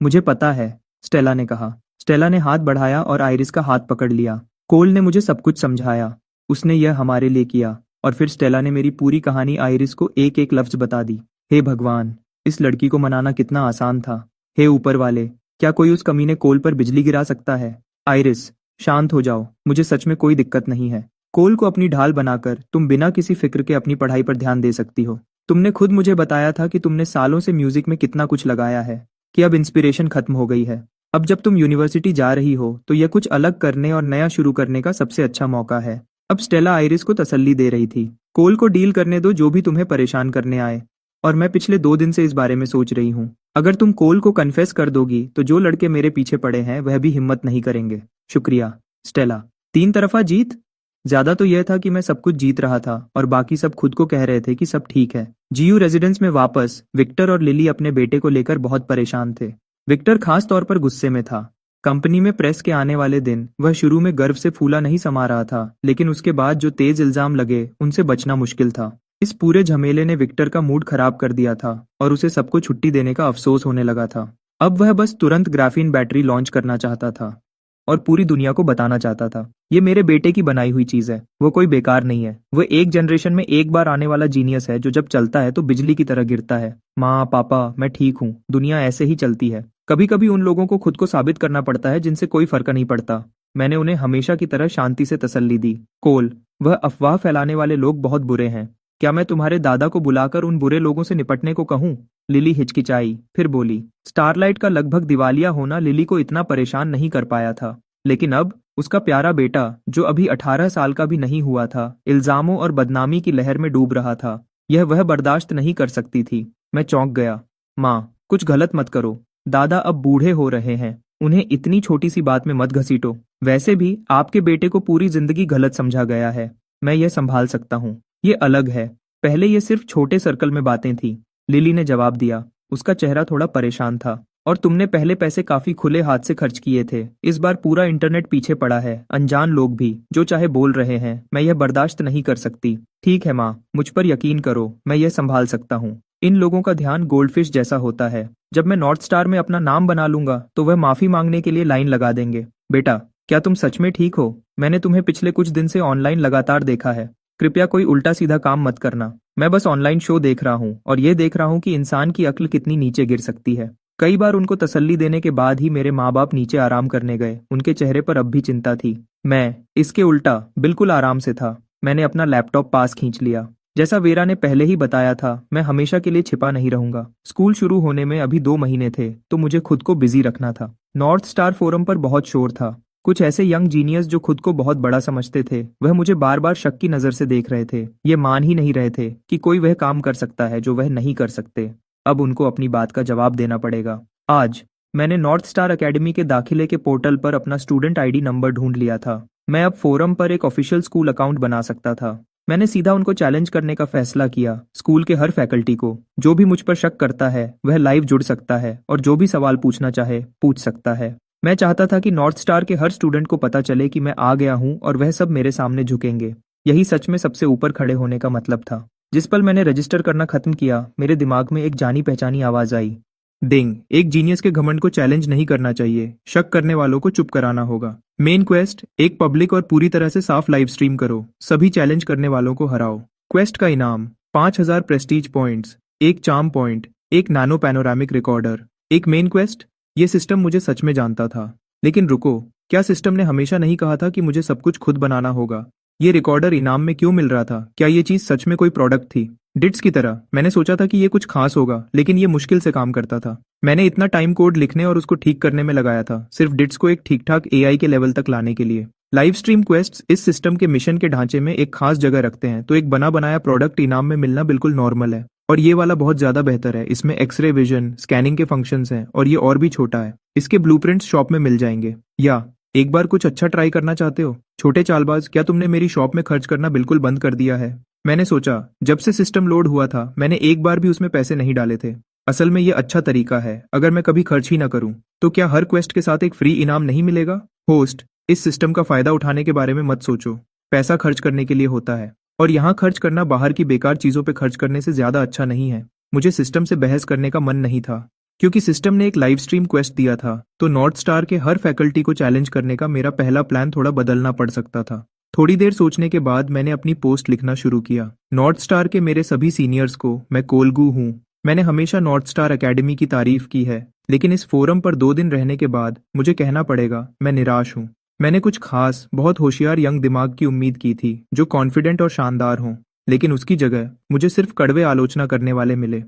मुझे पता है, स्टेला ने कहा। स्टेला ने हाथ बढ़ाया और आइरिस का हाथ पकड़ लिया। कोल ने मुझे सब कुछ समझाया। उसने यह हमारे लिए किया। और फिर स्टेला ने मेरी पूरी कहानी आइरिस को एक एक लफ्ज बता दी। हे भगवान, इस लड़की को मनाना कितना आसान था। हे ऊपर वाले, क्या कोई उस कमीने कोल पर बिजली गिरा सकता है? आइरिस, शांत हो जाओ, मुझे सच में कोई दिक्कत नहीं है। कोल को अपनी ढाल बनाकर तुम बिना किसी फिक्र के अपनी पढ़ाई पर ध्यान दे सकती हो। तुमने खुद मुझे बताया था कि तुमने सालों से म्यूजिक में कितना कुछ लगाया है, कि अब इंस्पिरेशन खत्म हो गई है। अब जब तुम यूनिवर्सिटी जा रही हो तो यह कुछ अलग करने और नया शुरू करने का सबसे अच्छा मौका है। अब स्टेला आइरिस को तसल्ली दे रही थी। कोल को डील करने दो जो भी तुम्हें परेशान करने आए। और मैं पिछले 2 दिन से इस बारे में सोच रही हूँ। अगर तुम कोल को कन्फेस कर दोगी तो जो लड़के मेरे पीछे पड़े हैं वह भी हिम्मत नहीं करेंगे। शुक्रिया, स्टेला। 3 तरफा जीत? ज्यादा तो यह था कि मैं सब कुछ जीत रहा था और बाकी सब खुद को कह रहे थे कि सब ठीक है। जीयू रेजिडेंस में वापस विक्टर और लिली अपने बेटे को लेकर बहुत परेशान थे। विक्टर खास तौर पर गुस्से में था। कंपनी में प्रेस के आने वाले दिन वह शुरू में गर्व से फूला नहीं समा रहा था, लेकिन उसके बाद जो तेज इल्जाम लगे उनसे बचना मुश्किल था। इस पूरे झमेले ने विक्टर का मूड खराब कर दिया था और उसे सबको छुट्टी देने का अफसोस होने लगा था। अब वह बस तुरंत ग्राफीन बैटरी लॉन्च करना चाहता था और पूरी दुनिया को बताना चाहता था, ये मेरे बेटे की बनाई हुई चीज है, वो कोई बेकार नहीं है। वो एक जनरेशन में एक बार आने वाला जीनियस है जो जब चलता है तो बिजली की तरह गिरता है। माँ पापा, मैं ठीक हूँ, दुनिया ऐसे ही चलती है। कभी कभी उन लोगों को खुद को साबित करना पड़ता है जिनसे कोई फर्क नहीं पड़ता। मैंने उन्हें हमेशा की तरह शांति से तसल्ली दी। कोल, वह अफवाह फैलाने वाले लोग बहुत बुरे हैं। क्या मैं तुम्हारे दादा को बुलाकर उन बुरे लोगों से निपटने को कहूँ? लिली हिचकिचाई, फिर बोली। स्टारलाइट का लगभग दिवालिया होना लिली को इतना परेशान नहीं कर पाया था, लेकिन अब उसका प्यारा बेटा जो अभी 18 साल का भी नहीं हुआ था, इल्जामों और बदनामी की लहर में डूब रहा था। यह वह बर्दाश्त नहीं कर सकती थी। मैं चौंक गया। माँ, कुछ गलत मत करो। दादा अब बूढ़े हो रहे हैं, उन्हें इतनी छोटी सी बात में मत घसीटो। वैसे भी आपके बेटे को पूरी जिंदगी गलत समझा गया है। मैं यह संभाल सकता हूँ। ये अलग है। पहले ये सिर्फ छोटे सर्कल में बातें थी। लिली ने जवाब दिया। उसका चेहरा थोड़ा परेशान था। और तुमने पहले पैसे काफी खुले हाथ से खर्च किए थे। इस बार पूरा इंटरनेट पीछे पड़ा है, अनजान लोग भी जो चाहे बोल रहे हैं। मैं यह बर्दाश्त नहीं कर सकती। ठीक है माँ, मुझ पर यकीन करो, मैं यह संभाल सकता हूँ। इन लोगों का ध्यान गोल्डफिश जैसा होता है। जब मैं नॉर्थ स्टार में अपना नाम बना लूंगा तो वह माफी मांगने के लिए लाइन लगा देंगे। बेटा, क्या तुम सच में ठीक हो? मैंने तुम्हें पिछले कुछ दिन से ऑनलाइन लगातार देखा है। कृपया कोई उल्टा सीधा काम मत करना। मैं बस ऑनलाइन शो देख रहा हूँ और ये देख रहा हूँ कि इंसान की अक्ल कितनी नीचे गिर सकती है। कई बार उनको तसल्ली देने के बाद ही मेरे माँ बाप नीचे आराम करने गए। उनके चेहरे पर अब भी चिंता थी। मैं इसके उल्टा बिल्कुल आराम से था। मैंने अपना लैपटॉप पास खींच लिया। जैसा वेरा ने पहले ही बताया था, मैं हमेशा के लिए छिपा नहीं रहूंगा। स्कूल शुरू होने में अभी 2 महीने थे तो मुझे खुद को बिजी रखना था। नॉर्थ स्टार फोरम पर बहुत शोर था। कुछ ऐसे यंग जीनियस जो खुद को बहुत बड़ा समझते थे, वह मुझे बार बार शक की नजर से देख रहे थे। ये मान ही नहीं रहे थे कि कोई वह काम कर सकता है जो वह नहीं कर सकते। अब उनको अपनी बात का जवाब देना पड़ेगा। आज मैंने नॉर्थ स्टार एकेडमी के दाखिले के पोर्टल पर अपना स्टूडेंट आईडी नंबर ढूंढ लिया था। मैं अब फोरम पर एक ऑफिशियल स्कूल अकाउंट बना सकता था। मैंने सीधा उनको चैलेंज करने का फैसला किया। स्कूल के हर फैकल्टी को, जो भी मुझ पर शक करता है वह लाइव जुड़ सकता है और जो भी सवाल पूछना चाहे पूछ सकता है। मैं चाहता था कि नॉर्थ स्टार के हर स्टूडेंट को पता चले कि मैं आ गया हूं और वह सब मेरे सामने झुकेंगे। यही सच में सबसे ऊपर खड़े होने का मतलब था। जिस पल मैंने रजिस्टर करना खत्म किया, मेरे दिमाग में एक जानी पहचानी आवाज आई। डिंग, एक जीनियस के घमंड को चैलेंज नहीं करना चाहिए, शक करने वालों को चुप कराना होगा। मेन क्वेस्ट, एक पब्लिक और पूरी तरह से साफ लाइव स्ट्रीम करो, सभी चैलेंज करने वालों को हराओ। क्वेस्ट का इनाम 5000 प्रेस्टीज पॉइंट्स, एक चार्म पॉइंट, एक नैनो पैनोरामिक रिकॉर्डर। एक मेन क्वेस्ट, ये सिस्टम मुझे सच में जानता था। लेकिन रुको, क्या सिस्टम ने हमेशा नहीं कहा था कि मुझे सब कुछ खुद बनाना होगा? ये रिकॉर्डर इनाम में क्यों मिल रहा था? क्या ये चीज सच में कोई प्रोडक्ट थी? डिट्स की तरह मैंने सोचा था कि ये कुछ खास होगा, लेकिन ये मुश्किल से काम करता था। मैंने इतना टाइम कोड लिखने और उसको ठीक करने में लगाया था, सिर्फ डिट्स को एक ठीक ठाक एआई के लेवल तक लाने के लिए। लाइव स्ट्रीम क्वेस्ट्स इस सिस्टम के मिशन के ढांचे में एक खास जगह रखते हैं, तो एक बना बनाया प्रोडक्ट इनाम में मिलना बिल्कुल नॉर्मल है। और ये वाला बहुत ज्यादा बेहतर है, इसमें एक्सरे विजन, स्कैनिंग के फंक्शंस हैं, और ये और भी छोटा है। इसके ब्लूप्रिंट्स शॉप में मिल जाएंगे। या एक बार कुछ अच्छा ट्राई करना चाहते हो? छोटे चालबाज, क्या तुमने मेरी शॉप में खर्च करना बिल्कुल बंद कर दिया है? मैंने सोचा, जब से सिस्टम लोड हुआ था मैंने एक बार भी उसमें पैसे नहीं डाले थे। असल में ये अच्छा तरीका है, अगर मैं कभी खर्च ही ना करूं तो क्या हर क्वेस्ट के साथ एक फ्री इनाम नहीं मिलेगा? होस्ट, इस सिस्टम का फायदा उठाने के बारे में मत सोचो। पैसा खर्च करने के लिए होता है, और यहाँ खर्च करना बाहर की बेकार चीजों पे खर्च करने से ज्यादा अच्छा नहीं है। मुझे सिस्टम से बहस करने का मन नहीं था, क्योंकि सिस्टम ने एक लाइव स्ट्रीम क्वेस्ट दिया था, तो नॉर्थ स्टार के हर फैकल्टी को चैलेंज करने का मेरा पहला प्लान थोड़ा बदलना पड़ सकता था। थोड़ी देर सोचने के बाद मैंने अपनी पोस्ट लिखना शुरू किया। नॉर्थ स्टार के मेरे सभी सीनियर्स को मैं कोलगू हूँ। मैंने हमेशा नॉर्थ स्टार एकेडमी की तारीफ की है, लेकिन इस फोरम पर 2 दिन रहने के बाद मुझे कहना पड़ेगा, मैं निराश हूँ। मैंने कुछ खास, बहुत होशियार यंग दिमाग की उम्मीद की थी, जो कॉन्फिडेंट और शानदार हों, लेकिन उसकी जगह मुझे सिर्फ कड़वे आलोचना करने वाले मिले।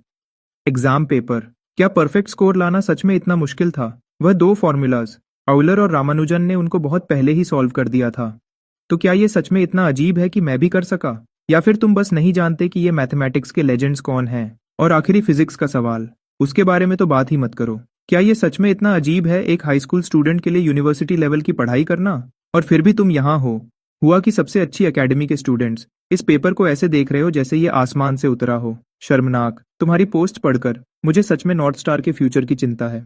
एग्जाम पेपर, क्या परफेक्ट स्कोर लाना सच में इतना मुश्किल था? वह 2 फॉर्मूलाज, ऑयलर और रामानुजन ने उनको बहुत पहले ही सॉल्व कर दिया था। तो क्या ये सच में इतना अजीब है कि मैं भी कर सका? या फिर तुम बस नहीं जानते कि ये मैथमेटिक्स के लेजेंड्स कौन हैं? और आखिरी फिजिक्स का सवाल, उसके बारे में तो बात ही मत करो। क्या ये सच में इतना अजीब है एक हाई स्कूल स्टूडेंट के लिए यूनिवर्सिटी लेवल की पढ़ाई करना? और फिर भी तुम यहाँ हो। हुआ कि सबसे अच्छी एकेडमी के स्टूडेंट्स इस पेपर को ऐसे देख रहे हो जैसे ये आसमान से उतरा हो। शर्मनाक। तुम्हारी पोस्ट पढ़कर मुझे सच में नॉर्थ स्टार के फ्यूचर की चिंता है।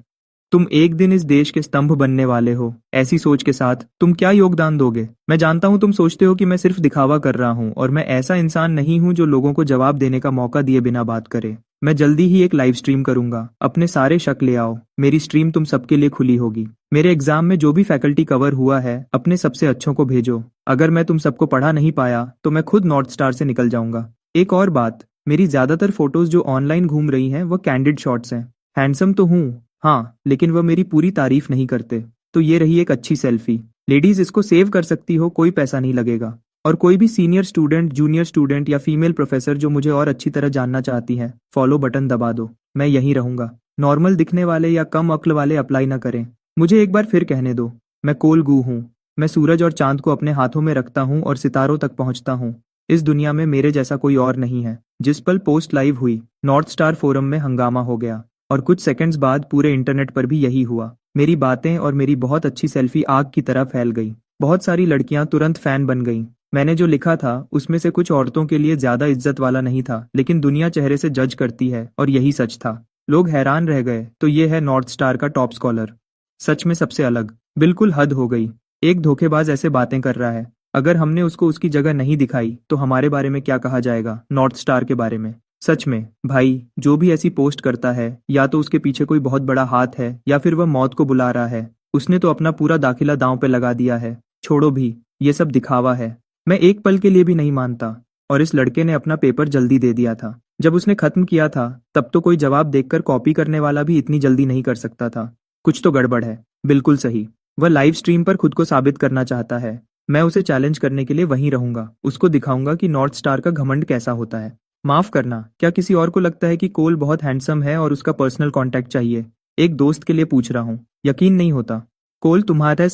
तुम एक दिन इस देश के स्तंभ बनने वाले हो। ऐसी सोच के साथ तुम क्या योगदान दोगे? मैं जानता हूं तुम सोचते हो कि मैं सिर्फ दिखावा कर रहा हूं, और मैं ऐसा इंसान नहीं हूं जो लोगों को जवाब देने का मौका दिए बिना बात करे। मैं जल्दी ही एक लाइव स्ट्रीम करूंगा। अपने सारे शक ले आओ, मेरी स्ट्रीम तुम सबके लिए खुली होगी। मेरे एग्जाम में जो भी फैकल्टी कवर हुआ है, अपने सबसे अच्छों को भेजो। अगर मैं तुम सबको पढ़ा नहीं पाया तो मैं खुद नॉर्थ स्टार से निकल जाऊंगा। एक और बात, मेरी ज्यादातर फोटोज जो ऑनलाइन घूम रही हैं वह कैंडिड शॉट्स हैं। हैंडसम तो हूँ, हाँ, लेकिन वह मेरी पूरी तारीफ नहीं करते। तो ये रही एक अच्छी सेल्फी। लेडीज, इसको सेव कर सकती हो, कोई पैसा नहीं लगेगा। और कोई भी सीनियर स्टूडेंट, जूनियर स्टूडेंट या फीमेल प्रोफेसर जो मुझे और अच्छी तरह जानना चाहती है, फॉलो बटन दबा दो। मैं यहीं रहूंगा। नॉर्मल दिखने वाले या कम अक्ल वाले अप्लाई ना करें। मुझे एक बार फिर कहने दो, मैं कोलगू हूँ। मैं सूरज और चांद को अपने हाथों में रखता हूँ और सितारों तक पहुंचता हूँ। इस दुनिया में मेरे जैसा कोई और नहीं है। जिस पल पोस्ट लाइव हुई, नॉर्थ स्टार फोरम में हंगामा हो गया, और कुछ सेकंड्स बाद पूरे इंटरनेट पर भी यही हुआ। मेरी बातें और मेरी बहुत अच्छी सेल्फी आग की तरह फैल गई। बहुत सारी लड़कियां तुरंत फैन बन गईं। मैंने जो लिखा था उसमें से कुछ औरतों के लिए ज्यादा इज्जत वाला नहीं था, लेकिन दुनिया चेहरे से जज करती है, और यही सच था। लोग हैरान रह गए। तो ये है नॉर्थ स्टार का टॉप स्कॉलर, सच में सबसे अलग। बिल्कुल हद हो गई। एक धोखेबाज ऐसे बातें कर रहा है। अगर हमने उसको उसकी जगह नहीं दिखाई तो हमारे बारे में क्या कहा जाएगा, नॉर्थ स्टार के बारे में? सच में भाई, जो भी ऐसी पोस्ट करता है, या तो उसके पीछे कोई बहुत बड़ा हाथ है, या फिर वह मौत को बुला रहा है। उसने तो अपना पूरा दाखिला दांव पे लगा दिया है। छोड़ो भी, ये सब दिखावा है। मैं एक पल के लिए भी नहीं मानता। और इस लड़के ने अपना पेपर जल्दी दे दिया था। जब उसने खत्म किया था तब तो कोई जवाब देखकर कॉपी करने वाला भी इतनी जल्दी नहीं कर सकता था। कुछ तो गड़बड़ है। बिल्कुल सही, वह लाइव स्ट्रीम पर खुद को साबित करना चाहता है। मैं उसे चैलेंज करने के लिए वहीं रहूंगा। उसको दिखाऊंगा कि नॉर्थ स्टार का घमंड कैसा होता है। माफ करना, क्या किसी और को लगता है कि कोल बहुत हैंडसम है और उसका पर्सनल कांटेक्ट चाहिए? एक दोस्त के लिए पूछ रहा हूँ। यकीन नहीं होता? कोल तुम्हारे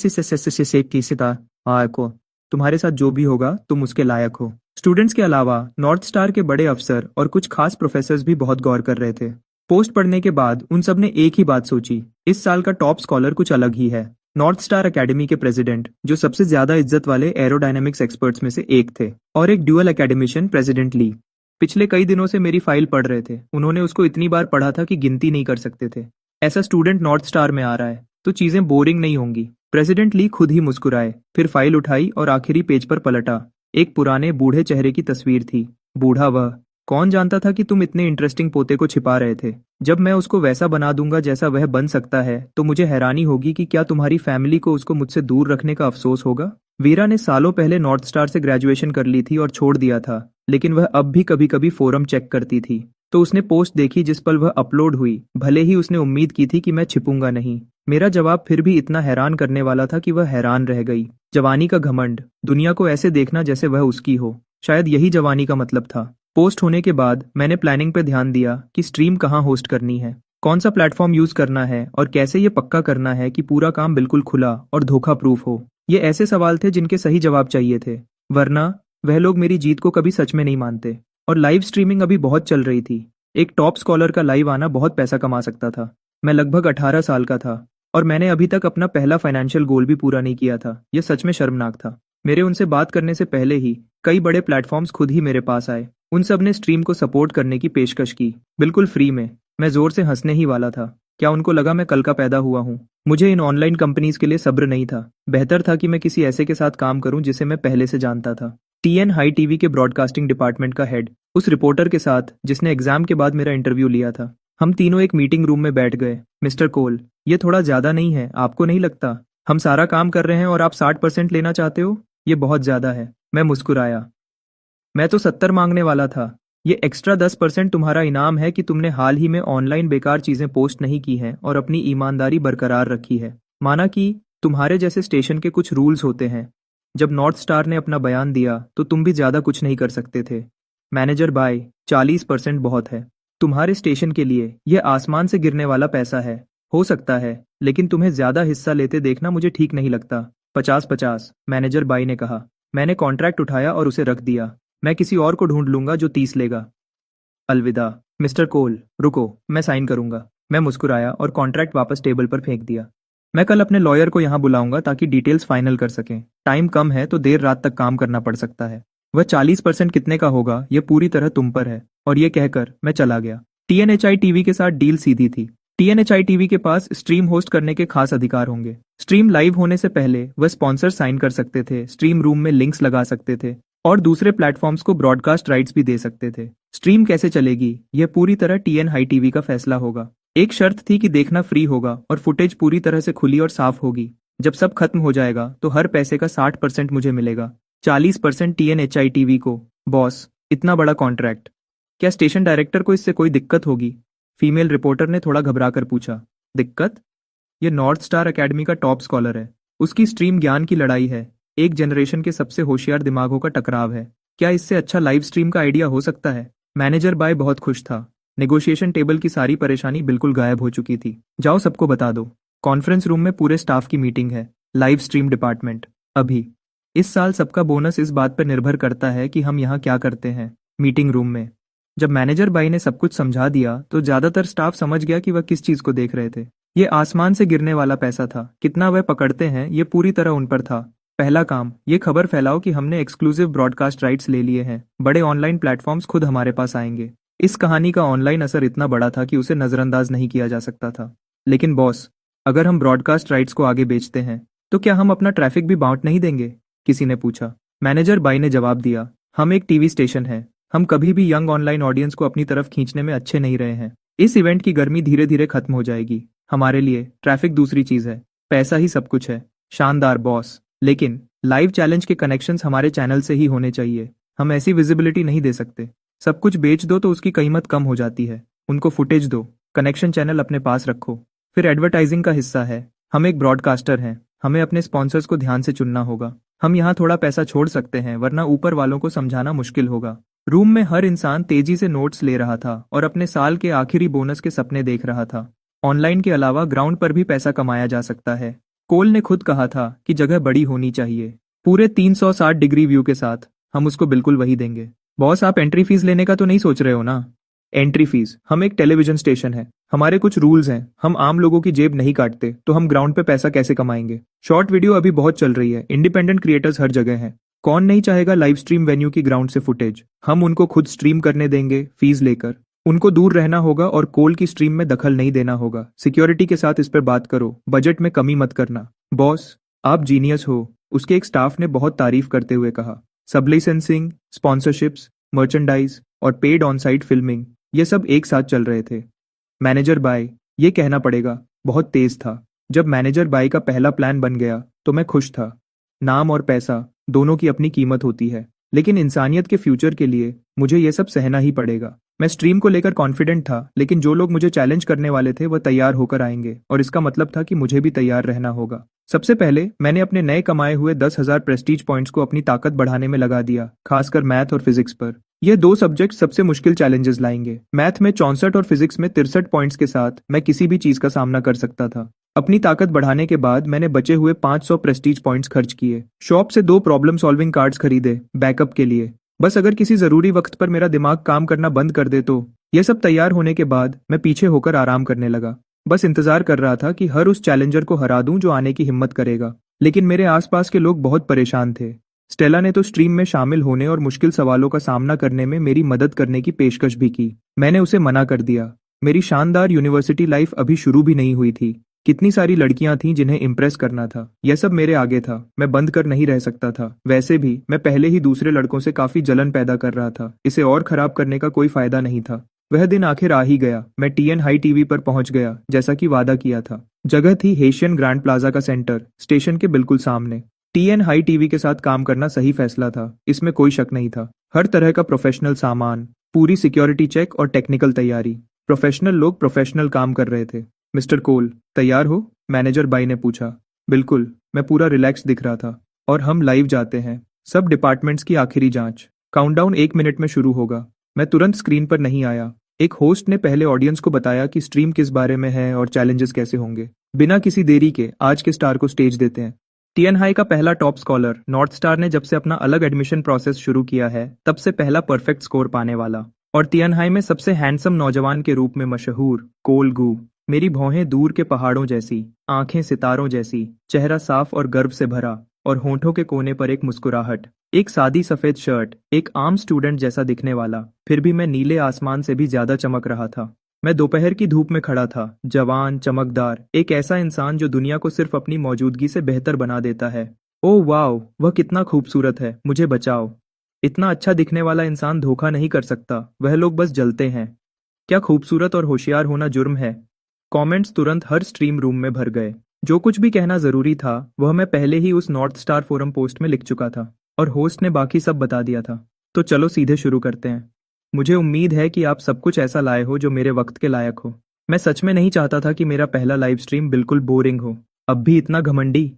को तुम्हारे साथ जो भी होगा तुम उसके लायक हो। स्टूडेंट्स के अलावा नॉर्थ स्टार के बड़े अफसर और कुछ खास प्रोफेसर्स भी बहुत गौर कर रहे थे। पोस्ट पढ़ने के बाद उन सब ने एक ही बात सोची, इस साल का टॉप स्कॉलर कुछ अलग ही है। नॉर्थ स्टार एकेडमी के प्रेसिडेंट, जो सबसे ज्यादा इज्जत वाले एरोडायनामिक्स एक्सपर्ट्स में से एक थे, और एक ड्यूअल एकेडमिशियन प्रेसिडेंट ली, पिछले कई दिनों से मेरी फाइल पढ़ रहे थे। उन्होंने उसको इतनी बार पढ़ा था कि गिनती नहीं कर सकते थे। ऐसा स्टूडेंट नॉर्थ स्टार में आ रहा है तो चीजें बोरिंग नहीं होंगी। प्रेसिडेंट ली खुद ही मुस्कुराए, फिर फाइल उठाई और आखिरी पेज पर पलटा। एक पुराने बूढ़े चेहरे की तस्वीर थी। बूढ़ा वह, कौन जानता था कि तुम इतने इंटरेस्टिंग पोते को छिपा रहे थे। जब मैं उसको वैसा बना दूंगा जैसा वह बन सकता है तो मुझे हैरानी होगी कि क्या तुम्हारी फैमिली को उसको मुझसे दूर रखने का अफसोस होगा। वीरा ने सालों पहले नॉर्थ स्टार से ग्रेजुएशन कर ली थी और छोड़ दिया था, लेकिन वह अब भी कभी कभी फोरम चेक करती थी। तो उसने पोस्ट देखी जिस पर वह अपलोड हुई। भले ही उसने उम्मीद की थी कि मैं छिपूंगा नहीं, मेरा जवाब फिर भी इतना हैरान करने वाला था कि वह हैरान रह गई। जवानी का घमंड, दुनिया को ऐसे देखना जैसे वह उसकी हो, शायद यही जवानी का मतलब था। पोस्ट होने के बाद मैंने प्लानिंग पे ध्यान दिया कि स्ट्रीम कहाँ होस्ट करनी है, कौन सा प्लेटफॉर्म यूज करना है और कैसे ये पक्का करना है कि पूरा काम बिल्कुल खुला और धोखा प्रूफ हो। ये ऐसे सवाल थे जिनके सही जवाब चाहिए थे, वरना वह लोग मेरी जीत को कभी सच में नहीं मानते। और लाइव स्ट्रीमिंग अभी बहुत चल रही थी। एक टॉप स्कॉलर का लाइव आना बहुत पैसा कमा सकता था। मैं लगभग 18 साल का था और मैंने अभी तक अपना पहला फाइनेंशियल गोल भी पूरा नहीं किया था। यह सच में शर्मनाक था। मेरे उनसे बात करने से पहले ही कई बड़े प्लेटफॉर्म्स खुद ही मेरे पास आए। उन सब ने स्ट्रीम को सपोर्ट करने की पेशकश की, बिल्कुल फ्री में। मैं जोर से हंसने ही वाला था। क्या उनको लगा मैं कल का पैदा हुआ हूँ? मुझे इन ऑनलाइन कंपनीज के लिए सब्र नहीं था। बेहतर था कि मैं किसी ऐसे के साथ काम करूं जिसे मैं पहले से जानता था। टीएन हाई टीवी के ब्रॉडकास्टिंग डिपार्टमेंट का हेड, उस रिपोर्टर के साथ जिसने एग्जाम के बाद मेरा इंटरव्यू लिया था। हम तीनों एक मीटिंग रूम में बैठ गए। मिस्टर कोल, ये थोड़ा ज्यादा नहीं है, आपको नहीं लगता? हम सारा काम कर रहे हैं और आप 60% लेना चाहते हो? ये बहुत ज्यादा है। मैं मुस्कुराया। मैं तो 70 मांगने वाला था। ये एक्स्ट्रा 10% तुम्हारा इनाम है कि तुमने हाल ही में ऑनलाइन बेकार चीजें पोस्ट नहीं की हैं और अपनी ईमानदारी बरकरार रखी है। माना कि तुम्हारे जैसे स्टेशन के कुछ रूल्स होते हैं। जब नॉर्थ स्टार ने अपना बयान दिया तो तुम भी ज्यादा कुछ नहीं कर सकते थे। मैनेजर बाय, 40% बहुत है। तुम्हारे स्टेशन के लिए यह आसमान से गिरने वाला पैसा है। हो सकता है, लेकिन तुम्हें ज्यादा हिस्सा लेते देखना मुझे ठीक नहीं लगता। 50-50, मैनेजर बाई ने कहा। मैंने कॉन्ट्रैक्ट उठाया और उसे रख दिया। मैं किसी और को ढूंढ लूंगा जो 30 लेगा। अलविदा। मिस्टर कोल, रुको, मैं साइन करूंगा। मैं मुस्कुराया और कॉन्ट्रैक्ट वापस टेबल पर फेंक दिया। मैं कल अपने लॉयर को यहाँ बुलाऊंगा ताकि डिटेल्स फाइनल कर सकें। टाइम कम है तो देर रात तक काम करना पड़ सकता है। वह 40% कितने का होगा यह पूरी तरह तुम पर है। और ये कहकर मैं चला गया। टीएनएचआई टीवी के साथ डील सीधी थी। टीएनएचआई टीवी के पास स्ट्रीम होस्ट करने के खास अधिकार होंगे। स्ट्रीम लाइव होने से पहले वह स्पॉन्सर साइन कर सकते थे, स्ट्रीम रूम में लिंक्स लगा सकते थे और दूसरे प्लेटफॉर्म्स को ब्रॉडकास्ट राइट्स भी दे सकते थे। स्ट्रीम कैसे चलेगी यह पूरी तरह टीएन हाई टीवी का फैसला होगा। एक शर्त थी कि देखना फ्री होगा और फुटेज पूरी तरह से खुली और साफ होगी। जब सब खत्म हो जाएगा तो हर पैसे का 60% मुझे मिलेगा, 40% टीएनएचआई टीवी को। बॉस, इतना बड़ा कॉन्ट्रैक्ट, क्या स्टेशन डायरेक्टर को इससे कोई दिक्कत होगी? फीमेल रिपोर्टर ने थोड़ा घबराकर पूछा। दिक्कत? ये नॉर्थ स्टार एकेडमी का टॉप स्कॉलर है। उसकी स्ट्रीम ज्ञान की लड़ाई है। एक जनरेशन के सबसे होशियार दिमागों का टकराव है। क्या इससे अच्छा लाइव स्ट्रीम का आइडिया हो सकता है? मैनेजर बाय बहुत खुश था। नेगोशिएशन टेबल की सारी परेशानी बिल्कुल गायब हो चुकी थी। जाओ, सबको बता दो, कॉन्फ्रेंस रूम में पूरे स्टाफ की मीटिंग है। लाइव स्ट्रीम डिपार्टमेंट अभी। इस साल सबका बोनस इस बात पर निर्भर करता है कि हम यहाँ क्या करते हैं। मीटिंग रूम में जब मैनेजर बाई ने सब कुछ समझा दिया तो ज्यादातर स्टाफ समझ गया कि वह किस चीज को देख रहे थे। ये आसमान से गिरने वाला पैसा था। कितना वह पकड़ते हैं ये पूरी तरह उन पर था। पहला काम, ये खबर फैलाओ कि हमने एक्सक्लूसिव ब्रॉडकास्ट राइट्स ले लिए हैं। बड़े ऑनलाइन प्लेटफॉर्म्स खुद हमारे पास आएंगे। इस कहानी का ऑनलाइन असर इतना बड़ा था कि उसे नजरअंदाज नहीं किया जा सकता था। लेकिन बॉस, अगर हम ब्रॉडकास्ट राइट्स को आगे बेचते हैं तो क्या हम अपना ट्रैफिक भी बांट नहीं देंगे? किसी ने पूछा। मैनेजर बाई ने जवाब दिया, हम एक टीवी स्टेशन है। हम कभी भी यंग ऑनलाइन ऑडियंस को अपनी तरफ खींचने में अच्छे नहीं रहे हैं। इस इवेंट की गर्मी धीरे धीरे खत्म हो जाएगी। हमारे लिए ट्रैफिक दूसरी चीज है, पैसा ही सब कुछ है। शानदार बॉस, लेकिन लाइव चैलेंज के कनेक्शंस हमारे चैनल से ही होने चाहिए। हम ऐसी विजिबिलिटी नहीं दे सकते। सब कुछ बेच दो तो उसकी कीमत कम हो जाती है। उनको फुटेज दो, कनेक्शन चैनल अपने पास रखो। फिर एडवर्टाइजिंग का हिस्सा है। हम एक ब्रॉडकास्टर हैं, हमें अपने स्पॉन्सर्स को ध्यान से चुनना होगा। हम यहाँ थोड़ा पैसा छोड़ सकते हैं, वरना ऊपर वालों को समझाना मुश्किल होगा। रूम में हर इंसान तेजी से नोट्स ले रहा था और अपने साल के आखिरी बोनस के सपने देख रहा था। ऑनलाइन के अलावा ग्राउंड पर भी पैसा कमाया जा सकता है। कोल ने खुद कहा था कि जगह बड़ी होनी चाहिए। पूरे 360 डिग्री व्यू के साथ हम उसको बिल्कुल वही देंगे। बॉस, आप एंट्री फीस लेने का तो नहीं सोच रहे हो ना? Entry fees? हम एक टेलीविजन स्टेशन है, हमारे कुछ रूल्स हैं। हम आम लोगों की जेब नहीं काटते, तो हम ग्राउंड पे पैसा कैसे कमाएंगे? शॉर्ट वीडियो अभी बहुत चल रही है, इंडिपेंडेंट क्रिएटर्स हर जगह हैं। कौन नहीं चाहेगा लाइव स्ट्रीम वेन्यू की ग्राउंड से फुटेज? हम उनको खुद स्ट्रीम करने देंगे, फीस लेकर। उनको दूर रहना होगा और कोल की स्ट्रीम में दखल नहीं देना होगा। सिक्योरिटी के साथ इस पर बात करो, बजट में कमी मत करना। बॉस, आप जीनियस हो, उसके एक स्टाफ ने बहुत तारीफ करते हुए कहा। सब लाइसेंसिंग, स्पॉन्सरशिप्स, मर्चेंडाइज, और पेड ऑन साइट फिल्मिंग, ये सब एक साथ चल रहे थे। मैनेजर बाय, ये कहना पड़ेगा, बहुत तेज था। जब मैनेजर बाय का पहला प्लान बन गया तो मैं खुश था। नाम और पैसा दोनों की अपनी कीमत होती है, लेकिन इंसानियत के फ्यूचर के लिए मुझे ये सब सहना ही पड़ेगा। मैं स्ट्रीम को लेकर कॉन्फिडेंट था, लेकिन जो लोग मुझे चैलेंज करने वाले थे वह तैयार होकर आएंगे, और इसका मतलब था कि मुझे भी तैयार रहना होगा। सबसे पहले मैंने अपने नए कमाए हुए 10,000 प्रेस्टीज पॉइंट्स को अपनी ताकत बढ़ाने में लगा दिया, खासकर मैथ और फिजिक्स पर। ये दो सब्जेक्ट सबसे मुश्किल चैलेंजेस लाएंगे। मैथ में 64 और फिजिक्स में 63 पॉइंट्स के साथ मैं किसी भी चीज का सामना कर सकता था। अपनी ताकत बढ़ाने के बाद मैंने बचे हुए 500 प्रेस्टीज पॉइंट्स खर्च किए। शॉप से 2 प्रॉब्लम सॉल्विंग कार्ड्स खरीदे बैकअप के लिए, बस अगर किसी जरूरी वक्त पर मेरा दिमाग काम करना बंद कर दे तो। यह सब तैयार होने के बाद मैं पीछे होकर आराम करने लगा। बस इंतजार कर रहा था कि हर उस चैलेंजर को हरा दूं जो आने की हिम्मत करेगा। लेकिन मेरे आसपास के लोग बहुत परेशान थे। स्टेला ने तो स्ट्रीम में शामिल होने और मुश्किल सवालों का सामना करने में मेरी मदद करने की पेशकश भी की। मैंने उसे मना कर दिया। मेरी शानदार यूनिवर्सिटी लाइफ अभी शुरू भी नहीं हुई थी। कितनी सारी लड़कियां थीं जिन्हें इम्प्रेस करना था। यह सब मेरे आगे था, मैं बंद कर नहीं रह सकता था। वैसे भी मैं पहले ही दूसरे लड़कों से काफी जलन पैदा कर रहा था, इसे और खराब करने का कोई फायदा नहीं था। वह दिन आखिर आ ही गया। मैं टीएन हाई टीवी पर पहुंच गया, जैसा कि वादा किया था। जगह थी हेशियन ग्रैंड प्लाजा का सेंटर, स्टेशन के बिल्कुल सामने। टीएन हाई टीवी के साथ काम करना सही फैसला था, इसमें कोई शक नहीं था। हर तरह का प्रोफेशनल सामान, पूरी सिक्योरिटी चेक और टेक्निकल तैयारी। प्रोफेशनल लोग प्रोफेशनल काम कर रहे थे। मिस्टर कोल, तैयार हो? मैनेजर बाई ने पूछा। बिल्कुल, मैं पूरा रिलैक्स दिख रहा था। और हम लाइव जाते हैं। सब डिपार्टमेंट्स की आखिरी जांच। काउंटडाउन 1 मिनट में शुरू होगा। मैं तुरंत स्क्रीन पर नहीं आया। एक होस्ट ने पहले ऑडियंस को बताया कि स्ट्रीम किस बारे में है और चैलेंजेस कैसे होंगे। बिना किसी देरी के आज के स्टार को स्टेज देते हैं। टीएन हाई का पहला टॉप स्कॉलर नॉर्थ स्टार ने जब से अपना अलग एडमिशन प्रोसेस शुरू किया है, तब से पहला परफेक्ट स्कोर पाने वाला। और टीएन हाई में सबसे हैंडसम नौजवान के रूप में मशहूर कोल गू। मेरी भौहें दूर के पहाड़ों जैसी, आंखें सितारों जैसी, चेहरा साफ और गर्व से भरा, और होठों के कोने पर एक मुस्कुराहट। एक सादी सफेद शर्ट, एक आम स्टूडेंट जैसा दिखने वाला, फिर भी मैं नीले आसमान से भी ज्यादा चमक रहा था। मैं दोपहर की धूप में खड़ा था, जवान, चमकदार, एक ऐसा इंसान जो दुनिया को सिर्फ अपनी मौजूदगी से बेहतर बना देता है। ओह वाओ, वह कितना खूबसूरत है, मुझे बचाओ। इतना अच्छा दिखने वाला इंसान धोखा नहीं कर सकता, वह लोग बस जलते हैं। क्या खूबसूरत और होशियार होना जुर्म है? कमेंट्स तुरंत हर स्ट्रीम रूम में भर गए। जो कुछ भी कहना जरूरी था वह मैं पहले ही उस नॉर्थ स्टार फोरम पोस्ट में लिख चुका था, और होस्ट ने बाकी सब बता दिया था। तो चलो सीधे शुरू करते हैं। मुझे उम्मीद है कि आप सब कुछ ऐसा लाए हो जो मेरे वक्त के लायक हो। मैं सच में नहीं चाहता था कि मेरा पहला लाइव स्ट्रीम बिल्कुल बोरिंग हो। अब भी इतना घमंडी?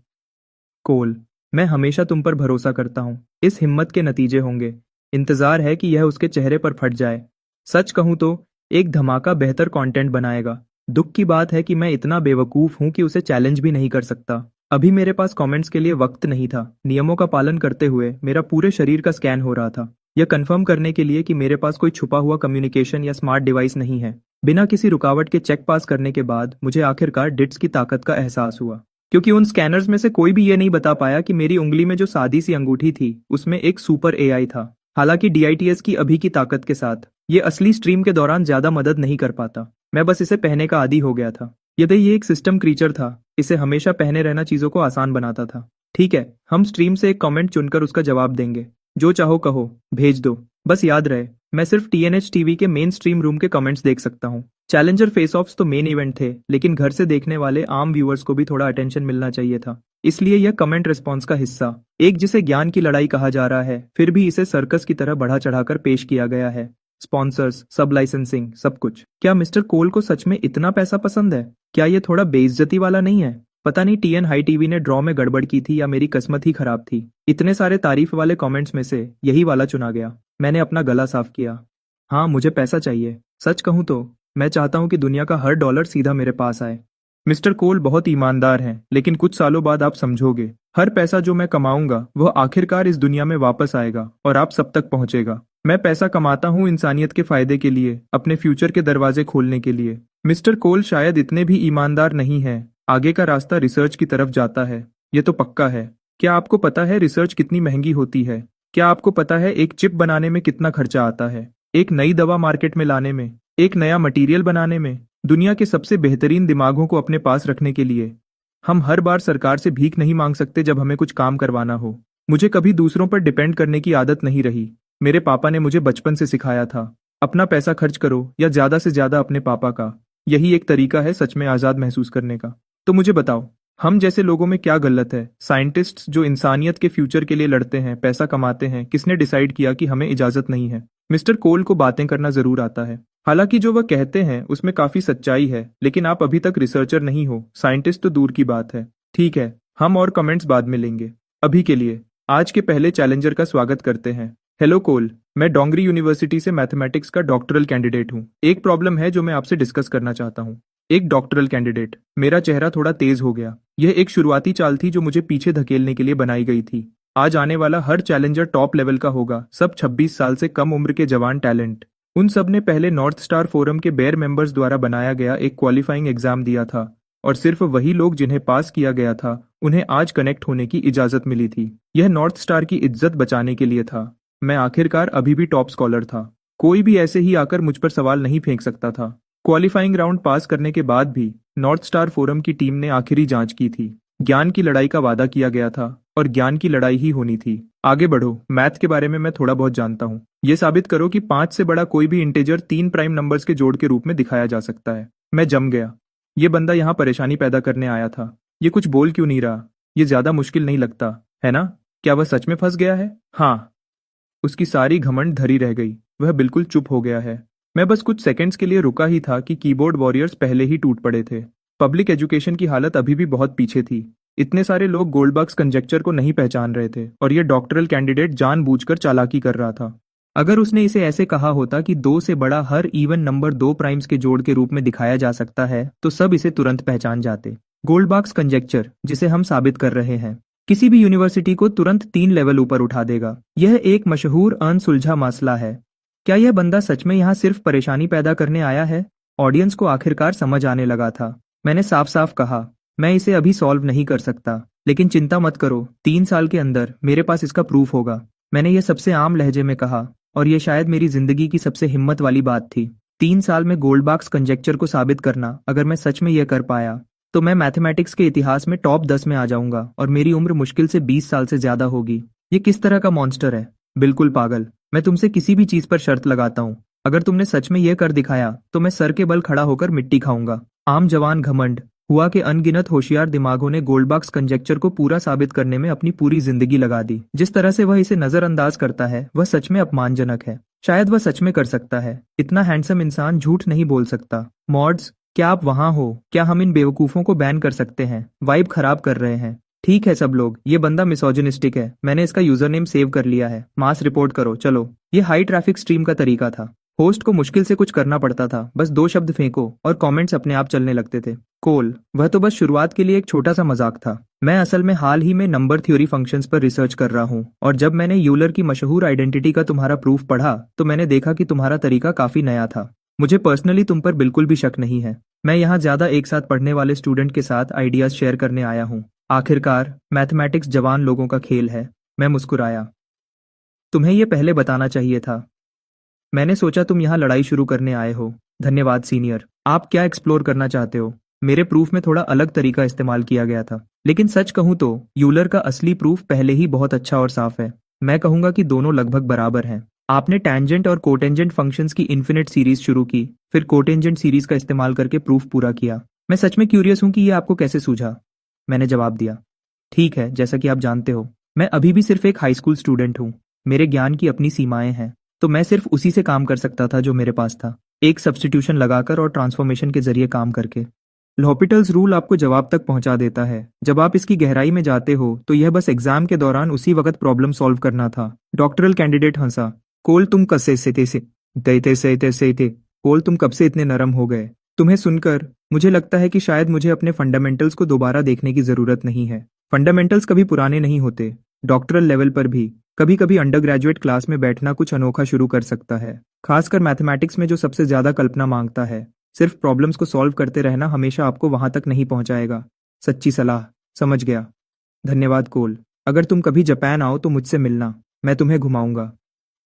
कोल, मैं हमेशा तुम पर भरोसा करता हूँ। इस हिम्मत के नतीजे होंगे। इंतजार है कि यह उसके चेहरे पर फट जाए। सच कहूं तो एक धमाका बेहतर कंटेंट बनाएगा। दुख की बात है कि मैं इतना बेवकूफ हूं कि उसे चैलेंज भी नहीं कर सकता। अभी मेरे पास कमेंट्स के लिए वक्त नहीं था। नियमों का पालन करते हुए मेरा पूरे शरीर का स्कैन हो रहा था, यह कंफर्म करने के लिए कि मेरे पास कोई छुपा हुआ कम्युनिकेशन या स्मार्ट डिवाइस नहीं है। बिना किसी रुकावट के चेक पास करने के बाद मुझे आखिरकार डिट्स की ताकत का एहसास हुआ, क्योंकि उन स्कैनर्स में से कोई भी ये नहीं बता पाया कि मेरी उंगली में जो सादी सी अंगूठी थी उसमें एक सुपर एआई था। हालांकि डीआईटीएस की अभी की ताकत के साथ ये असली स्ट्रीम के दौरान ज्यादा मदद नहीं कर पाता। मैं बस इसे पहनने का आदी हो गया था। यदि ये एक सिस्टम क्रीचर था, इसे हमेशा पहने रहना चीजों को आसान बनाता था। ठीक है, हम स्ट्रीम से एक कमेंट चुनकर उसका जवाब देंगे। जो चाहो कहो, भेज दो। बस याद रहे, मैं सिर्फ टीएनएच टीवी के मेन स्ट्रीम रूम के कमेंट्स देख सकता हूँ। चैलेंजर फेस ऑफ्स तो मेन इवेंट थे, लेकिन घर से देखने वाले आम व्यूअर्स को भी थोड़ा अटेंशन मिलना चाहिए था। इसलिए यह कमेंट रिस्पॉन्स का हिस्सा, एक जिसे ज्ञान की लड़ाई कहा जा रहा है, फिर भी इसे सर्कस की तरह बढ़ा चढ़ाकर पेश किया गया है। स्पॉन्सर्स, सब लाइसेंसिंग, सब कुछ। क्या मिस्टर कोल को सच में इतना पैसा पसंद है? क्या ये थोड़ा बेइज्जती वाला नहीं है? पता नहीं टीएन हाई टीवी ने ड्रॉ में गड़बड़ की थी या मेरी किस्मत ही खराब थी। इतने सारे तारीफ वाले कमेंट्स में से यही वाला चुना गया। मैंने अपना गला साफ किया। हाँ, मुझे पैसा चाहिए। सच कहूं तो मैं चाहता हूं कि दुनिया का हर डॉलर सीधा मेरे पास आए। मिस्टर कोल बहुत ईमानदार हैं, लेकिन कुछ सालों बाद आप समझोगे, हर पैसा जो मैं कमाऊंगा वह आखिरकार इस दुनिया में वापस आएगा और आप सब तक पहुंचेगा। मैं पैसा कमाता हूं इंसानियत के फायदे के लिए, अपने फ्यूचर के दरवाजे खोलने के लिए। मिस्टर कोल शायद इतने भी ईमानदार नहीं है। आगे का रास्ता रिसर्च की तरफ जाता है, ये तो पक्का है। क्या आपको पता है रिसर्च कितनी महंगी होती है? क्या आपको पता है एक चिप बनाने में कितना खर्चा आता है? एक नई दवा मार्केट में लाने में, एक नया मटेरियल बनाने में, दुनिया के सबसे बेहतरीन दिमागों को अपने पास रखने के लिए। हम हर बार सरकार से भीख नहीं मांग सकते जब हमें कुछ काम करवाना हो। मुझे कभी दूसरों पर डिपेंड करने की आदत नहीं रही। मेरे पापा ने मुझे बचपन से सिखाया था, अपना पैसा खर्च करो या ज्यादा से ज्यादा अपने पापा का। यही एक तरीका है सच में आजाद महसूस करने का। तो मुझे बताओ, हम जैसे लोगों में क्या गलत है? साइंटिस्ट्स जो इंसानियत के फ्यूचर के लिए लड़ते हैं, पैसा कमाते हैं, किसने डिसाइड किया कि हमें इजाजत नहीं है? मिस्टर कोल को बातें करना जरूर आता है। हालांकि जो वह कहते हैं उसमें काफी सच्चाई है, लेकिन आप अभी तक रिसर्चर नहीं हो, साइंटिस्ट तो दूर की बात है। ठीक है, हम और कमेंट्स बाद में लेंगे। अभी के लिए आज के पहले चैलेंजर का स्वागत करते हैं। हेलो कोल, मैं डोंगरी यूनिवर्सिटी से मैथमेटिक्स का डॉक्टरल कैंडिडेट हूँ। एक प्रॉब्लम है जो मैं आपसे डिस्कस करना चाहता हूँ। एक डॉक्टरल कैंडिडेट। मेरा चेहरा थोड़ा तेज हो गया। यह एक शुरुआती चाल थी जो मुझे पीछे धकेलने के लिए बनाई गई थी। आज आने वाला हर चैलेंजर टॉप लेवल का होगा, सब 26 साल से कम उम्र के जवान टैलेंट। उन सब ने पहले नॉर्थ स्टार फोरम के बेयर मेंबर्स द्वारा बनाया गया एक क्वालिफाइंग एग्जाम दिया था, और सिर्फ वही लोग जिन्हें पास किया गया था उन्हें आज कनेक्ट होने की इजाजत मिली थी। यह नॉर्थ स्टार की इज्जत बचाने के लिए था। मैं आखिरकार अभी भी टॉप स्कॉलर था। कोई भी ऐसे ही आकर मुझ पर सवाल नहीं फेंक सकता था। क्वालिफाइंग राउंड पास करने के बाद भी नॉर्थ स्टार फोरम की टीम ने आखिरी जांच की थी। ज्ञान की लड़ाई का वादा किया गया था और ज्ञान की लड़ाई ही होनी थी। आगे बढ़ो, मैथ के बारे में मैं थोड़ा बहुत जानता हूँ। ये साबित करो कि 5 से बड़ा कोई भी इंटीजर 3 प्राइम नंबर्स के जोड़ के रूप में दिखाया जा सकता है। मैं जम गया। ये बंदा यहाँ परेशानी पैदा करने आया था। ये कुछ बोल क्यों नहीं रहा? ये ज्यादा मुश्किल नहीं लगता है ना? क्या वह सच में फंस गया है? हाँ। उसकी सारी घमंड धरी रह गई। वह बिल्कुल चुप हो गया है। मैं बस कुछ सेकंड्स के लिए रुका ही था कि कीबोर्ड वॉरियर्स पहले ही टूट पड़े थे। पब्लिक एजुकेशन की हालत अभी भी बहुत पीछे थी। इतने सारे लोग गोल्डबर्ग्स कंजेक्चर को नहीं पहचान रहे थे, और यह डॉक्टरल कैंडिडेट जानबूझकर चालाकी कर रहा था। अगर उसने इसे ऐसे कहा होता कि 2 से बड़ा हर इवन नंबर 2 प्राइम्स के जोड़ के रूप में दिखाया जा सकता है, तो सब इसे तुरंत पहचान जाते। गोल्डबर्ग्स कंजेक्चर, जिसे हम साबित कर रहे हैं, किसी भी यूनिवर्सिटी को तुरंत 3 लेवल ऊपर उठा देगा। यह एक मशहूर अनसुलझा मसला है। क्या यह बंदा सच में यहाँ सिर्फ परेशानी पैदा करने आया है? ऑडियंस को आखिरकार समझ आने लगा था। मैंने साफ साफ कहा, मैं इसे अभी सॉल्व नहीं कर सकता, लेकिन चिंता मत करो, 3 साल के अंदर मेरे पास इसका प्रूफ होगा। मैंने यह सबसे आम लहजे में कहा, और यह शायद मेरी जिंदगी की सबसे हिम्मत वाली बात थी। 3 साल में गोल्डबर्ग्स कंजेक्चर को साबित करना, अगर मैं सच में यह कर पाया तो मैं मैथमेटिक्स के इतिहास में टॉप 10 में आ जाऊंगा, और मेरी उम्र मुश्किल से 20 साल से ज्यादा होगी। ये किस तरह का मॉन्स्टर है? बिल्कुल पागल। मैं तुमसे किसी भी चीज पर शर्त लगाता हूँ, अगर तुमने सच में यह कर दिखाया तो मैं सर के बल खड़ा होकर मिट्टी खाऊंगा। आम जवान घमंड हुआ कि अनगिनत होशियार दिमागों ने गोल्डबर्ग्स कंजेक्चर को पूरा साबित करने में अपनी पूरी जिंदगी लगा दी। जिस तरह से वह इसे नजरअंदाज करता है वह सच में अपमानजनक है। शायद वह सच में कर सकता है। इतना हैंडसम इंसान झूठ नहीं बोल सकता। मॉड्स, क्या आप वहां हो? क्या हम इन बेवकूफों को बैन कर सकते हैं? वाइब खराब कर रहे हैं। ठीक है सब लोग, ये बंदा मिसोजिनिस्टिक है। मैंने इसका यूजर नेम सेव कर लिया है। मास रिपोर्ट करो चलो। ये हाई ट्रैफिक स्ट्रीम का तरीका था। होस्ट को मुश्किल से कुछ करना पड़ता था, बस 2 शब्द फेंको और कमेंट्स अपने आप चलने लगते थे। कोल, वह तो बस शुरुआत के लिए एक छोटा सा मजाक था। मैं असल में हाल ही में नंबर थ्योरी फंक्शंस पर रिसर्च कर रहा हूँ, और जब मैंने यूलर की मशहूर आइडेंटिटी का तुम्हारा प्रूफ पढ़ा तो मैंने देखा कि तुम्हारा तरीका काफी नया था। मुझे पर्सनली तुम पर बिल्कुल भी शक नहीं है। मैं यहाँ ज्यादा एक साथ पढ़ने वाले स्टूडेंट के साथ आइडियाज शेयर करने आया हूँ। आखिरकार मैथमेटिक्स जवान लोगों का खेल है। मैं मुस्कुराया। तुम्हें यह पहले बताना चाहिए था। मैंने सोचा तुम यहाँ लड़ाई शुरू करने आए हो। धन्यवाद सीनियर। आप क्या एक्सप्लोर करना चाहते हो? मेरे प्रूफ में थोड़ा अलग तरीका इस्तेमाल किया गया था, लेकिन सच कहूँ तो यूलर का असली प्रूफ पहले ही बहुत अच्छा और साफ है। मैं कहूंगा कि दोनों लगभग बराबर हैं। आपने टैंजेंट और कोटेंजेंट फंक्शंस की इन्फिनिट सीरीज शुरू की, फिर कोटेंजेंट सीरीज का इस्तेमाल करके प्रूफ पूरा किया। मैं सच में क्यूरियस हूं कि ये आपको कैसे सूझा। मैंने जवाब दिया, ठीक है, जैसा कि आप जानते हो मैं अभी भी सिर्फ एक हाई स्कूल स्टूडेंट हूँ। मेरे ज्ञान की अपनी सीमाएं हैं, तो मैं सिर्फ उसी से काम कर सकता था जो मेरे पास था, एक सब्स्टिट्यूशन लगाकर और ट्रांसफॉर्मेशन के जरिए काम करके। l'Hopital's रूल आपको जवाब तक पहुंचा देता है। जब आप इसकी गहराई में जाते हो तो यह बस एग्जाम के दौरान उसी वक्त प्रॉब्लम सॉल्व करना था। डॉक्टरल कैंडिडेट हंसा। कोल, तुम कैसे थे? कोल, तुम कब से इतने नरम हो गए? तुम्हें सुनकर मुझे लगता है कि शायद मुझे अपने फंडामेंटल्स को दोबारा देखने की जरूरत नहीं है। फंडामेंटल्स कभी पुराने नहीं होते। डॉक्टरल लेवल पर भी कभी कभी अंडर ग्रेजुएट क्लास में बैठना कुछ अनोखा शुरू कर सकता है, खासकर मैथमेटिक्स में जो सबसे ज्यादा कल्पना मांगता है। सिर्फ प्रॉब्लम्स को सॉल्व करते रहना हमेशा आपको वहां तक नहीं पहुंचाएगा। सच्ची सलाह। समझ गया। धन्यवाद कोल। अगर तुम कभी जापान आओ तो मुझसे मिलना, मैं तुम्हें घुमाऊंगा।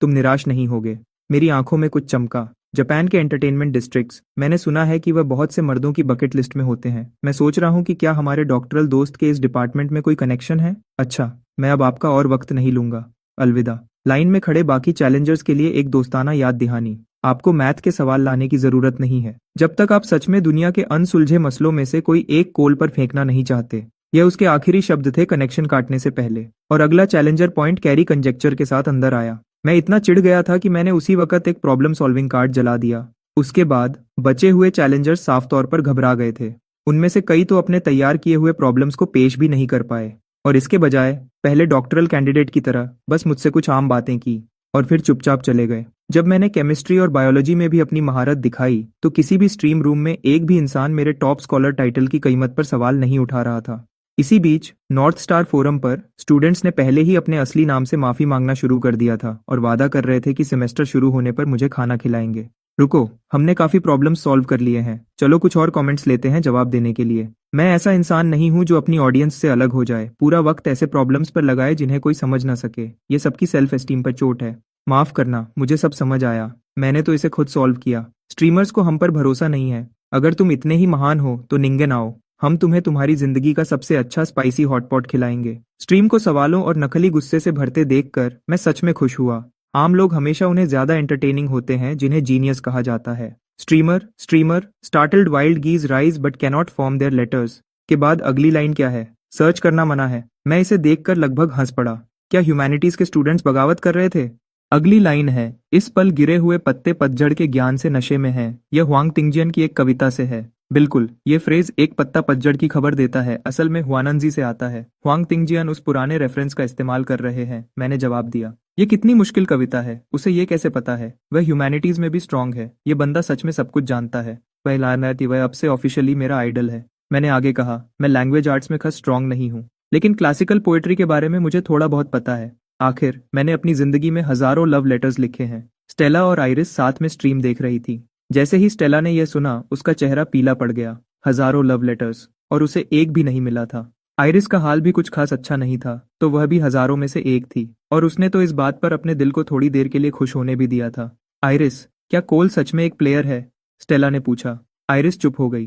तुम निराश नहीं होगे। मेरी आंखों में कुछ चमका। जापान के एंटरटेनमेंट डिस्ट्रिक्ट्स, मैंने सुना है कि वह बहुत से मर्दों की बकेट लिस्ट में होते हैं। मैं सोच रहा हूँ कि क्या हमारे डॉक्टरल दोस्त के इस डिपार्टमेंट में कोई कनेक्शन है। अच्छा, मैं अब आपका और वक्त नहीं लूंगा। अलविदा। लाइन में खड़े बाकी चैलेंजर्स के लिए एक दोस्ताना याद दहानी, आपको मैथ के सवाल लाने की जरूरत नहीं है जब तक आप सच में दुनिया के अनसुलझे मसलों में से कोई एक कोल पर फेंकना नहीं चाहते। यह उसके आखिरी शब्द थे कनेक्शन काटने से पहले, और अगला चैलेंजर पॉइंट कैरी कंजेक्चर के साथ अंदर आया। मैं इतना चिढ़ गया था कि मैंने उसी वक्त एक प्रॉब्लम सॉल्विंग कार्ड जला दिया। उसके बाद बचे हुए चैलेंजर्स साफ तौर पर घबरा गए थे। उनमें से कई तो अपने तैयार किए हुए प्रॉब्लम्स को पेश भी नहीं कर पाए, और इसके बजाय पहले डॉक्टरल कैंडिडेट की तरह बस मुझसे कुछ आम बातें की और फिर चुपचाप चले गए। जब मैंने केमिस्ट्री और बायोलॉजी में भी अपनी महारत दिखाई तो किसी भी स्ट्रीम रूम में एक भी इंसान मेरे टॉप स्कॉलर टाइटल की कीमत पर सवाल नहीं उठा रहा था। इसी बीच नॉर्थ स्टार फोरम पर स्टूडेंट्स ने पहले ही अपने असली नाम से माफी मांगना शुरू कर दिया था और वादा कर रहे थे कि सेमेस्टर शुरू होने पर मुझे खाना खिलाएंगे। रुको, हमने काफी प्रॉब्लम्स सॉल्व कर लिए हैं, चलो कुछ और कमेंट्स लेते हैं जवाब देने के लिए। मैं ऐसा इंसान नहीं हूं जो अपनी ऑडियंस से अलग हो जाए, पूरा वक्त ऐसे प्रॉब्लम्स पर लगाए जिन्हें कोई समझ ना सके। ये सबकी सेल्फ एस्टीम पर चोट है। माफ करना, मुझे सब समझ आया, मैंने तो इसे खुद सॉल्व किया। स्ट्रीमर्स को हम पर भरोसा नहीं है। अगर तुम इतने ही महान हो तो निंगन आओ, हम तुम्हें तुम्हारी जिंदगी का सबसे अच्छा स्पाइसी हॉटपॉट खिलाएंगे। स्ट्रीम को सवालों और नकली गुस्से से भरते देखकर मैं सच में खुश हुआ। आम लोग हमेशा उन्हें ज्यादा एंटरटेनिंग होते हैं जिन्हें जीनियस कहा जाता है। Streamer streamer startled wild geese rise but cannot form their letters के बाद अगली लाइन क्या है? सर्च करना मना है। मैं इसे देखकर लगभग हंस पड़ा। क्या ह्यूमैनिटीज के स्टूडेंट्स बगावत कर रहे थे? अगली लाइन है, इस पल गिरे हुए पत्ते पतझड़ के ज्ञान से नशे में हैं। यह हुआंग तिंगजियन की एक कविता से है। बिल्कुल, ये फ्रेज एक पत्ता पतझड़ की खबर देता है, असल में हुआनंजी से आता है। हुआंग तिंगजियन उस पुराने रेफरेंस का इस्तेमाल कर रहे हैं, मैंने जवाब दिया। ये कितनी मुश्किल कविता है, उसे ये कैसे पता है? वह ह्यूमैनिटीज में भी स्ट्रांग है। ये बंदा सच में सब कुछ जानता है। वह लानती, वह अब से ऑफिशियली मेरा आइडल है। मैंने आगे कहा, मैं लैंग्वेज आर्ट्स में खस स्ट्रांग नहीं हूँ, लेकिन क्लासिकल पोएट्री के बारे में मुझे थोड़ा बहुत पता है। आखिर मैंने अपनी जिंदगी में हजारों लव लेटर्स लिखे हैं। स्टेला और आइरिस साथ में स्ट्रीम देख रही थी। जैसे ही स्टेला ने यह सुना, उसका चेहरा पीला पड़ गया। हजारों लव लेटर्स, और उसे एक भी नहीं मिला था। आइरिस का हाल भी कुछ खास अच्छा नहीं था, तो वह भी हजारों में से एक थी, और उसने तो इस बात पर अपने दिल को थोड़ी देर के लिए खुश होने भी दिया था। आइरिस, क्या कोल सच में एक प्लेयर है? स्टेला ने पूछा। आइरिस चुप हो गई।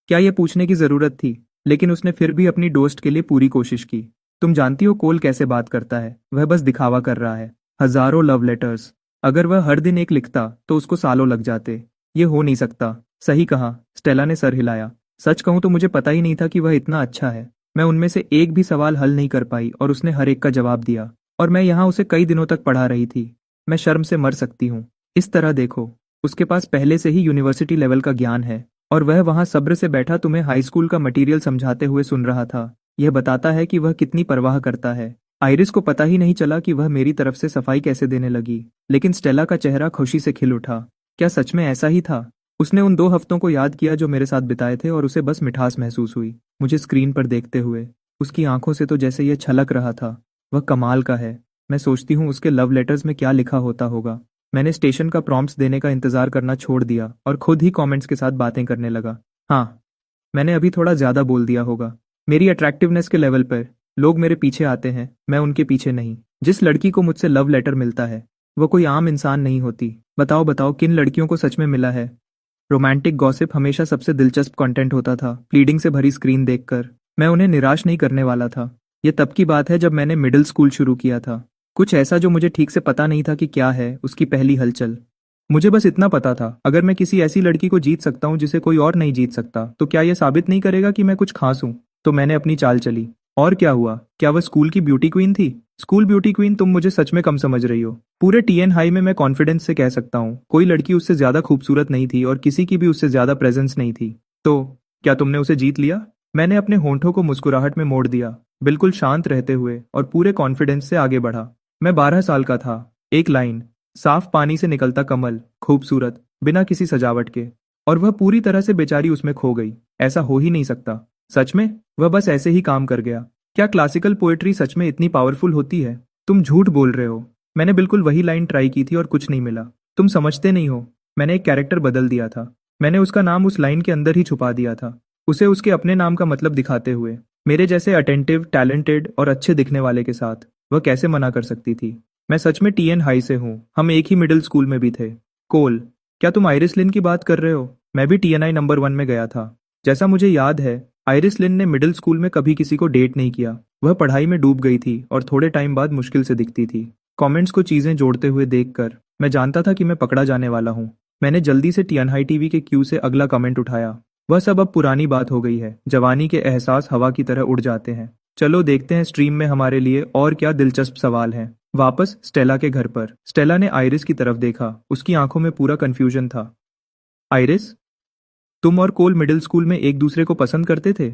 क्या यह पूछने की जरूरत थी, लेकिन उसने फिर भी अपनी दोस्त के लिए पूरी कोशिश की। तुम जानती हो कोल कैसे बात करता है? वह बस दिखावा कर रहा है। हजारों लव लेटर्स, अगर वह हर दिन एक लिखता तो उसको सालों लग जाते। ये हो नहीं सकता। सही कहा, स्टेला ने सर हिलाया। सच कहूं तो मुझे पता ही नहीं था कि वह इतना अच्छा है। मैं उनमें से एक भी सवाल हल नहीं कर पाई और उसने हर एक का जवाब दिया, और मैं यहाँ उसे कई दिनों तक पढ़ा रही थी। मैं शर्म से मर सकती हूँ। इस तरह देखो, उसके पास पहले से ही यूनिवर्सिटी लेवल का ज्ञान है, और वह वहां सब्र से बैठा तुम्हें हाई स्कूल का मटेरियल समझाते हुए सुन रहा था। यह बताता है कि वह कितनी परवाह करता है। आइरिस को पता ही नहीं चला कि वह मेरी तरफ से सफाई कैसे देने लगी, लेकिन स्टेला का चेहरा खुशी से खिल उठा। क्या सच में ऐसा ही था? उसने उन 2 हफ्तों को याद किया जो मेरे साथ बिताए थे, और उसे बस मिठास महसूस हुई मुझे स्क्रीन पर देखते हुए। उसकी आंखों से तो जैसे यह छलक रहा था। वह कमाल का है। मैं सोचती हूँ उसके लव लेटर्स में क्या लिखा होता होगा। मैंने स्टेशन का प्रॉम्प्ट्स देने का इंतजार करना छोड़ दिया और खुद ही कमेंट्स के साथ बातें करने लगा। हाँ, मैंने अभी थोड़ा ज्यादा बोल दिया होगा। मेरी अट्रैक्टिवनेस के लेवल पर लोग मेरे पीछे आते हैं, मैं उनके पीछे नहीं। जिस लड़की को मुझसे लव लेटर मिलता है वो कोई आम इंसान नहीं होती। बताओ बताओ, किन लड़कियों को सच में मिला है? रोमांटिक गॉसिप हमेशा सबसे दिलचस्प कंटेंट होता था। प्लीडिंग से भरी स्क्रीन देखकर मैं उन्हें निराश नहीं करने वाला था। ये तब की बात है जब मैंने मिडिल स्कूल शुरू किया था। कुछ ऐसा जो मुझे ठीक से पता नहीं था कि क्या है उसकी पहली हलचल। मुझे बस इतना पता था, अगर मैं किसी ऐसी लड़की को जीत सकता हूँ जिसे कोई और नहीं जीत सकता, तो क्या यह साबित नहीं करेगा कि मैं कुछ खास हूँ? तो मैंने अपनी चाल चली। और क्या हुआ? क्या वह स्कूल की ब्यूटी क्वीन थी? स्कूल ब्यूटी क्वीन, तुम मुझे सच में कम समझ रही हो। पूरे टीएन हाई में मैं कॉन्फिडेंस से कह सकता हूँ कोई लड़की उससे ज्यादा खूबसूरत नहीं थी, और किसी की भी उससे ज्यादा प्रेजेंस नहीं थी। तो क्या तुमने उसे जीत लिया? मैंने अपने होंठों को मुस्कुराहट में मोड़ दिया, बिल्कुल शांत रहते हुए, और पूरे कॉन्फिडेंस से आगे बढ़ा। मैं 12 साल का था। एक लाइन, साफ पानी से निकलता कमल, खूबसूरत, बिना किसी सजावट के, और वह पूरी तरह से बेचारी उसमें खो गई। ऐसा हो ही नहीं सकता। सच में वह बस ऐसे ही काम कर गया। क्या क्लासिकल पोएट्री सच में इतनी पावरफुल होती है? तुम झूठ बोल रहे हो। मैंने बिल्कुल वही लाइन ट्राई की थी और कुछ नहीं मिला। तुम समझते नहीं हो। मैंने एक कैरेक्टर बदल दिया था। मैंने उसका नाम उस लाइन के अंदर ही छुपा दिया था, उसे उसके अपने नाम का मतलब दिखाते हुए। मेरे जैसे अटेंटिव, टैलेंटेड और अच्छे दिखने वाले के साथ वह कैसे मना कर सकती थी? मैं सच में टीएन हाई से हूँ। हम एक ही मिडिल स्कूल में भी थे। कोल, क्या तुम आइरिस लिन की बात कर रहे हो? मैं भी टीएनआई नंबर 1 में गया था। जैसा मुझे याद है, आइरिस लिन ने मिडिल स्कूल में कभी किसी को डेट नहीं किया। वह पढ़ाई में डूब गई थी और थोड़े टाइम बाद मुश्किल से दिखती थी। कमेंट्स को चीजें जोड़ते हुए देखकर मैं जानता था कि मैं पकड़ा जाने वाला हूँ। मैंने जल्दी से टियनहाई टीवी के क्यू से अगला कमेंट उठाया। वह सब अब पुरानी बात हो गई है। जवानी के एहसास हवा की तरह उड़ जाते हैं। चलो देखते हैं स्ट्रीम में हमारे लिए और क्या दिलचस्प सवाल हैं। वापस स्टेला के घर पर स्टेला ने आइरिस की तरफ देखा। उसकी आंखों में पूरा कंफ्यूजन था। आइरिस, तुम और कोल मिडिल स्कूल में एक दूसरे को पसंद करते थे?